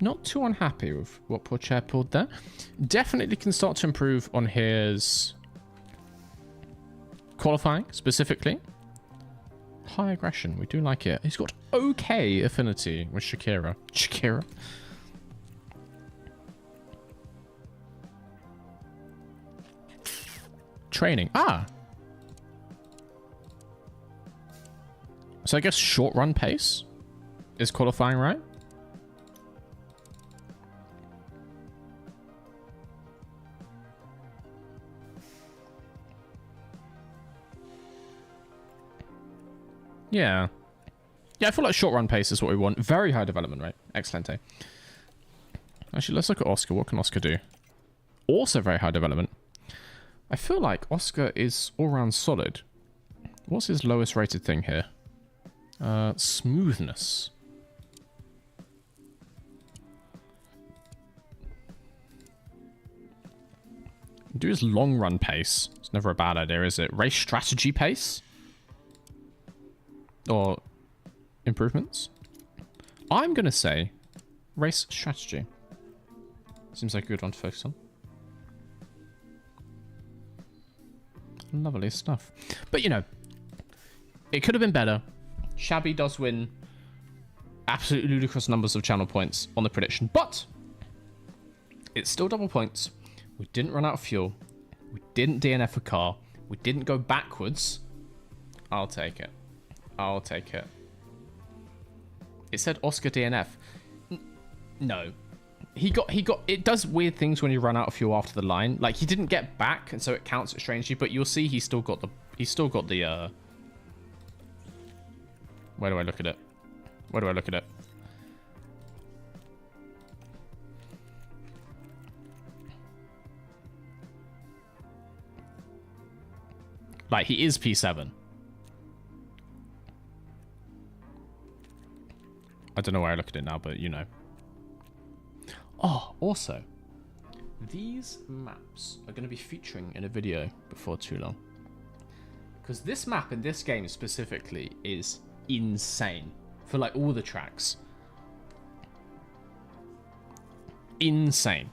not too unhappy with what Pourchaire pulled there. Definitely can start to improve on his qualifying, specifically. High aggression, we do like it. He's got okay affinity with Shakira. Training. So I guess short run pace is qualifying, right? Yeah. Yeah, I feel like short run pace is what we want. Very high development rate. Excellent. Actually, let's look at Oscar. What can Oscar do? Also very high development. I feel like Oscar is all-round solid. What's his lowest rated thing here? Smoothness. Do his long run pace. It's never a bad idea, is it? Race strategy pace? Or improvements? I'm going to say race strategy. Seems like a good one to focus on. Lovely stuff. But, you know, it could have been better. Shabby does win absolutely ludicrous numbers of channel points on the prediction. But it's still double points. We didn't run out of fuel. We didn't DNF a car. We didn't go backwards. I'll take it. I'll take it. It said Oscar DNF. No. He got it does weird things when you run out of fuel after the line. Like, he didn't get back, and so it counts it strangely, but you'll see he's still got the where do I look at it? Where do I look at it? Like, he is P7. I don't know where I look at it now, but you know. Oh, also, these maps are going to be featuring in a video before too long. Because this map in this game specifically is insane for, like, all the tracks. Insane.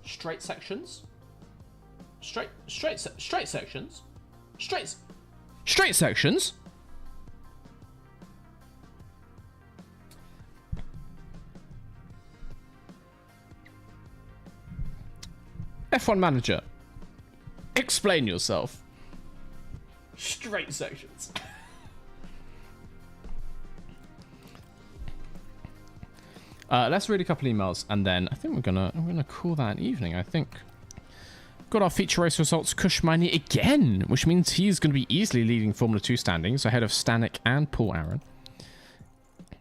Straight sections. Straight sections. Straight sections. F1 manager, explain yourself. Straight sections. Let's read a couple emails, and then I think I'm gonna call that an evening. I think got our feature race results. Kushmani again, which means he's going to be easily leading Formula 2 standings ahead of Stanek and Paul Aaron.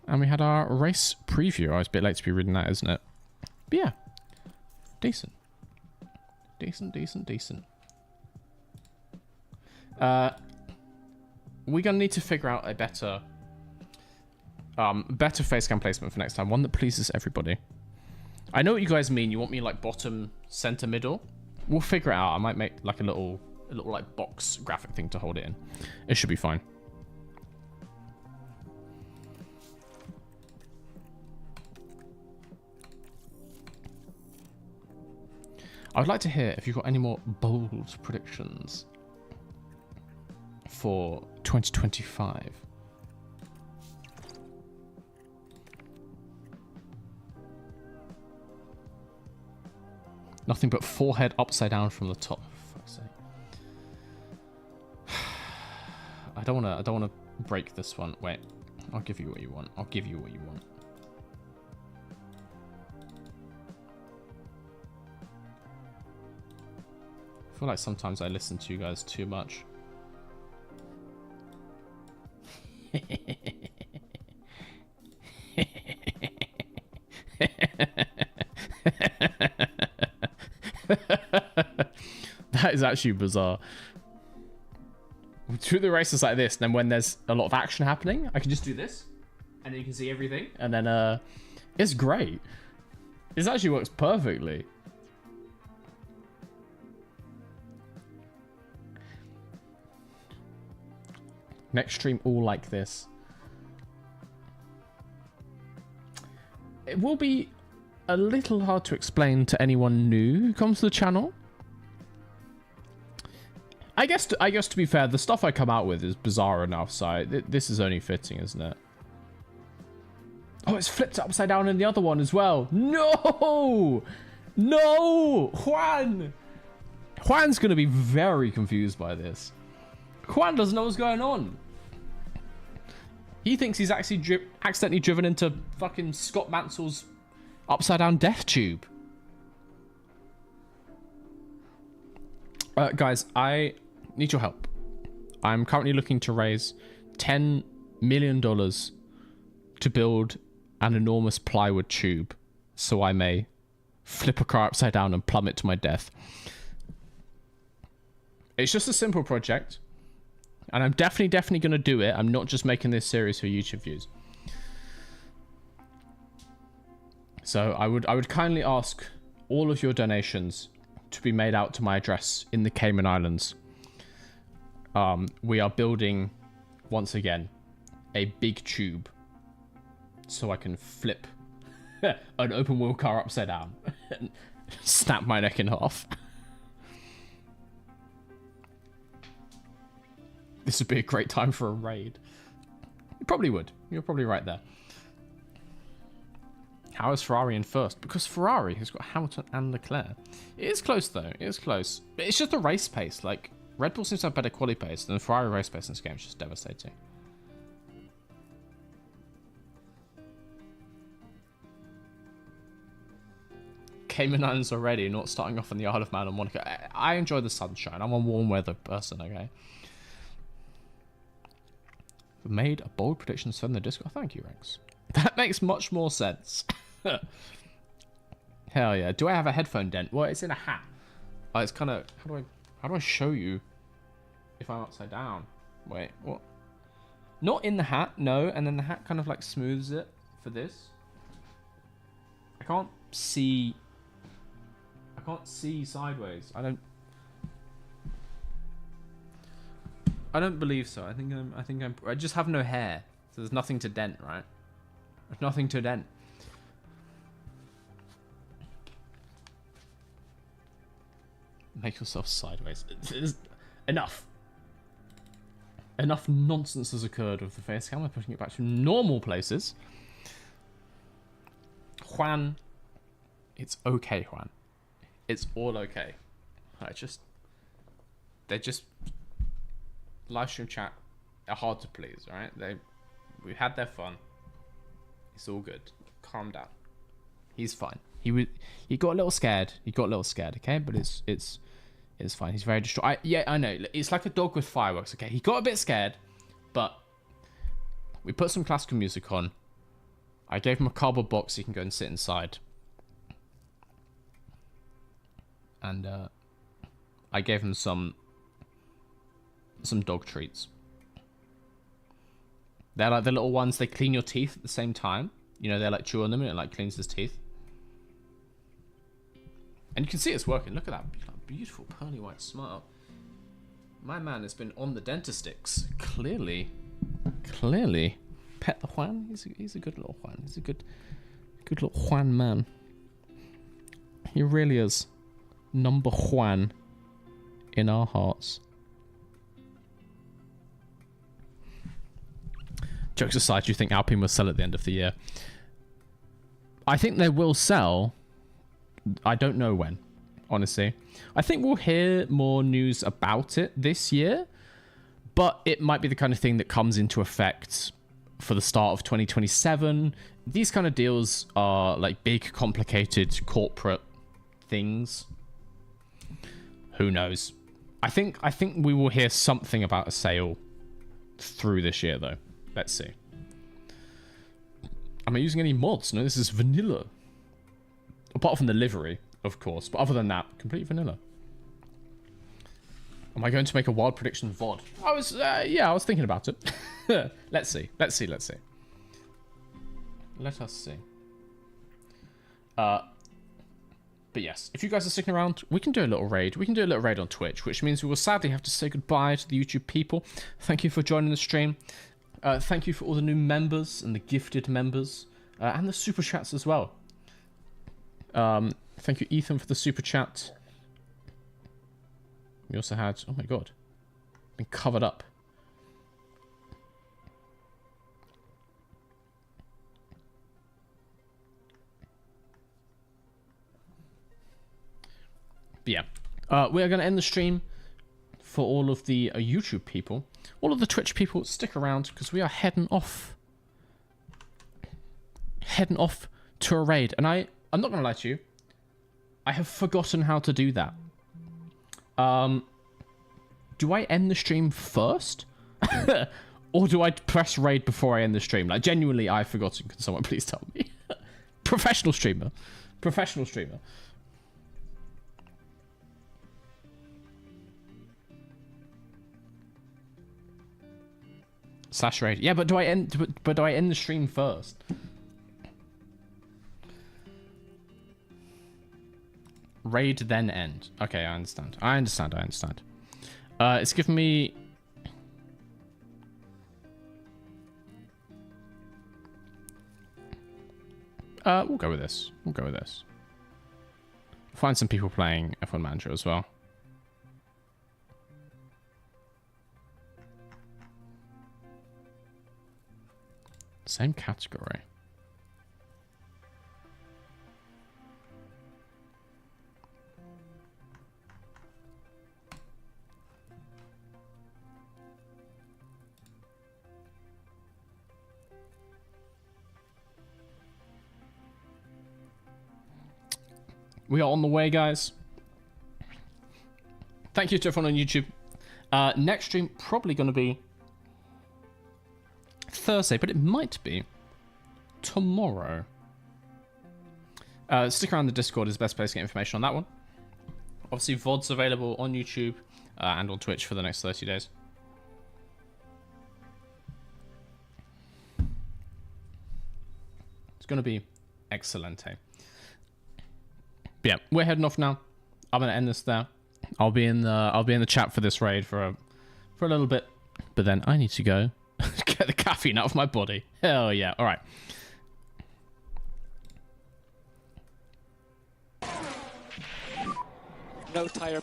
And we had our race preview. I was a bit late to be reading that, isn't it? But yeah, decent. Decent. We're gonna need to figure out a better facecam placement for next time, one that pleases everybody. I know what you guys mean. You want me like bottom, center, middle. We'll figure it out. I might make like a little like box graphic thing to hold it in. It should be fine. I would like to hear if you've got any more bold predictions for 2025. Nothing but forehead upside down from the top. For fuck's sake. I don't wanna break this one. Wait. I'll give you what you want. I feel like sometimes I listen to you guys too much. That is actually bizarre. Do the races like this, and then when there's a lot of action happening, I can just do this, and then you can see everything, and then it's great. This actually works perfectly. Next stream all like this. It will be a little hard to explain to anyone new who comes to the channel. I guess to be fair, the stuff I come out with is bizarre enough, so this is only fitting, isn't it? Oh, it's flipped upside down in the other one as well. No! No! Juan's going to be very confused by this. Juan doesn't know what's going on. He thinks he's actually accidentally driven into fucking Scott Mansell's upside down death tube. Guys, I need your help. I'm currently looking to raise $10 million to build an enormous plywood tube so I may flip a car upside down and plummet to my death. It's just a simple project, and I'm definitely going to do it. I'm not just making this series for YouTube views. So I would kindly ask all of your donations to be made out to my address in the Cayman Islands. We are building, once again, a big tube so I can flip an open wheel car upside down and snap my neck in half. This would be a great time for a raid. You probably would. You're probably right there. How is Ferrari in first? Because Ferrari has got Hamilton and Leclerc. It is close, though. It is close. But it's just a race pace. Like, Red Bull seems to have better quali pace than Ferrari race pace in this game. It's just devastating. Cayman Islands already, not starting off on the Isle of Man and Monaco. I enjoy the sunshine. I'm a warm weather person, okay? Made a bold prediction to send the Discord. Oh, thank you, Rex. That makes much more sense. Hell yeah. Do I have a headphone dent? Well, it's in a hat. Oh, it's kind of... How do I show you if I'm upside down? Wait, what? Not in the hat, no. And then the hat kind of like smooths it for this. I can't see sideways. I don't believe so. I just have no hair. So there's nothing to dent, right? There's nothing to dent. Make yourself sideways. Enough. Enough nonsense has occurred with the face cam. We're putting it back to normal places. Juan. It's okay, Juan. It's all okay. They're just live stream chat are hard to please, right? We've had their fun. It's all good. Calm down. He's fine. He got a little scared. Okay, but it's fine. He's very distraught. Yeah, I know. It's like a dog with fireworks. Okay, he got a bit scared, but we put some classical music on. I gave him a cardboard box so he can go and sit inside. And I gave him some dog treats. They're like the little ones, they clean your teeth at the same time. You know, they're like chewing them and it like cleans his teeth. And you can see it's working. Look at that beautiful pearly white smile. My man has been on the dentistix. Clearly. Pet the Juan. He's a good little Juan. He's a good little Juan man. He really is. Number Juan in our hearts. Jokes aside, do you think Alpine will sell at the end of the year? I think they will sell. I don't know when, honestly. I think we'll hear more news about it this year, but it might be the kind of thing that comes into effect for the start of 2027. These kind of deals are like big, complicated corporate things. Who knows? I think we will hear something about a sale through this year, though. Let's see. Am I using any mods? No, this is vanilla. Apart from the livery, of course. But other than that, complete vanilla. Am I going to make a wild prediction VOD? Yeah, I was thinking about it. Let's see. Let us see. But yes, if you guys are sticking around, we can do a little raid. We can do a little raid on Twitch, which means we will sadly have to say goodbye to the YouTube people. Thank you for joining the stream. Thank you for all the new members and the gifted members. And the super chats as well. Thank you, Ethan, for the super chat. We also had... Oh my god. Been covered up. But yeah. We are going to end the stream for all of the YouTube people. All of the Twitch people, stick around because we are heading off. Heading off to a raid. And I'm not going to lie to you. I have forgotten how to do that. Do I end the stream first? Or do I press raid before I end the stream? Like, genuinely, I've forgotten. Can someone please tell me? Professional streamer. Professional streamer. Slash raid. Yeah, but do I end the stream first? Raid then end. Okay, I understand. I understand. It's given me... we'll go with this. Find some people playing F1 Manager as well. Same category. We are on the way, guys. Thank you to everyone on YouTube. Next stream probably going to be Thursday, but it might be tomorrow. Stick around, the Discord is the best place to get information on that one. Obviously, VOD's available on YouTube and on Twitch for the next 30 days. It's going to be excellente. But yeah, we're heading off now. I'm going to end this there. I'll be in the chat for this raid for a little bit, but then I need to go get the caffeine out of my body. Hell yeah! All right. No tire.